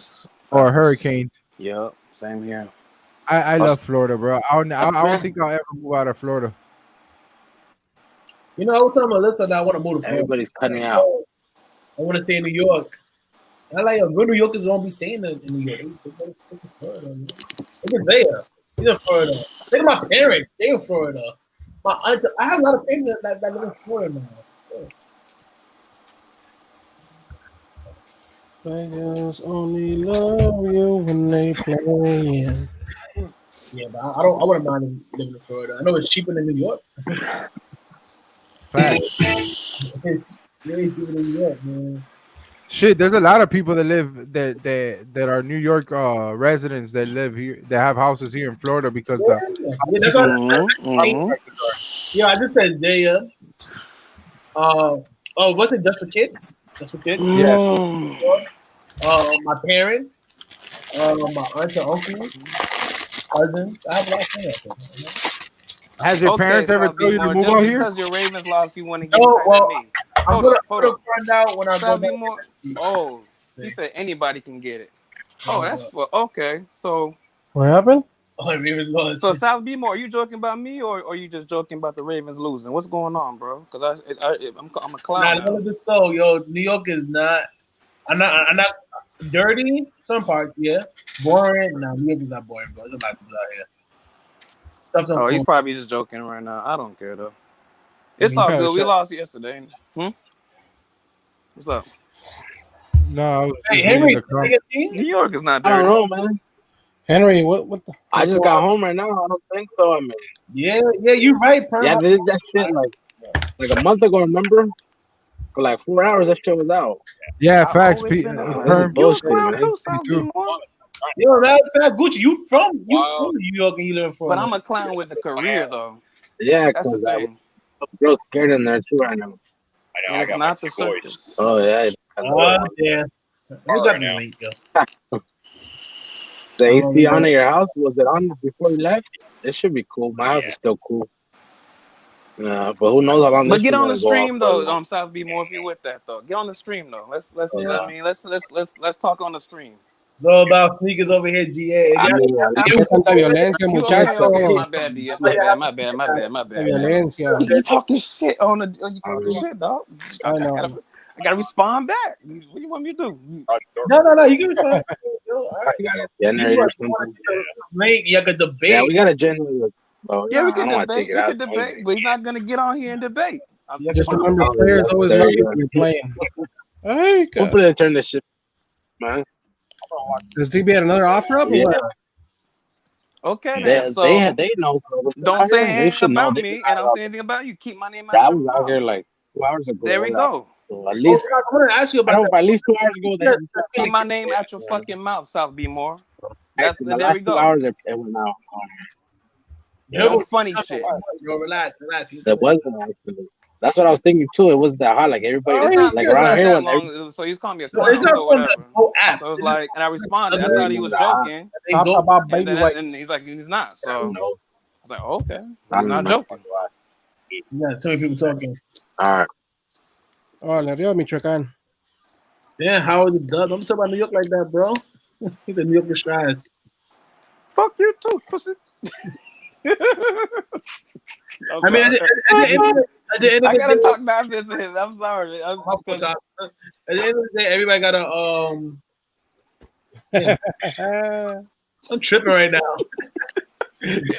or a hurricane. Yep, same here. I love Florida, bro. I don't think I'll ever move out of Florida. I was telling Melissa that I want to move to Florida. Everybody's cutting out. I want to stay in New York. I like good New Yorkers won't be staying in New York. Look at Zaya. He's in Florida. Look at my parents. They're in Florida. My aunt, I have a lot of family that live in Florida now. Players only love you when they play. Yeah, but I wouldn't mind living in Florida. I know it's cheaper than New York. Facts. It's really cheaper than New York, man. Shit, there's a lot of people that live that are New York residents that live here, that have houses here in Florida because that's I just said Zaya. Was it just for kids? Just for kids? Yeah. My parents, my aunts and uncles, cousins. I have a lot of friends. Has your parents ever told you to move out here? Because your Ravens lost, you want to get tight at me. I'm gonna find out when I go back. Oh, he said anybody can get it. Oh, that's okay. So what happened? Oh, Ravens lost. So South Bmore, are you joking about me or are you just joking about the Ravens losing? What's going on, bro? Because I'm a clown. So New York is not. I'm not dirty. Some parts, yeah. Boring. No, New York is not boring, bro. There's a lot of people out here. He's probably just joking right now. I don't care though. It's all good. We lost yesterday. What's up? No. Hey, Henry, New York is not dirty. I don't know, man. Henry, what the? I just got home right now. I don't think so. I mean, yeah, you're right, Perm. Yeah, they did that shit like a month ago. Remember? For like 4 hours, that shit was out. Yeah, facts. Perm bullshit, man. Yo, that Gucci, you from New York and you live in Florida. But I'm a clown with a career though. Yeah, that's the thing. Girls scared in there too right now. And it's not the circus. Oh yeah. Oh yeah. You got me late, yo. The Oh, AC yeah. on at your house? Was it on before you left? It should be cool. My house is still cool. But who knows how long But this get is on the gonna go on stream for. though, South B more if you with that though. Get on the stream though. Let's Yeah. I mean let's talk on the stream. It's all about sneakers over here, GA. If I y'all- mean, Es tanta violencia, You muchacho. okay, my bad, DS. My bad. Violencia. You talking shit on the you talking shit, dog. I know. I gotta respond back. What you want me to do? No, you can respond. I got a generator or something. Late, you could debate. Yeah, we got a generator. Oh, Yeah, we I can don't want to debate. take it We out. can debate, but he's not gonna get on here and debate. Just remember, players always There love you when go. you're playing. Hey, Hopefully they turn this shit, man. does DB had another offer up? Or Yeah. what? Okay, They, then. So they know. don't say They anything should know. about They me, should and know. don't say anything about you. Keep my name out That your was out here mouth. like 2 hours ago. There we go. So at least I want to ask you I about hope at least 2 hours ago. They Keep my name out your fucking mouth, South B more. the There last we 2 go. hours it went out. No funny shit. Yo, relax. That wasn't actually. That's what I was thinking too. It wasn't that hot. Like everybody, It's not, like it's around not here that when long. So he's calling me a It's clown not or from the whatever. whole app. So it's like, and I responded. I thought he was joking. Talk about And, baby then, white. and he's like, he's not. So I knows. was like, okay, I he's not don't know. joking. Yeah, too many people talking. All right. Oh, le dio Michoacán. Yeah, how is it done? Don't talk about New York like that, bro. He's a New York is trash. Fuck you too, pussy. I mean, at the end of I the gotta day, talk nonsense to him. I'm sorry. at the end of the day, everybody got to I'm tripping right now.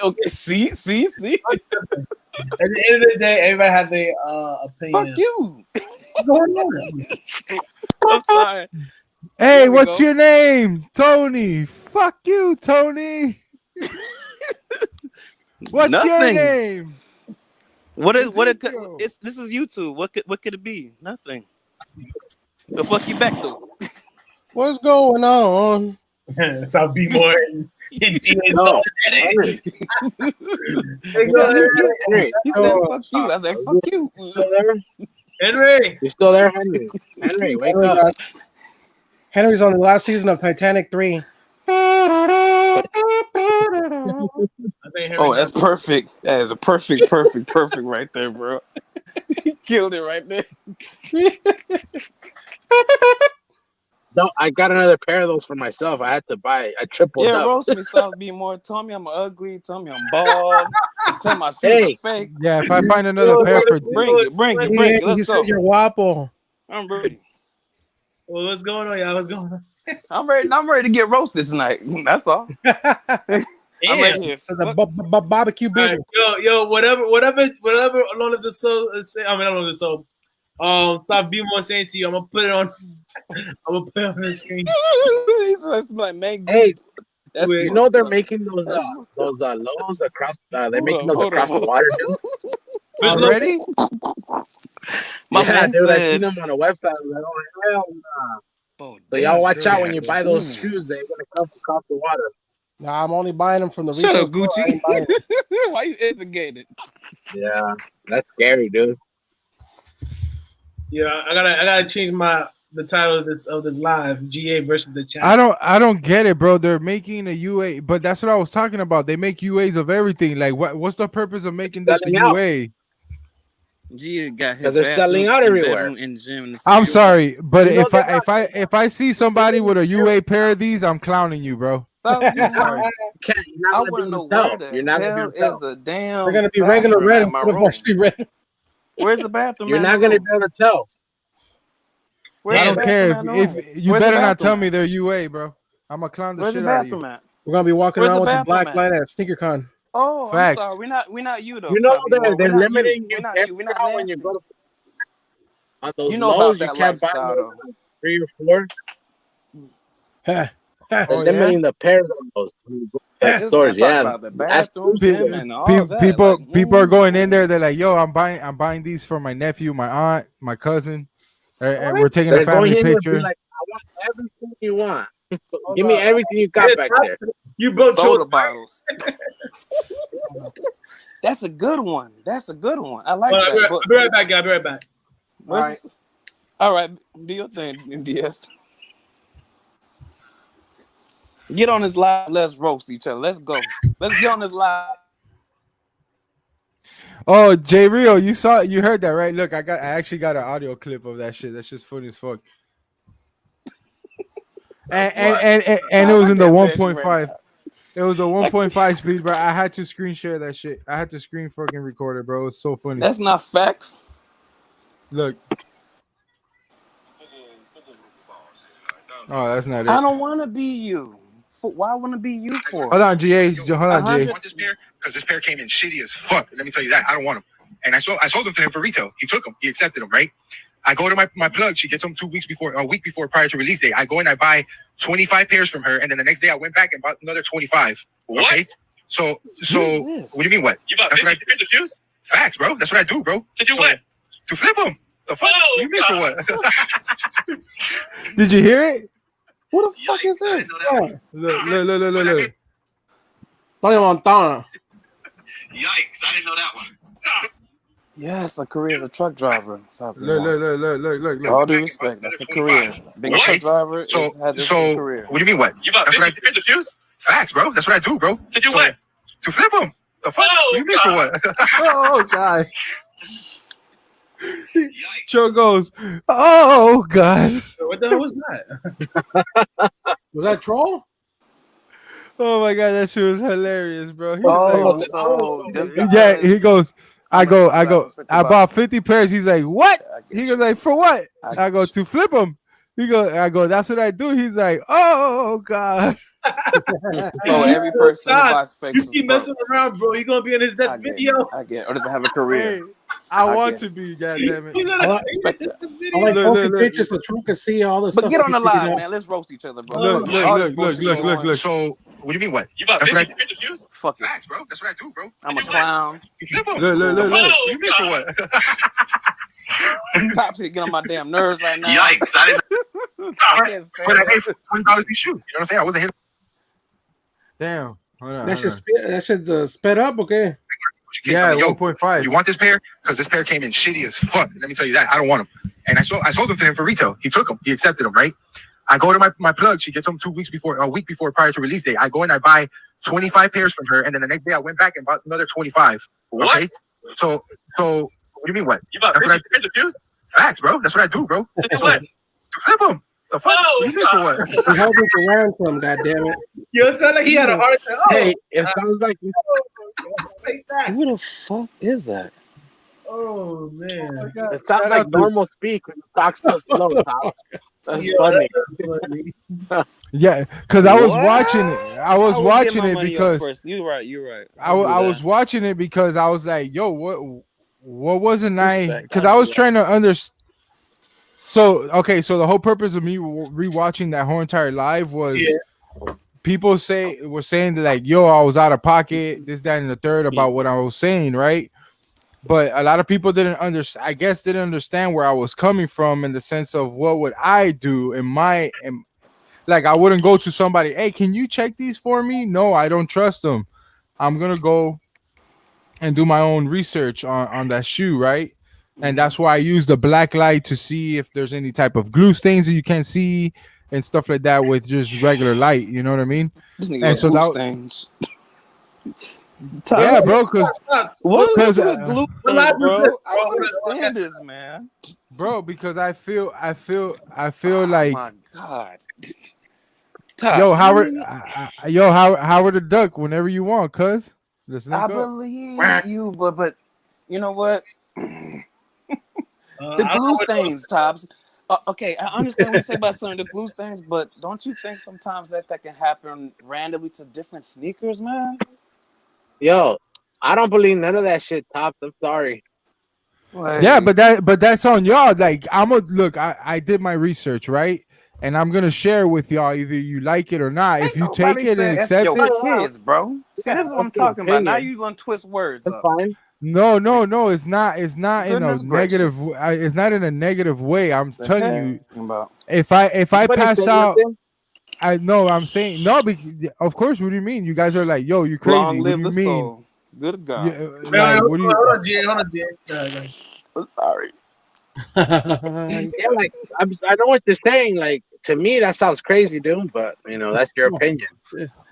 Okay, see. At the end of the day, everybody had their opinion. Fuck you. What's going on? I'm sorry. Hey, There we what's go. your name? Tony. Fuck you, Tony. What's your Nothing. name? What is what? Ezekiel. This is YouTube. What could it be? Nothing. The fuck you back though? What's going on? South B more. No, Henry. Hey, go ahead. Henry, He said, fuck you. I said, fuck you. you still there? Henry. You still there, Henry? Henry, wake Henry up. got- Henry's on the last season of Titanic 3. I think Henry Oh, that's perfect. That is a perfect right there, bro. He killed it right there. No, I got another pair of those for myself. I had to buy. I tripled Yeah, up. roast me, South B more. Tell me I'm ugly. Tell me I'm bald. Tell my shoes Hey. are fake. Yeah, if I find another pair for Bring it. He Let's said go. you're guapo. I'm ready. Well, what's going on, y'all? What's going on? I'm ready to get roasted tonight. That's all. I'm ready here. The barbecue All right, booty. yo, whatever along of the soul. I mean, along the soul. Stop being more saying to you. I'm gonna put it on. I'm gonna put it on the screen. He's like, man, Hey, that's you know they're making those loads across. They're making those Hold on, across the water. Dude. already? My Yeah, man dude, I seen said, them on a website. I was like, oh hell nah. So y'all watch out when you buy those shoes. They're gonna come across the water. Nah, I'm only buying them from the Shut retail up, store. I Gucci. ain't buying them. Why you instigated? Yeah, that's scary, dude. Yeah, I gotta change the title of this live. GA versus the chat. I don't get it, bro. They're making a UA, but that's what I was talking about. They make UAs of everything. Like, what's the purpose of making this a Selling out. UA? G got his 'Cause they're selling out everywhere. in gym. And I'm sorry, but You know if I see somebody with a UA pair of these, I'm clowning you, bro. Stop, You're not I gonna want to be know able to tell. where the You're not hell gonna be able to is tell. the damn. They're gonna be regular bathroom red in my and room? mostly red. Where's the bathroom? You're in not my gonna room? be able to tell. Where's I the don't care bathroom at if home? you Where's better the not tell bathroom me at? they're UA, bro. I'm gonna clown the Where's the shit out of bathroom you. at? We're gonna be walking Where's around the with the bathroom black at? light at SneakerCon. Oh, I'm Facts. sorry. We're not you though. You know Sabi they're Moore. they're We're not limiting you. you We're not you. We're not now when you nasty. go to on those You know about lows. You that can't buy lifestyle more though. than 3 or 4. They're Oh yeah. limiting the pairs on those when you go to that This man stores. talk Yeah, about the that's bathroom, exclusive. gym, and all that. People Like, people are going in there. They're like, "Yo, I'm buying these for my nephew, my aunt, my cousin. And we're taking a They're family going in there and picture." be like, I want everything you want. Give me everything you got back there. You both soda chose bottles. That's a good one. That's a good one. I like Well, that. I'll be right back, guys. I'll be right back. Where's all right, do your thing, DS. Get on this live. Let's roast each other. Let's go. Let's get on this live. Oh, J Rio, you heard that, right? Look, I actually got an audio clip of that shit. That's just funny as fuck. And it was in the 1.5. It was a 1.5 speed, bro. I had to screen share that shit. I had to screen fucking record it, bro. It was so funny. That's not facts. Look. Oh, that's not it. I don't want to be you. Why want to be you for? Hold on, GA. Hold on, GA. I want this pair because this pair came in shitty as fuck. Let me tell you that. I don't want them. And I sold them to him for retail. He took them. He accepted them, right? I go to my plug. She gets them a week before prior to release date. I go and I buy 25 pairs from her. And then the next day I went back and bought another 25. What? Okay? So what do you mean what? You bought 50 pairs of shoes? Facts, bro. That's what I do, bro. To do what? To flip them. The fuck? Oh, What do you mean for what? Did you hear it? What the fuck is this? Look. Tony Montana. Yikes. I didn't know that one. Yes, a career as a truck driver. Look. All due respect, that's a career. Being a truck driver So is a career. what do you mean what? You bought That's 50 what pairs of shoes? Facts, bro. That's what I do, bro. To do what? To flip them. The fuck? Oh, What do you mean for what? Oh God. Joe goes, oh God. What the hell was that? Was that troll? Oh my God, that shit was hilarious, bro. He's Yeah, he goes, I bought 50 pairs. He's like, what? He goes like, for what? I go, to flip them. I go, that's what I do. He's like, oh God. So every person who buys fake You keep messing around, bro. You're gonna be in his next video. I get, or doesn't have a career. I want to be, goddammit. I like posting pictures so Trump can see all this But stuff. get on the live, man. Let's roast each other, bro. Look. So what do you mean what? You bought That's 50 what pairs of shoes? Fuck it. Facts, bro. That's what I do, bro. I'm a clown. You flip them. Look. The fuck? What do you mean for what? Topsy get on my damn nerves right now. Yikes. I didn't I can't stand But I it. paid $20 a shoe. You know what I'm saying? I wasn't here. Damn. Hold on. That should sped up, okay? Yeah, Yo, 1.5. you want this pair? Because this pair came in shitty as fuck. Let me tell you that. I don't want them. And I sold them to him for retail. He took them. He accepted them, right? I go to my plug. She gets them a week before prior to release date. I go and I buy 25 pairs from her. And then the next day I went back and bought another 25. What? Okay? So what do you mean what? You bought 50 pairs of shoes? Facts, bro. That's what I do, bro. To do what? To flip them. The fuck? Oh, What do you mean for what? He's hoping for ransom, goddammit. Yo, it sounded like he had a heart attack. Hey, it sounds like Like that. Who the fuck is that? Oh man. it sounds like normal speak when the talk so slow. Top. That's funny. Yeah, because I was What? watching it. I was watching it because You're right. I was watching it because I was like, yo, what wasn't I? Respect. Because I was trying to understand. So the whole purpose of me rewatching that whole entire live was people were saying that like, yo, I was out of pocket, this, that, and the third about what I was saying, right? But a lot of people didn't understand where I was coming from in the sense of what would I do like I wouldn't go to somebody, hey, can you check these for me? No, I don't trust them. I'm gonna go and do my own research on that shoe, right? And that's why I use the black light to see if there's any type of glue stains that you can see and stuff like that with just regular light. You know what I mean? This nigga And so glue that stains. yeah, bro, because What is Because, with glue Well, stains, I bro? do- I don't understand this, man. bro, because I feel Oh like my god. yo, Howard, Howard the Duck, whenever you want, cuz. Listen I up. believe you, but you know what? The I don't know glue what those- stains, Tops. Okay, I understand what you say about some of the glue stains, but don't you think sometimes that can happen randomly to different sneakers, man? Yo, I don't believe none of that shit, Top. I'm sorry. Yeah, but that's on y'all. Like I did my research, right? And I'm gonna share with y'all either you like it or not. If you take Nobody it said and F accept your it, kids, bro. See, this is what I'm talking about. Now you gonna twist words. That's up. fine. no, it's not in a Goodness negative. gracious. It's not in a negative way. I'm telling you, About. if I Anybody pass say out, anything? I know. I'm saying no. Of course. What do you mean? You guys are like, yo, you crazy. Long What live do the you mean? soul. Good God. Yeah, Wait, like, hold what do you? on, Jay. Hold on, Jay. I'm sorry. Yeah, like I know what you're saying. Like to me, that sounds crazy, dude. But you know, that's your opinion.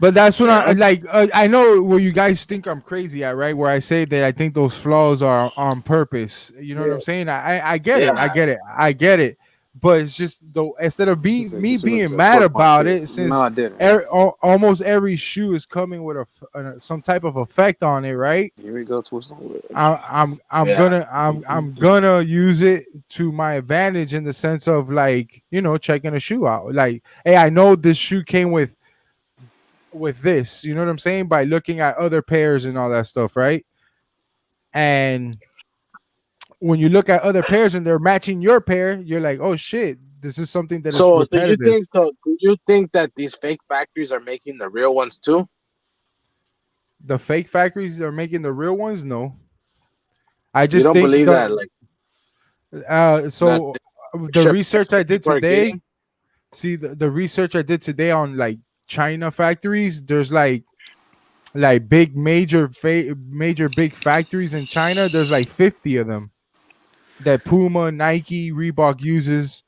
But that's what You I know? like. I know where you guys think I'm crazy at, right? Where I say that I think those flaws are on purpose. You know what I'm saying? I get it. I Yeah. get it. I get it. But it's just though instead of He said, me "This is being what mad fuck my about kids." it, No, since I didn't. almost every shoe is coming with some type of effect on it, right? Here we go, twist on it. I'm gonna use it to my advantage in the sense of like, you know, checking a shoe out. Like, hey, I know this shoe came with this, you know what I'm saying? By looking at other pairs and all that stuff, right? And when you look at other pairs and they're matching your pair, you're like, oh shit, this is something that is So repetitive. do you think that these fake factories are making the real ones too? The fake factories are making the real ones? No. I You just don't think believe that, like so the ship research I did people are today, getting? see the research I did today on like China factories, there's like big major big factories in China, there's like 50 of them that Puma, Nike, Reebok uses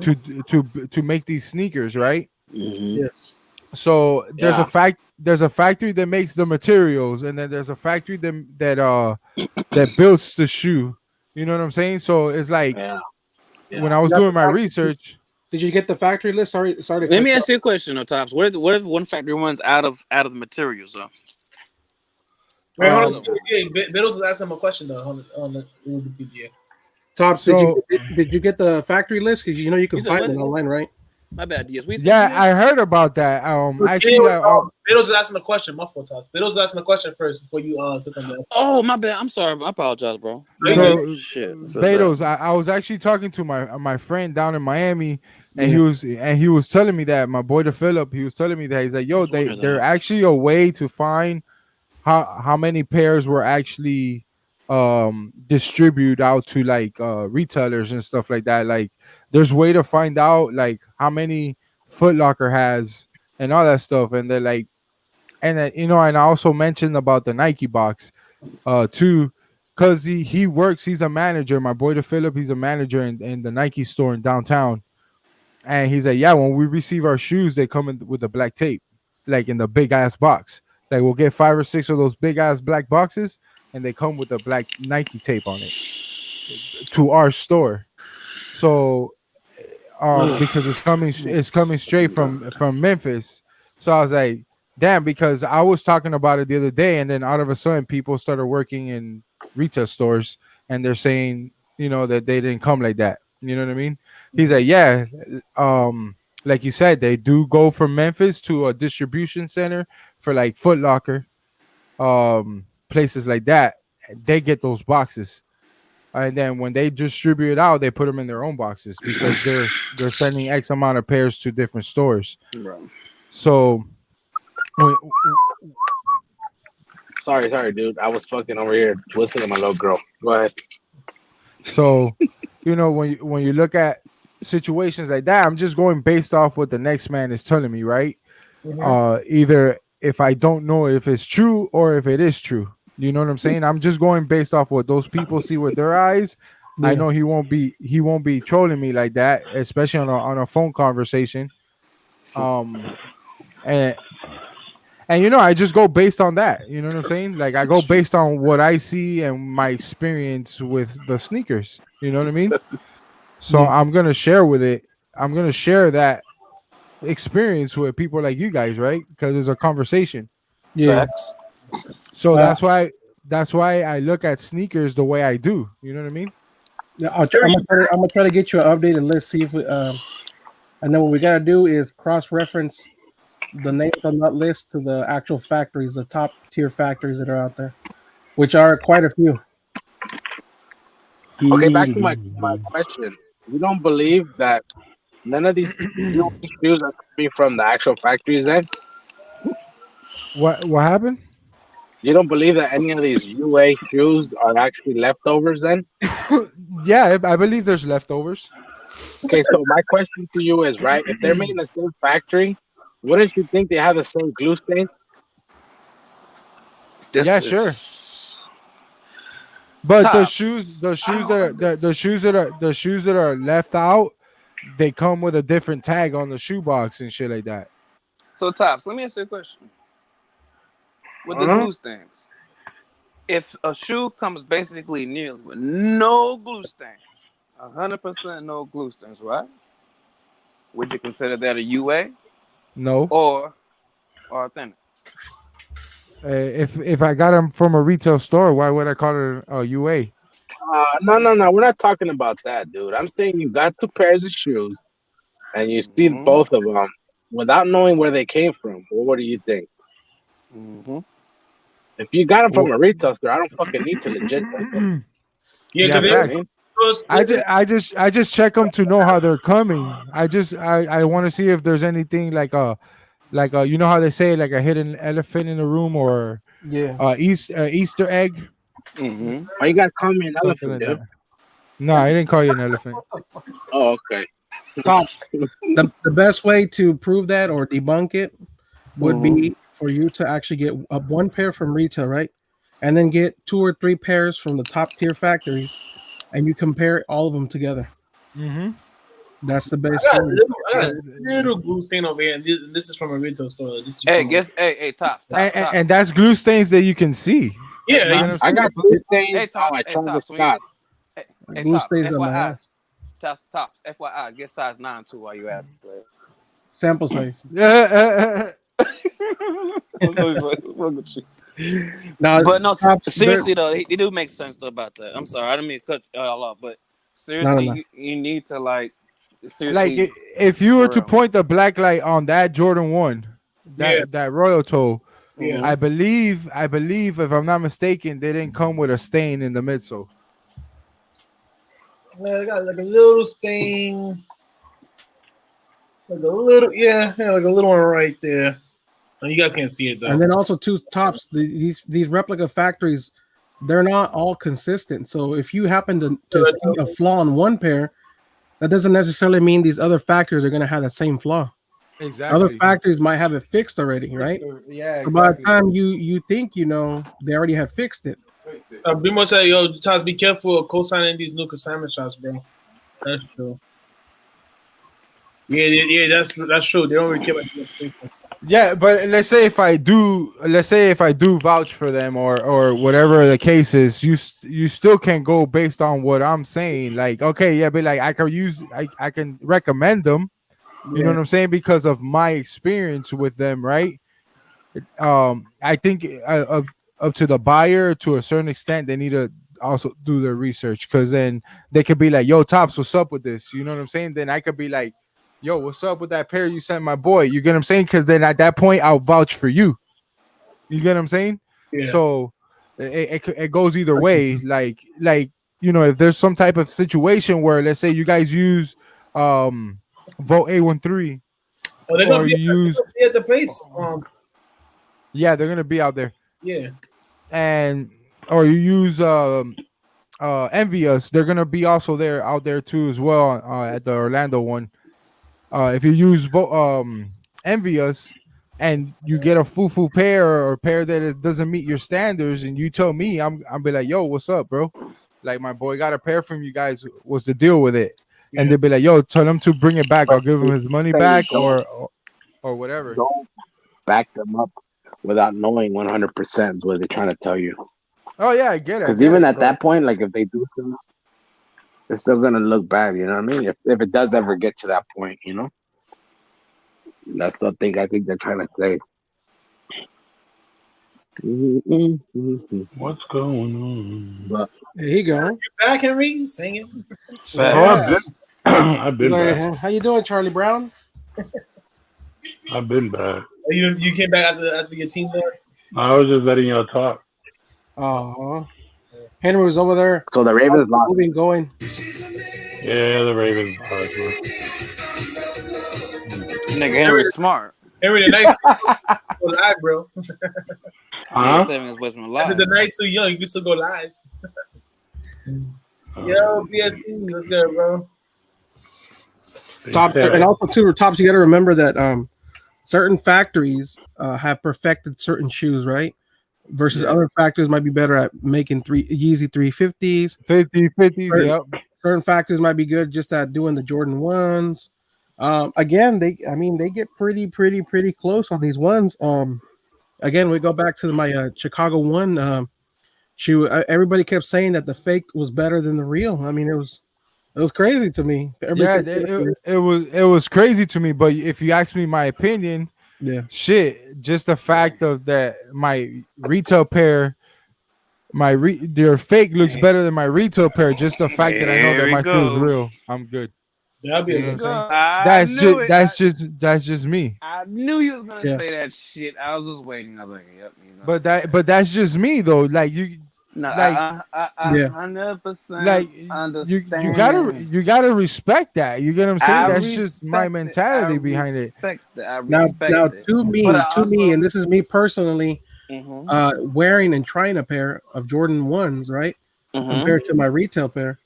to make these sneakers, right? Yes. So there's Yeah. there's a factory that makes the materials, and then there's a factory that builds the shoe. You know what I'm saying? So it's like Yeah. when I was You got doing the my factory- research. Did you get the factory list? Sorry to Let cut me you ask you a question, though, Tops. What if one factory runs out of the materials, though? Wait, hold on. Yeah, Biddles was asking him a question though on the TGA. Tops, So- did you get the factory list? Because you know you can You said find what? it online, right? My bad, DS. We Yeah, I heard about that. Actually, Biddles was asking a question. My fault, Tops. Biddles was asking a question first before you said something else. Oh, my bad. I'm sorry. I apologize, bro. So, Shit. Betos, I was actually talking to my friend down in Miami, and he was telling me that my boy Philip, he was telling me that he's like, yo, they're actually a way to find how many pairs were actually distribute out to like retailers and stuff like that. Like, there's way to find out like how many Foot Locker has and all that stuff, and they're like, and you know, and I also mentioned about the Nike box too, because he works, he's a manager, my boy Philip, he's a manager in the Nike store in downtown, and he's like, yeah, when we receive our shoes, they come in with the black tape, like in the big ass box. Like, we'll get 5 or 6 of those big ass black boxes, and they come with a black Nike tape on it to our store. So because it's coming straight from Memphis. So I was like, damn, because I was talking about it the other day, and then out of a sudden people started working in retail stores, and they're saying, you know, that they didn't come like that. You know what I mean? He's like, yeah, like you said, they do go from Memphis to a distribution center for like Foot Locker, places like that. They get those boxes, and then when they distribute it out, they put them in their own boxes because they're sending X amount of pairs to different stores. Bro. So Sorry, dude. I was fucking over here whistling at my little girl. Go ahead. So, you know, when you look at situations like that, I'm just going based off what the next man is telling me, right? Either if I don't know if it's true or if it is true. You know what I'm saying? I'm just going based off what those people see with their eyes. I know he won't be trolling me like that, especially on a phone conversation. And you know, I just go based on that. You know what I'm saying? Like, I go based on what I see and my experience with the sneakers. You know what I mean? So I'm gonna share that experience with people like you guys, right? Because it's a conversation. Yeah. Facts. So that's why I look at sneakers the way I do. You know what I mean? Yeah, I'm gonna try to get you an updated list. See if we, and then what we gotta do is cross-reference the names on that list to the actual factories, the top tier factories that are out there, which are quite a few. Okay, back to my question. You don't believe that none of these shoes are coming from the actual factories then? What happened? You don't believe that any of these UA shoes are actually leftovers then? Yeah, I believe there's leftovers. Okay, so my question to you is, right, if they're made in the same factory, wouldn't you think they have the same glue stains? Yeah, sure. But the Tops. shoes the shoes that are left out, they come with a different tag on the shoebox and shit like that. So Tops, let me ask you a question. With the Uh-huh. glue stains, if a shoe comes basically nearly with no glue stains, 100% no glue stains, right? Would you consider that a UA No. or authentic? If I got them from a retail store, why would I call it a UA? No. We're not talking about that, dude. I'm saying you got 2 pairs of shoes and you see Mhm. both of them without knowing where they came from. Well, what do you think? Mm-hmm. If you got them from a retail store, I don't fucking need to legit them. Yeah, Yeah, because fact. I I just check them to know how they're coming. I want to see if there's anything like a you know how they say like a hidden elephant in the room or Yeah. Easter egg. Mm-hmm. Why you got to call me an Something elephant, like dude? that. No, I didn't call you an elephant. Oh, okay. Tops. The best way to prove that or debunk it would be for you to actually get one pair from retail, right? And then get 2 or 3 pairs from the top tier factories, and you compare all of them together. Mm-hmm. That's the best. got a way. little glue stain over here, and this is from a retail store. This is Hey, from- hey, Tops. And that's glue stains that you can see. Yeah, You know what I'm I saying? got blue stains Hey, on Tops. my Hey, Travis Tops. Scott. Hey, Glue Tops. stains on my FYI. ass. Tops. FYI. Get size 9 too while you at it. Sample size. Now, But no, Tops, seriously though, they do make sense though about that. I'm sorry, I didn't mean to cut y'all off, but seriously, No. You need to like seriously. Like if you were for to real. point the black light on that Jordan 1, that Royal Toe, Yeah. I believe if I'm not mistaken, they didn't come with a stain in the midsole. I got like a little stain, like a little, like a little one right there. Oh, you guys can't see it though. and then also 2 Tops. These replica factories, they're not all consistent. So if you happen to see a flaw in one pair, that doesn't necessarily mean these other factories are going to have the same flaw. Exactly. Other factories might have it fixed already, right? Yeah, So by the exactly. time you think you know, they already have fixed it. Bimo said, "Yo, Taz, be careful of co-signing these new consignment shots, bro." That's true. Yeah, that's true. They don't really care about the Yeah, but let's say if I do vouch for them or whatever the case is, you still can go based on what I'm saying. Like, okay, yeah, but like I can recommend them. You know what I'm saying, because of my experience with them, right? I think up to the buyer to a certain extent, they need to also do their research, because then they could be like, "Yo, Tops, what's up with this?" You know what I'm saying? Then I could be like, "Yo, what's up with that pair you sent my boy?" You get what I'm saying? Because then at that point, I'll vouch for you. You get what I'm saying? Yeah. So it goes either way. Like you know, if there's some type of situation where, let's say, you guys use Vote A13, Oh, they're or gonna you be at the place. yeah, they're gonna be out there. Yeah. And or you use Envious, they're gonna be also out there too as well, at the Orlando one. If you use Envious and you get a foo pair or a pair that doesn't meet your standards, and you tell me, I'm be like, "Yo, what's up, bro? Like, my boy got a pair from you guys. What's the deal with it?" And they'll be like, "Yo, tell him to bring it back. I'll give him his money back or whatever." Don't back them up without knowing 100% what they're trying to tell you. Oh yeah, I get it. Because even at that point, like if they do something, they're still gonna look bad. You know what I mean? If it does ever get to that point, you know, that's the thing I think they're trying to say. What's going on? But There you go. You back, Henry? Singing. I've been back. How you doing, Charlie Brown? I've been back. You came back after your team left? I was just letting y'all talk. Oh, Henry was over there. So the Ravens lost. Moving, going. Yeah, the Ravens lost. Nigga Henry smart. Henry, the night go live, bro. Nigga saving his wisdom After alive. the night's too young, you can still go live. Yo, BSC, let's go, bro. Top, and also too, Tops, you got to remember that certain factories have perfected certain shoes, right? versus other factories might be better at making Yeezy 350s. 50s, yep. Certain factories might be good just at doing the Jordan 1s. Again, they get pretty close on these ones. Again, we go back to my Chicago 1. Everybody kept saying that the fake was better than the real. I mean, it was crazy to me. It was crazy to me. But if you ask me my opinion, shit, just the fact of that my retail pair, their fake looks better than my retail pair. Just the fact that I know that my shoe is real, I'm good. That'll be a good thing. That's just me. I knew you was gonna say that shit. I was just waiting. I was like, yep. But that's just me though. Like you. No, like, I 100% like understand. you gotta respect that. You get what I'm saying? That's just my mentality behind it. Now, to me, and this is me personally, wearing and trying a pair of Jordan 1s, right, compared to my retail pair.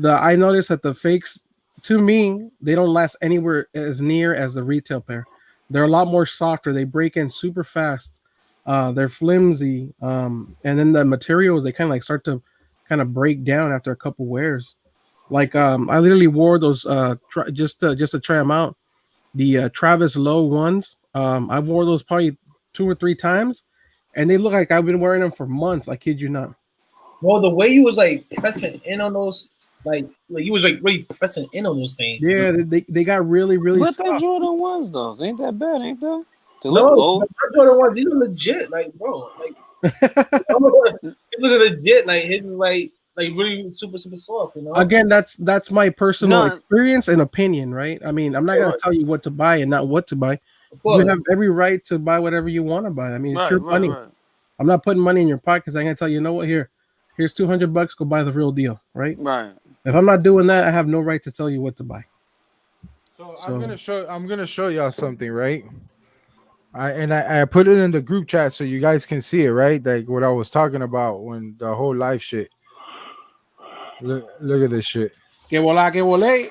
I noticed that the fakes, to me, they don't last anywhere as near as the retail pair. They're a lot more softer. They break in super fast. They're flimsy, and then the materials, they kind of like start to kind of break down after a couple wears. Like I literally wore those just to try them out. The Travis Lowe 1s. I wore those probably 2 or 3 times, and they look like I've been wearing them for months. I kid you not. Well, the way you was like pressing in on those, like you was like really pressing in on those things. Yeah, they got really But soft. the Jordan 1s though, ain't that bad, ain't that? No, Jordan 1, these are legit, like bro, like it was legit, like his was like really super soft, you know. Again, that's my personal experience and opinion, right? I mean, I'm not gonna tell you what to buy and not what to buy. You have every right to buy whatever you want to buy. I mean, it's your money. Right. I'm not putting money in your pockets. I'm gonna tell you, know what? Here's $200. Go buy the real deal, right? Right. If I'm not doing that, I have no right to tell you what to buy. So I'm gonna show y'all something, right? I put it in the group chat so you guys can see it, right? Like what I was talking about when the whole live shit. Look at this shit. Que volé.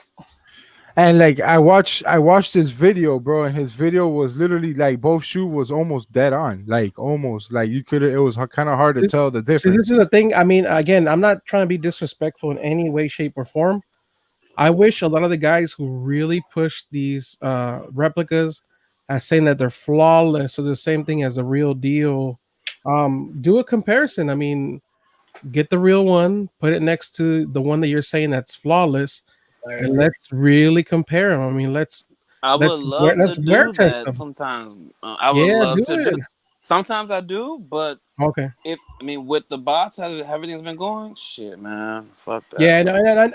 And like I watched this video, bro, and his video was literally like both shoe was almost dead on, like almost like you could. It was kind of hard to tell the difference. See, this is the thing. I mean, again, I'm not trying to be disrespectful in any way, shape, or form. I wish a lot of the guys who really push these replicas as saying that they're flawless or the same thing as a real deal, do a comparison. I mean, get the real one, put it next to the one that you're saying that's flawless, and let's really compare them. I mean, I would love to do that sometimes. I would love to do. Sometimes I do, but okay. With the bots, how everything's been going, shit, man, fuck that. Yeah,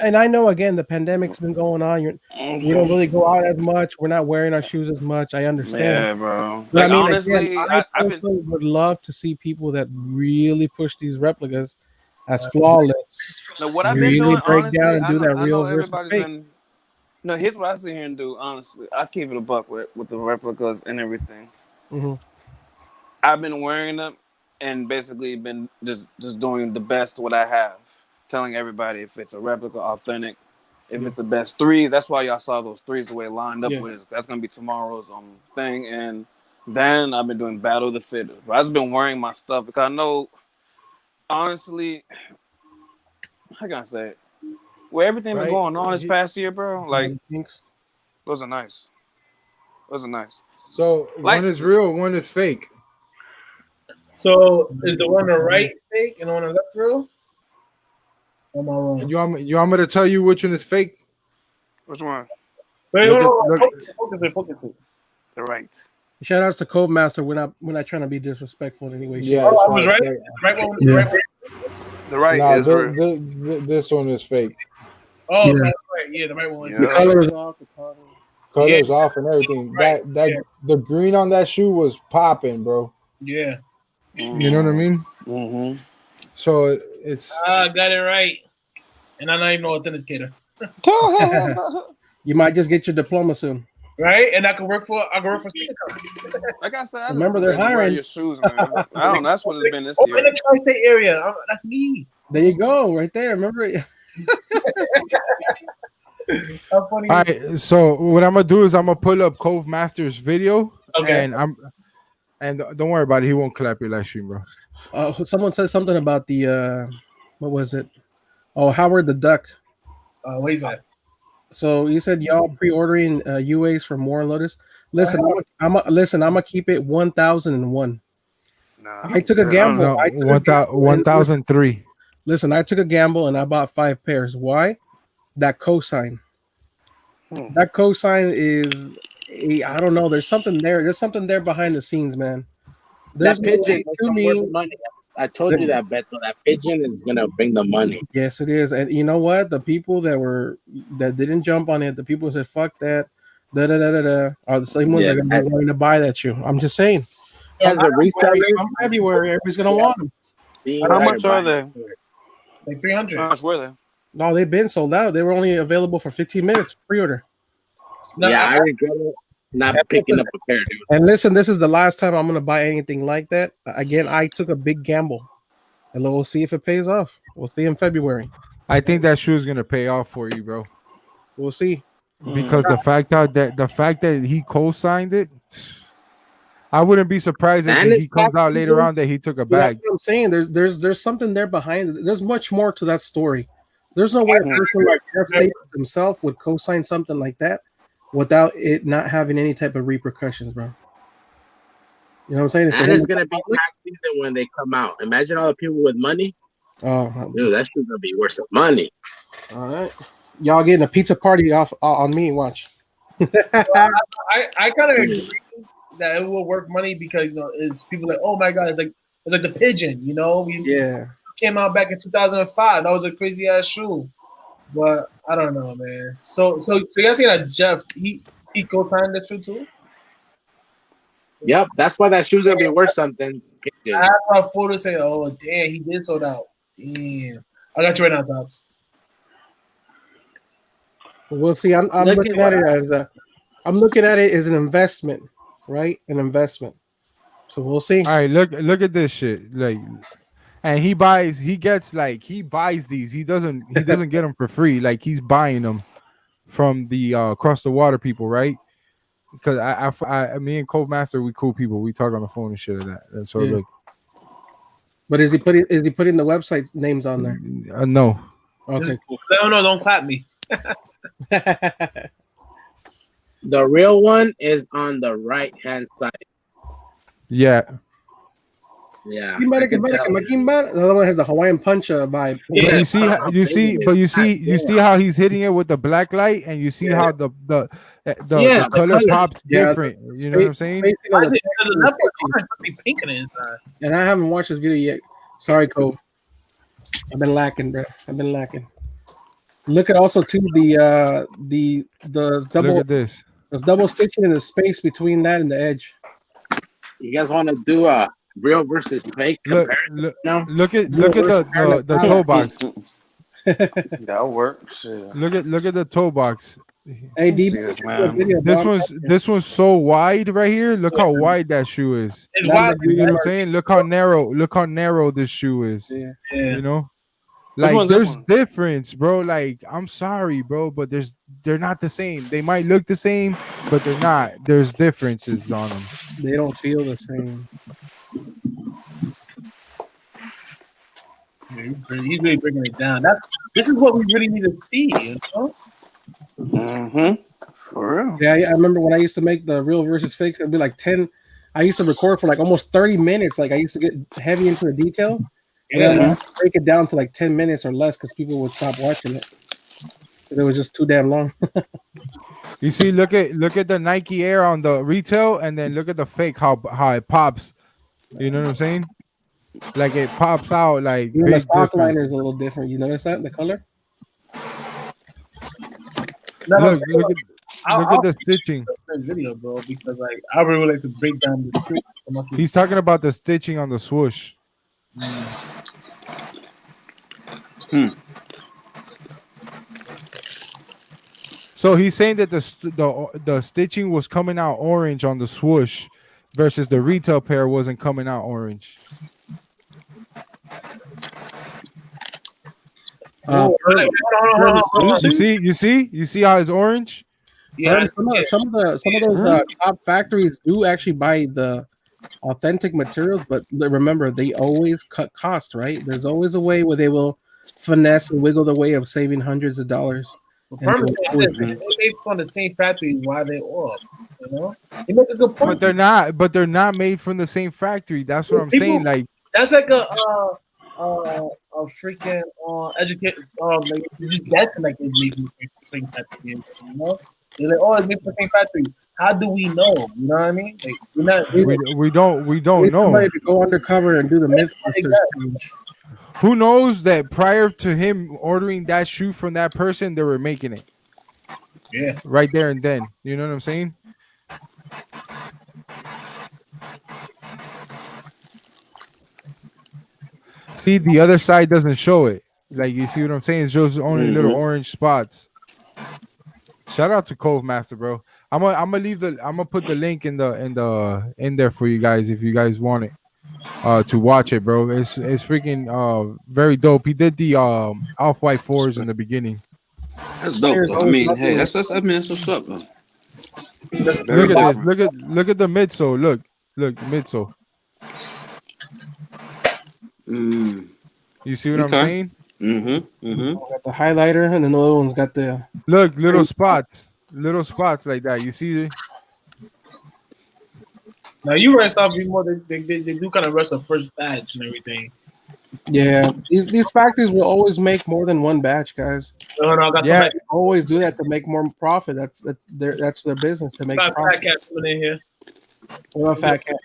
and I know again the pandemic's been going on. You don't really go out as much. We're not wearing our shoes as much. I understand. Yeah, bro. But like, honestly, again, I would love to see people that really push these replicas as flawless. No, what I've been really doing, break honestly, down and do that I real know versus everybody's fake. No, here's what I sit here and do. Honestly, I keep it a buck with the replicas and everything. Mm-hmm. I've been wearing them and basically been just doing the best what I have, telling everybody if it's a replica, authentic, if it's the best 3s. That's why y'all saw those 3s the way it lined up with it. That's gonna be tomorrow's thing. And then I've been doing Battle of the Fittest. But I've just been wearing my stuff because I know, honestly, how can I say it? Where everything been going on this past year, bro, like those are nice. So one is real, one is fake. So is the one on the right fake and on the left real? Or am I wrong? You want me to tell you which one is fake? Which one? Wait, focus it. The right. Shout outs to Code Master. We're not trying to be disrespectful in any way. Yeah, I was right. The right one. Yeah. The right is real. This one is fake. Oh, Yeah. right. Yeah, the right one. The color is off. Colors off and everything. The green on that shoe was popping, bro. Yeah. You know what I mean? Mm-hmm. So it's. I got it right, and I'm not even an authenticator. You might just get your diploma soon. Right, and I can work for Sticker. Like I said, Remember, they're hiring. your shoes, man. I don't know. That's what it's been this Oh, year. in the tri-state area. That's me. There you go, right there. Remember? How funny. All right, so what I'm gonna do is I'm gonna pull up Cove Master's video, Okay. and And don't worry about it. He won't clap your live stream, bro. Someone said something about the what was it? Oh, Howard the Duck. What is that? So you said y'all pre-ordering UAs for More and Lotus. Listen, I'm gonna keep it 1,001. I took a gamble. No, I took a gamble 1,003. Listen, I took a gamble and I bought 5 pairs. Why? That cosign. That cosign is, I don't know. There's something there. There's something there behind the scenes, man. There's That pigeon no way is to worth me. money. I told you that, Beto. That pigeon is gonna bring the money. Yes, it is. And you know what? The people that didn't jump on it, the people who said fuck that, are the same ones that are gonna be wanting to buy that shoe. I'm just saying. As a reseller, come February, everybody's gonna want them. How much are they? Like 300. How much were they? No, they've been sold out. They were only available for 15 minutes pre-order. Yeah, I regret it not picking up a pair, dude. And listen, this is the last time I'm gonna buy anything like that. Again, I took a big gamble, and we'll see if it pays off. We'll see in February. I think that shoe is gonna pay off for you, bro. We'll see. Because the fact that he co-signed it, I wouldn't be surprised if he comes out later on that he took a bag. That's what I'm saying. There's something there behind it. There's much more to that story. There's no way a person like Jeff Staples himself would co-sign something like that without it not having any type of repercussions, bro. You know what I'm saying? And it's gonna be tax season when they come out. Imagine all the people with money. Oh, dude, that's gonna be worth some money. All right, y'all getting a pizza party off on me. Watch. I kind of agree that it will work money because it's people like, oh my god, it's like the pigeon, Yeah. Came out back in 2005. That was a crazy ass shoe, but I don't know, man. So y'all saying that Jeff he co-signed the shoe too? Yep, that's why that shoe's gonna be worth something. I have a photo saying, oh damn, he did sold out. Damn, I got you right now, Tops. We'll see. I'm looking at it as an investment, right? An investment. So we'll see. All right, look at this shit. Like, and he buys these. He doesn't get them for free. Like, he's buying them from the across the water people, right? Because me and Cove Master, we cool people. We talk on the phone and shit like that. And so look. But is he putting the website names on there? No. Okay. Cool. No, don't clap me. The real one is on the right hand side. Yeah. Yeah. The other one has the Hawaiian Punch vibe. But you see how he's hitting it with the black light, and you see how the color pops different. You know what I'm saying? And I haven't watched this video yet. Sorry, Cole. I've been lacking, bro. Look at also too the double. Look at this. There's double stitching in the space between that and the edge. You guys want to do a real versus fake comparison? Look at the toe box. That'll work. Shit. Look at the toe box. Hey, this one's so wide right here. Look how wide that shoe is. It's wide. You know what I'm saying? Look how narrow this shoe is. Yeah. You know? Like, there's difference, bro. Like, I'm sorry, bro, but they're not the same. They might look the same, but they're not. There's differences on them. They don't feel the same. He's really breaking it down. This is what we really need to see, you know? Mm-hmm. For real. Yeah, I remember when I used to make the real versus fakes, it'd be like 10. I used to record for like almost 30 minutes. Like, I used to get heavy into the details. And then I'd break it down to like 10 minutes or less because people would stop watching it. It was just too damn long. You see, look at the Nike Air on the retail, and then look at the fake, how it pops. You know what I'm saying? Like, it pops out like Even the big stock difference. liner is a little different. You notice that? The color? Look at the stitching. Video, bro, because like I really like to break down the script. He's talking about the stitching on the swoosh. So he's saying that the stitching was coming out orange on the swoosh versus the retail pair wasn't coming out orange. You see how it's orange? Yeah, some of those top factories do actually buy the authentic materials, but remember they always cut costs, right? There's always a way where they will finesse and wiggle the way of saving hundreds of dollars. Well, And Permanent they will said always- this. They from the same factory. Why they off? You know, he make a good point. But they're not. But they're not made from the same factory. That's what I'm People- saying. Like, That's like a freaking educate. Like you're just guessing like it's made from the same factory. You know, they're like, oh, it's made from the same factory. How do we know? You know what I mean? Like we're not. we don't need know. somebody to go undercover and do the Mythbusters. Page. Who knows that prior to him ordering that shoe from that person, they were making it. Yeah. Right there and then. You know what I'm saying? See, the other side doesn't show it. Like, you see what I'm saying? It shows only little orange spots. Shout out to Cove Master, bro. I'm gonna put the link in there for you guys if you guys want it to watch it, bro. It's freaking very dope. He did the off-white 4s in the beginning. That's dope. Though. I mean, hey, that's what's up, though. Look at this. Look at the midsole. Look midsole. You see what I'm saying? Got the highlighter, and then the other one's got the little spots like that. You see it? Now you rest off more. They do kind of rest the first batch and everything. Yeah, these factories will always make more than one batch, guys. No, I got They always do that to make more profit. That's their business to make got profit. Fat Cat coming in here. What about Fat Cat?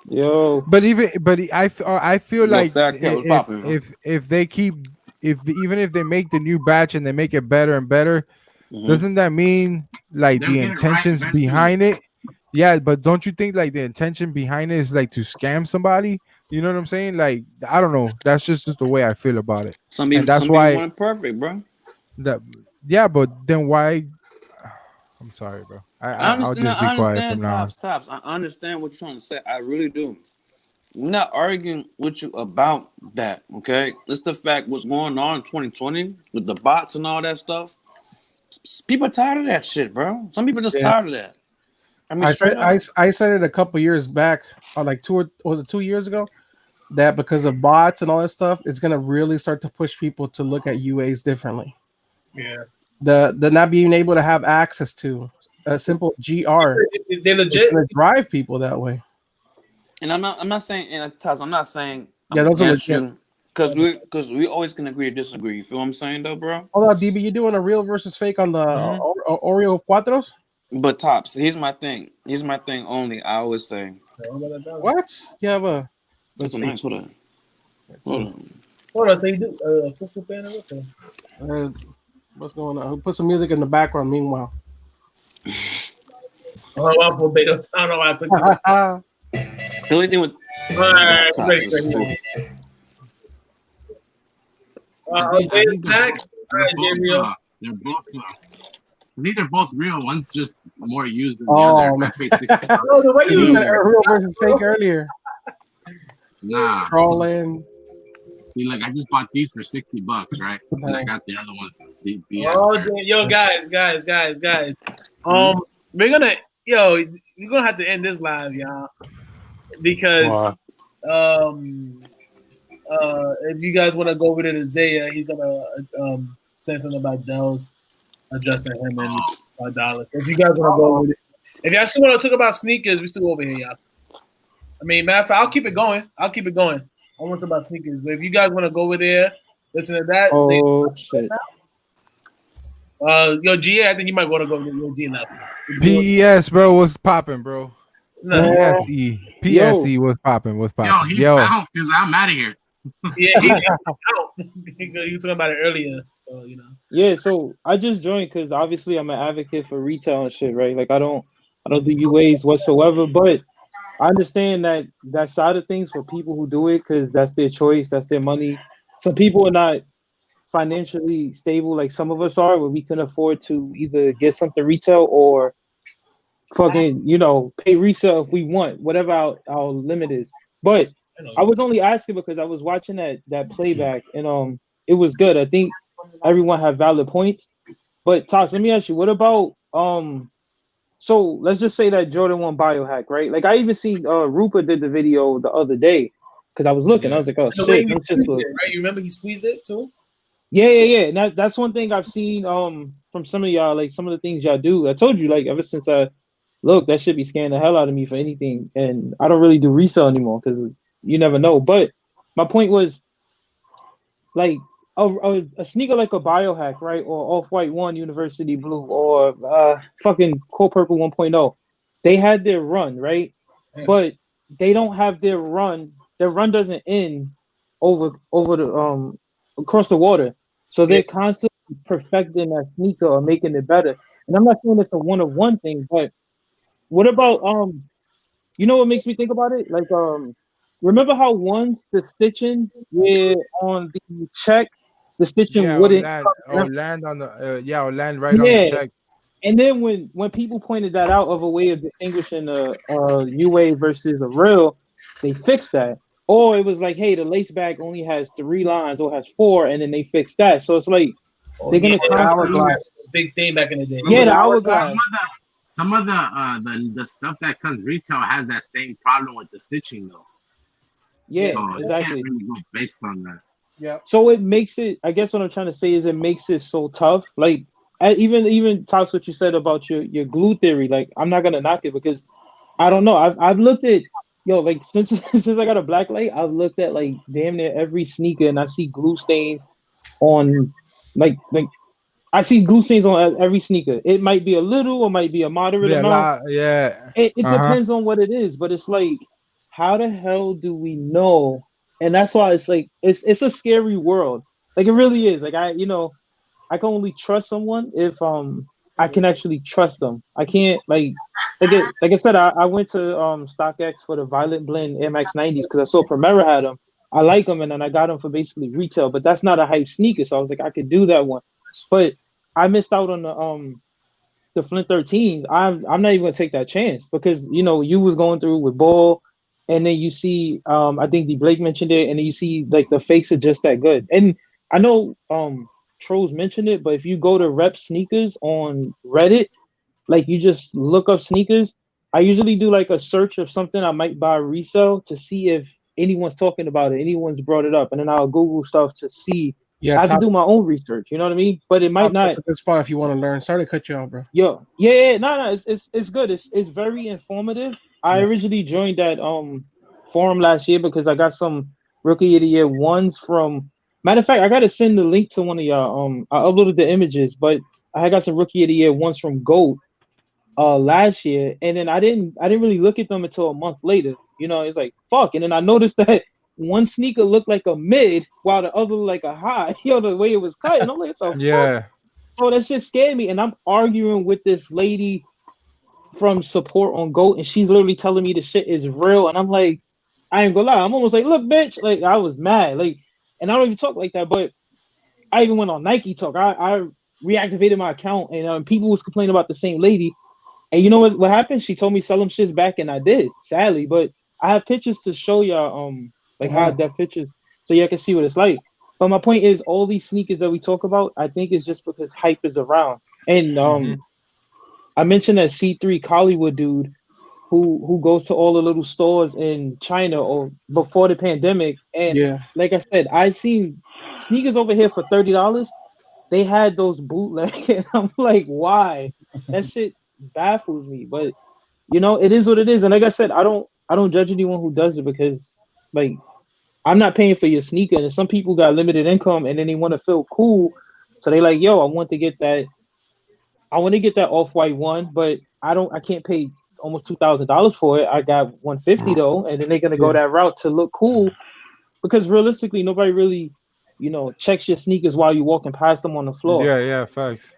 Yo, but I feel like Fat Cat was popping, if they keep even if they make the new batch and they make it better and better, doesn't that mean like the intentions behind it? Yeah, but don't you think like the intention behind it is like to scam somebody? You know what I'm saying? Like, I don't know. That's just the way I feel about it. Some people, and that's some why people want it perfect, bro. Yeah, but then why? I'm sorry, bro. I I'll just be understand. I quiet understand. from now on. Tops. I understand what you're trying to say. I really do. I'm not arguing with you about that. Okay, it's the fact what's going on in 2020 with the bots and all that stuff. People are tired of that shit, bro. Some people just tired of that. I mean, I said it a couple years back, or like 2 years ago, that because of bots and all that stuff, it's gonna really start to push people to look at UAs differently. Yeah. The not being able to have access to a simple GR, they legit drive people that way. And I'm not saying, and Taz, I'm not saying Yeah, those are legit. because we always can agree to disagree. You feel what I'm saying, though, bro? Hold on, DB, you doing a real versus fake on the Oreo Cuatros? But Tops, here's my thing. Here's my thing only. I always say. What? You have a. That's Let's nice. see. Hold on. Hold on. Hold on, so you do full band or what? What's going on? Put some music in the background. Meanwhile. Oh, I'm Barbados. I don't know why I put that. The only thing with Alright, Tops great, is great, food. Barbados back. Alright, Gabriel. They're both. I think they're both real. One's just more used than the Oh, other. man. I paid 60 bucks. Oh, the way You you said a real versus fake earlier. Nah. Trolling. See, like I just bought these for 60 bucks, right? And I got the other ones. Oh, yo, guys. We're gonna have to end this live, y'all, because if you guys want to go over to Zaya, he's gonna say something about Dell's adjusting him and $5. If you guys want to go over it, if y'all still want to talk about sneakers, we still over here, y'all. I mean, matter of fact, I'll keep it going. I want to talk about sneakers, but if you guys want to go over there, listen to that. Oh shit. Yo, GA, I think you might want to go to your G now. PES, bro, what's popping, bro? No. PSE was popping. Yo, he's out because I'm out of here. Yeah, he's out. He was talking about it earlier, so you know. Yeah, so I just joined because obviously I'm an advocate for retail and shit, right? Like I don't do UAs whatsoever, but I understand that side of things for people who do it because that's their choice, that's their money. Some people are not financially stable like some of us are, where we can afford to either get something retail or fucking, pay resale if we want, whatever our limit is. But I was only asking because I was watching that playback and it was good. I think everyone had valid points. But Tosh, let me ask you, what about So let's just say that Jordan 1 biohack, right? Like I even seen Rupert did the video the other day because I was looking. I was like, oh The way shit, he them shits squeezed look. it, right? You remember he squeezed it too? Yeah. And that's one thing I've seen from some of y'all, like some of the things y'all do. I told you, like ever since I look, that should be scaring the hell out of me for anything. And I don't really do resale anymore because you never know. But my point was like a sneaker like a biohack, right? Or Off-White 1 University Blue or fucking Core Purple 1.0. They had their run, right? But they don't have their run. Their run doesn't end over the across the water. So they're constantly perfecting that sneaker or making it better. And I'm not saying it's a one-of-one thing, but what about you know what makes me think about it? Like remember how once the stitching where on the check the stitching Yeah, wouldn't or land on the or land right on the yeah. check. And then when people pointed that out of a way of distinguishing a UA versus a real, they fixed that. Or it was like, hey, the lace back only has 3 lines or has 4, and then they fixed that. So it's like they're gonna constantly Big thing back in the day. Yeah, the hourglass. Some of the stuff that comes retail has that same problem with the stitching though. Yeah, So exactly. You can't really go based on that. Yeah. So it makes it. I guess what I'm trying to say is it makes it so tough. Like even talks what you said about your glue theory. Like I'm not gonna knock it because I don't know. I've looked at like since since I got a black light, I've looked at like damn near every sneaker and I see glue stains on like I see glue stains on every sneaker. It might be a little or might be a moderate amount. It depends on what it is, but it's like, how the hell do we know? And that's why it's like it's a scary world. Like it really is. Like I can only trust someone if I can actually trust them. I can't like I said, I went to StockX for the Violet Blend Air Max 90s because I saw Primera had them. I like them and then I got them for basically retail, but that's not a hype sneaker. So I was like, I could do that one. But I missed out on the Flint 13s. I'm not even gonna take that chance because you was going through with Ball, and then you see I think the Blake mentioned it, and then you see like the fakes are just that good. And I know Trolls mentioned it, but if you go to Rep Sneakers on Reddit, like you just look up sneakers. I usually do like a search of something I might buy resale to see if anyone's talking about it, anyone's brought it up, and then I'll Google stuff to see. Yeah, I have to do my own research. You know what I mean? But it might not. That's a good spot if you want to learn. Sorry to cut you off, bro. No, it's good. It's very informative. I originally joined that forum last year because I got some Rookie of the Year ones from. Matter of fact, I gotta send the link to one of y'all. I uploaded the images, but I got some Rookie of the Year ones from GOAT last year, and then I didn't really look at them until a month later. It's like fuck, and then I noticed that one sneaker looked like a mid while the other like a high. The way it was cut, and I'm like, what the fuck? Oh, that shit scared me. And I'm arguing with this lady from support on GOAT, and she's literally telling me the shit is real. And I'm like, I ain't gonna lie, I'm almost like, look, bitch. Like I was mad. Like, and I don't even talk like that, but I even went on Nike Talk. I reactivated my account, and people was complaining about the same lady. And you know what happened? She told me sell them shits back, and I did, sadly. But I have pictures to show y'all, high def pictures, so y'all can see what it's like. But my point is, all these sneakers that we talk about, I think is just because hype is around. And I mentioned that C3 Hollywood dude who goes to all the little stores in China or before the pandemic. And like I said, I seen sneakers over here for $30. They had those bootleg, and I'm like, why? That shit baffles me. But it is what it is. And like I said, I don't judge anyone who does it because like I'm not paying for your sneaker. And some people got limited income and then they want to feel cool. So they like, yo, I want to get that Off-White one, but I can't pay almost $2,000 for it. I got $150 though, and then they're gonna go that route to look cool because realistically nobody really, checks your sneakers while you're walking past them on the floor. Yeah, facts.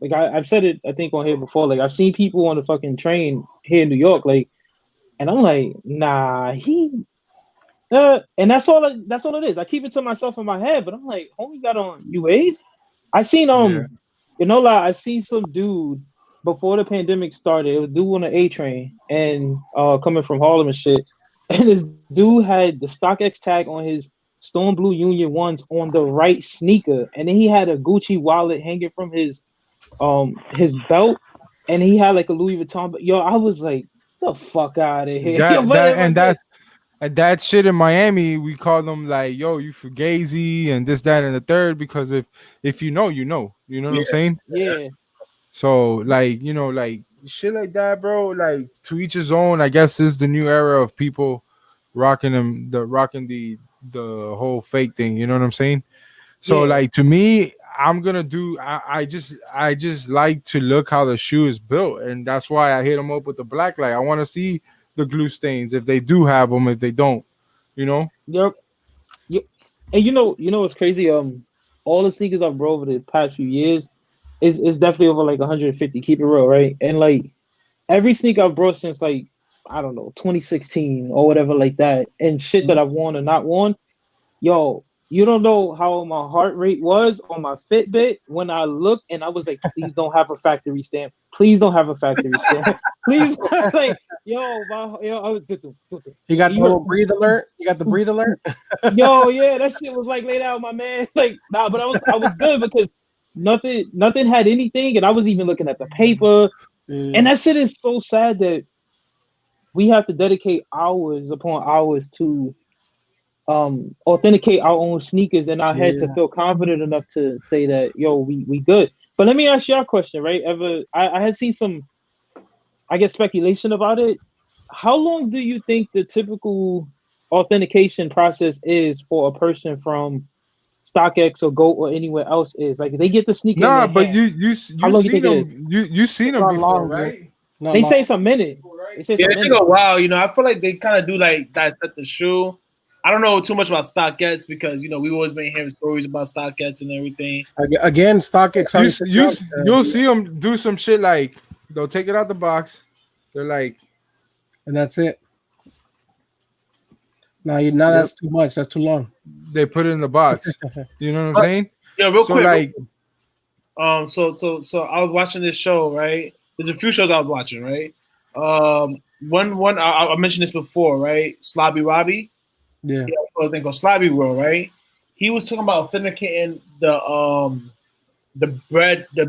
Like I've said it, I think on here before. Like I've seen people on the fucking train here in New York, like, and I'm like, nah, and that's all it is. I keep it to myself in my head, but I'm like, homie got on UAs. I seen I seen some dude before the pandemic started. It was dude on the A train and coming from Harlem and shit. And this dude had the StockX tag on his Storm Blue Union ones on the right sneaker, and then he had a Gucci wallet hanging from his belt, and he had like a Louis Vuitton. But yo, I was like, the fuck out of here. That shit in Miami, we call them like, yo, you fugazi and this, that, and the third, because if you know, you know what I'm saying? Yeah. So like, like shit like that, bro. Like to each his own. I guess this is the new era of people rocking the whole fake thing. You know what I'm saying? So like to me, I'm gonna do. I just like to look how the shoe is built, and that's why I hit them up with the black light. I want to see the glue stains if they do have them, if they don't, Yep. And you know what's crazy? All the sneakers I've brought over the past few years is definitely over like 150. Keep it real, right? And like every sneaker I've brought since like I don't know 2016 or whatever like that, and shit that I've worn or not worn, yo. You don't know how my heart rate was on my Fitbit when I looked and I was like, please don't have a factory stamp. Please don't have a factory stamp. Please, like, I was. You got the little breathe alert. You got the breathe alert. Yo, yeah, that shit was like laid out, my man. Like, nah, but I was good because nothing had anything, and I was even looking at the paper, and that shit is so sad that we have to dedicate hours upon hours to authenticate our own sneakers in our head to feel confident enough to say that we good. But let me ask y'all a question, right? I had seen some, I guess, speculation about it. How long do you think the typical authentication process is for a person from StockX or GOAT or anywhere else is? Like, they get the sneaker. Nah, but you how long seen you think it them? You seen them before, right? They say it's a minute. They say it's Yeah, a it minute. take a while. I feel like they kind of do like dissect the shoe. I don't know too much about StockX because we've always been hearing stories about StockX and everything. Again, StockX. You'll see them do some shit like they'll take it out the box. They're like, and that's it. Now that's too much. That's too long. They put it in the box. You know what I'm saying? Yeah, real quick. Like, so I was watching this show, right? There's a few shows I was watching, right? One I mentioned this before, right? Slobby Robbie. Yeah. A thing called Slobby World, right? He was talking about authenticating the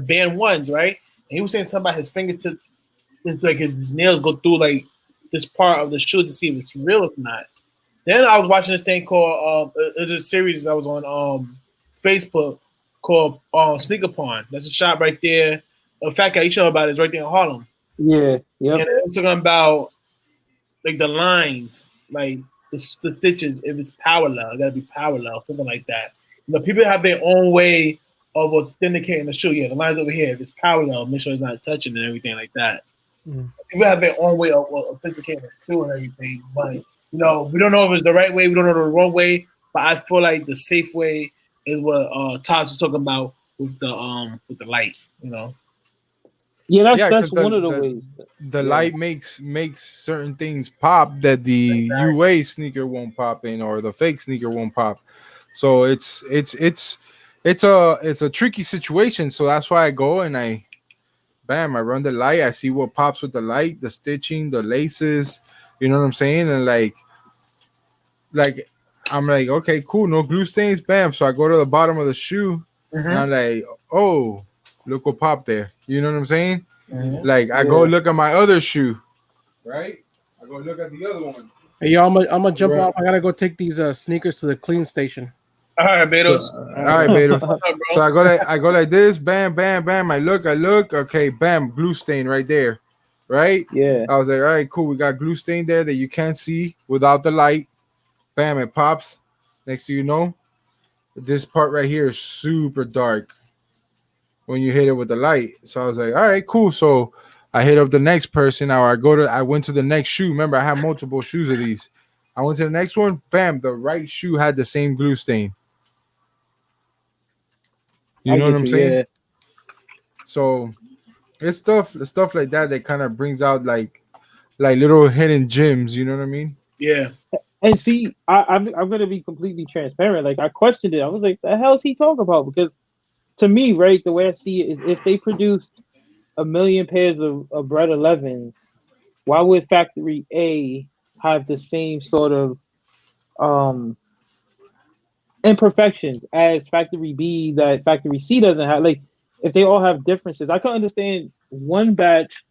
band ones, right? And he was saying something about his fingertips. It's like his nails go through like this part of the shoe to see if it's real or not. Then I was watching this thing called there's a series that was on Facebook called Sneaker Pawn. That's a shop right there. The fact that you know about it is right there in Harlem. Yeah, yeah. And it was talking about like the lines, like the stitches. If it's parallel, it gotta be parallel, something like that. People have their own way of authenticating the shoe. Yeah, the lines over here. If it's parallel, make sure it's not touching and everything like that. People have their own way of authenticating the shoe and everything. But we don't know if it's the right way. We don't know the wrong way. But I feel like the safe way is what Todd was talking about with the lights. Yeah, that's one of the ways. The light makes certain things pop that the UA sneaker won't pop in, or the fake sneaker won't pop. So it's a tricky situation. So that's why I go and I run the light. I see what pops with the light, the stitching, the laces. You know what I'm saying? And like I'm like, okay, cool, no glue stains. Bam. So I go to the bottom of the shoe, and I'm like, oh, look what popped there. You know what I'm saying? Like I go look at my other shoe, right? I go look at the other one. Hey, yo, I'm gonna jump off. I gotta go take these sneakers to the clean station. All right, Betos. So I go like this, bam, bam, bam. I look, okay, bam, glue stain right there, right? Yeah. I was like, all right, cool. We got glue stain there that you can't see without the light. Bam, it pops. Next thing you know, this part right here is super dark when you hit it with the light. So I was like, all right, cool. So I hit up the next person. Or I went to the next shoe. Remember, I have multiple shoes of these. I went to the next one. Bam, the right shoe had the same glue stain. You know what I'm saying? Yeah. So it's stuff like that kind of brings out like little hidden gems. You know what I mean? Yeah. And see, I'm gonna be completely transparent. Like I questioned it. I was like, the hell is he talking about? Because to me, right, the way I see it is if they produced 1 million pairs of Bread 11s, why would Factory A have the same sort of imperfections as Factory B that Factory C doesn't have? Like if they all have differences. I can understand one batch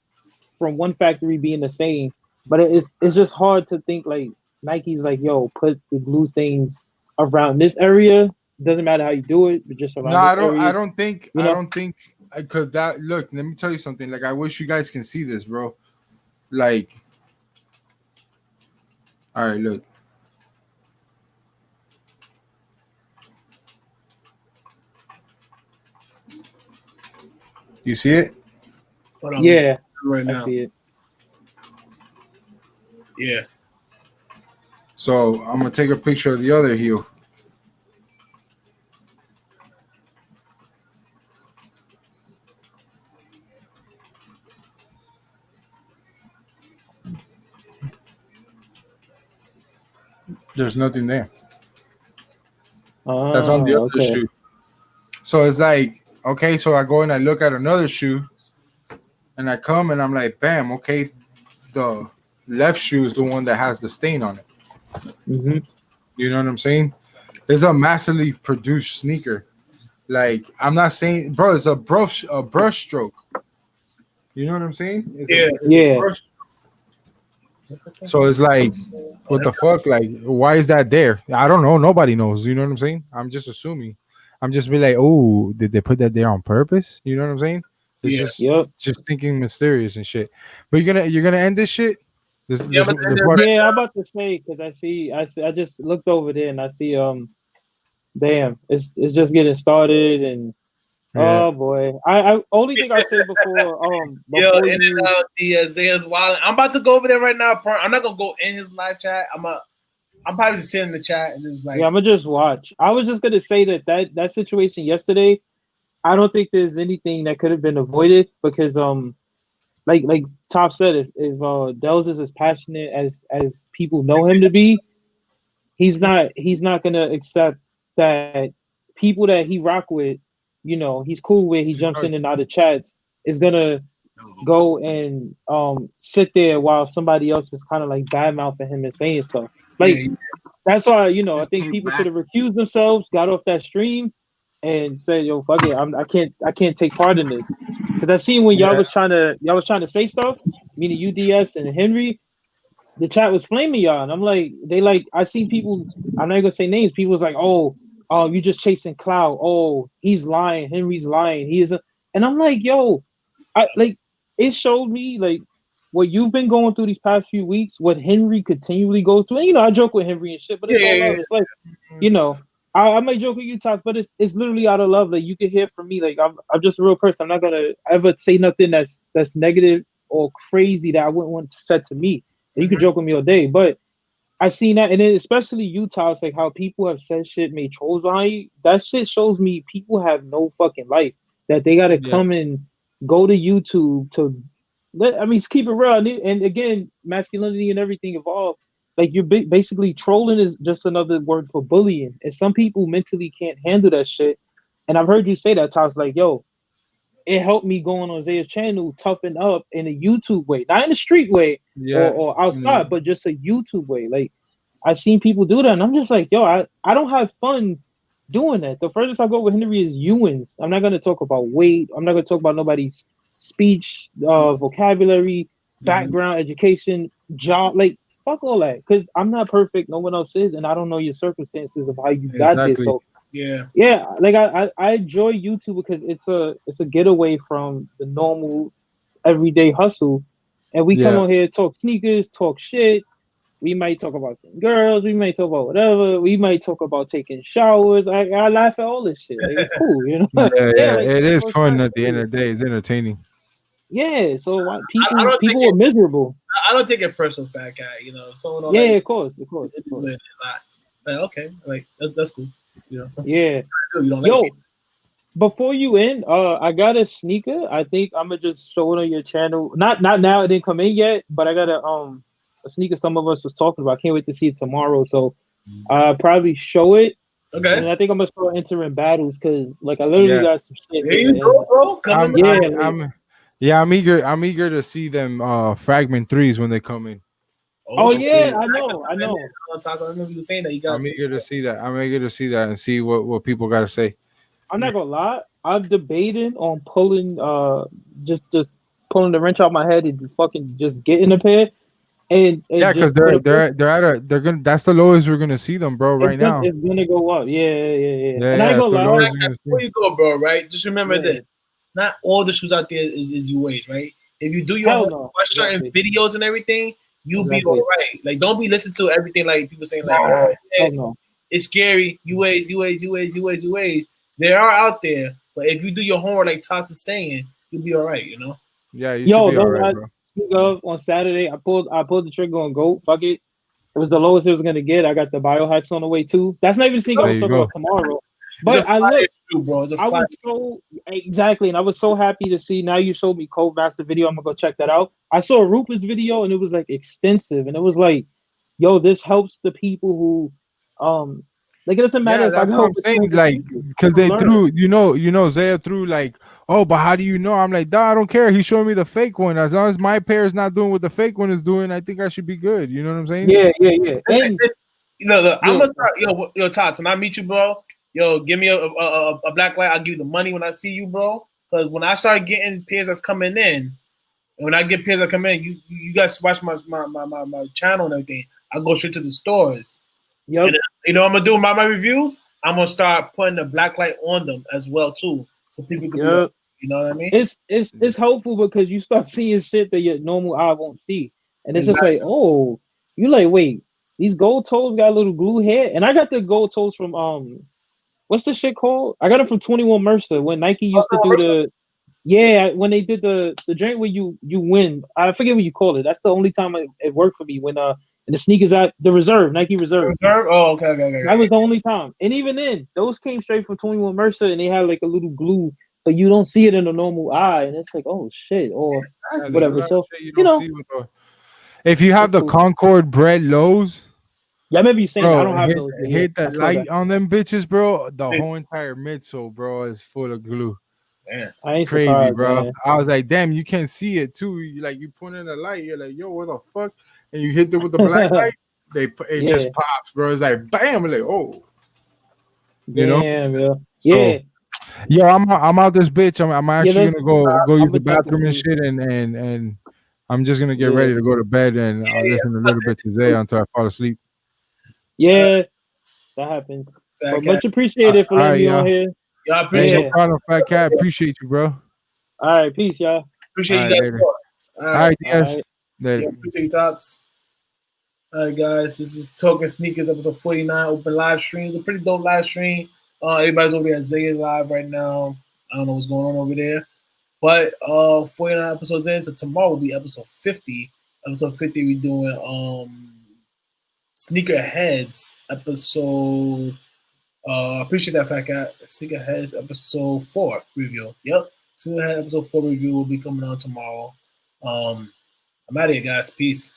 from one factory being the same, but it's just hard to think like Nike's like, yo, put the glue stains around this area. Doesn't matter how you do it, but just around No, this I don't. area. I don't think. You I know? don't think because that. Look, let me tell you something. Like, I wish you guys can see this, bro. Like, all right, look. You see it? Hold on, Yeah, right I now. see it. Yeah. So I'm gonna take a picture of the other heel. There's nothing there. That's on the other Okay. shoe. So it's like, okay, so I go and I look at another shoe, and I come and I'm like, bam, okay, the left shoe is the one that has the stain on it. Mm-hmm. You know what I'm saying? It's a massively produced sneaker. Like, I'm not saying, bro, it's a brush stroke. You know what I'm saying? It's Yeah. brush. So it's like, what the fuck? Like, why is that there? I don't know. Nobody knows. You know what I'm saying? I'm just assuming. I'm just be like, oh, did they put that there on purpose? You know what I'm saying? It's just thinking mysterious and shit. But you're gonna end this shit. Yeah, I'm about to say because I just looked over there and I see damn, it's just getting started and oh boy, I only thing I said before Yo, before in and out the Isaiah's wallet. I'm about to go over there right now. I'm not gonna go in his live chat. I'm probably just sitting in the chat and just like yeah, I'm gonna just watch. I was just gonna say that situation yesterday. I don't think there's anything that could have been avoided because like Top said, if Dels is as passionate as people know him to be, he's not gonna accept that people that he rock with, you know, he's cool with, he jumps in and out of chats, is gonna go and sit there while somebody else is kind of like bad mouthing him and saying stuff. Like that's why, you know, I think people should have recused themselves, got off that stream, and said, "Yo, fuck it, I can't take part in this." Because I seen when y'all was trying to say stuff, meaning UDS and Henry, the chat was flaming y'all, and I'm like, I see people. I'm not gonna say names. People was like, "Oh, you just chasing clout. Oh, he's lying. Henry's lying. He is," and I'm like, "Yo, it showed me like what you've been going through these past few weeks, what Henry continually goes through. And, you know, I joke with Henry and shit, but it's all love. It's like, you know, I might joke with you, Tops, but it's literally out of love. Like you can hear from me, like I'm just a real person. I'm not gonna ever say nothing that's negative or crazy that I wouldn't want to said to me. And you can joke with me all day, but I seen that, and then especially you, Tops, like how people have said shit, made trolls behind you. That shit shows me people have no fucking life. That they gotta come and go to YouTube to. I mean, keep it real. And again, masculinity and everything evolved. Like you're basically trolling is just another word for bullying, and some people mentally can't handle that shit. And I've heard you say that, Tops. Like, yo, it helped me going on Zaya's channel, toughen up in a YouTube way, not in a street way or outside, but just a YouTube way. Like I seen people do that, and I'm just like, yo, I don't have fun doing that. The furthest I go with Henry is Ewins. I'm not gonna talk about weight. I'm not gonna talk about nobody's speech, vocabulary, background, education, job. Like fuck all that, because I'm not perfect. No one else is, and I don't know your circumstances of how you got there. So yeah, like I enjoy YouTube because it's a getaway from the normal everyday hustle, and we come on here, talk sneakers, talk shit. We might talk about some girls. We might talk about whatever. We might talk about taking showers. I laugh at all this shit. Like, it's cool, you know. Like, it is so fun at the end of the day. It's entertaining. Yeah. So why, people are miserable. I don't take it personal, fat guy. You know, someone. Yeah, like, of course. Like, okay, like that's cool. You know. Yeah. You don't Yo, like it. Before you end, I got a sneaker. I think I'm gonna just show it on your channel. Not now. It didn't come in yet, but I got a sneaker some of us was talking about. I can't wait to see it tomorrow. So probably show it. Okay. And I think I'm gonna start entering battles because like I literally got some shit. There you go, bro. I'm eager to see them fragment threes when they come in. Oh yeah, I know. I remember you saying that. I'm eager to see that. I'm eager to see that and see what people got to say. I'm not gonna lie. I'm debating on pulling just pulling the wrench out my head and fucking just getting a pair and Yeah, because just put a they're gonna that's the lowest we're gonna see them, bro, right now. It's gonna go up. Yeah. And I Yeah, ain't it's the gonna lie. lowest you're gonna Before see. you go, bro, right? Just remember Yeah. this: not all the shoes out there is UAs, right? If you do your Hell homework, no. watch certain Exactly. videos and everything, you'll be Exactly. all right. Like, don't be listening to everything like people saying like, Nah, "Oh, yeah, hell no. it's scary." UAs. They are out there, but if you do your homework, like Toss is saying, you'll be all right. You know. Yeah, you Yo, should be all those right, I bro. speak of on Saturday, I pulled the trigger on GOAT. Fuck it. It was the lowest it was gonna get. I got the biohacks on the way too. That's not even seeing There I'm you talking go. about tomorrow. It's But a I fire look, shoe, bro. It's a I fire. was so exactly, and I was so happy to see. Now you showed me Code Master video. I'm gonna go check that out. I saw Rupert's video, and it was like extensive, and it was like, yo, this helps the people who, like it doesn't matter Yeah, if I that's what go I'm with saying. 200 Like, people. because they Learn. threw, Zaya threw like, oh, but how do you know? I'm like, I don't care. He's showing me the fake one. As long as my pair is not doing what the fake one is doing, I think I should be good. You know what I'm saying? Yeah. And Look, I'm yeah, gonna start. Yo, Tots. When I meet you, bro, yo, give me a black light. I'll give you the money when I see you, bro. Because when I start getting pairs that's coming in, and when I get pairs that come in, you guys watch my channel and everything. I go straight to the stores. Yep. And you know what I'm gonna do my review. I'm gonna start putting the black light on them as well too, so people can be. Yep. You know what I mean? It's helpful because you start seeing shit that your normal eye won't see, and it's just Exactly. like, oh, you like, wait, these gold toes got a little glue here, and I got the gold toes from what's the shit called? I got it from 21 Mercer when Nike used to do the, yeah, when they did the drink where you win. I forget what you call it. That's the only time it worked for me when and the sneakers at the Reserve, Nike Reserve. Oh, okay. That was the only time, and even then, those came straight from 21 Mercer, and they had like a little glue. But you don't see it in a normal eye, and it's like, oh shit, or Yeah, they do whatever. that So shit you know, see with if you have the cool. Concord bread lows, Yeah, I remember you saying bro, I don't have those. But yeah, hit I that saw light that. on them bitches, bro. The whole entire midsole, bro, is full of glue. Man, I ain't Crazy, surprised, bro. man. I was like, damn, you can't see it too. You put in the light, you're like, yo, what the fuck? And you hit it with the black light, it Yeah. just pops, bro. It's like bam, like, oh, you know. Damn, bro. So, Yeah. yo, I'm out this bitch. I'm actually let's- gonna go use I'm the gonna talk bathroom and to shit, and I'm just gonna get Yeah. ready to go to bed and listen a little bit to Zay until I fall asleep. Yeah, that happens. But Cat. much appreciated for All letting right, me on y'all. here. Y'all Hey, appreciate no problem, Fat Cat. Appreciate you, bro. All right, peace, y'all. appreciate All you right, guys. later. More. All right, yes. All right. Later. Yeah, appreciate you, Tops. All right, guys. This is Talking Sneakers, episode 49. Open live stream. It's a pretty dope live stream. Everybody's over there at Zaya Live right now. I don't know what's going on over there. But 49 episodes in, so tomorrow will be episode 50. Episode 50, we're doing Sneaker Heads episode. Appreciate that, Fat Cat. Sneaker Heads episode 4 review. Yep. Sneaker Heads episode 4 review will be coming on tomorrow. I'm out of here, guys. Peace.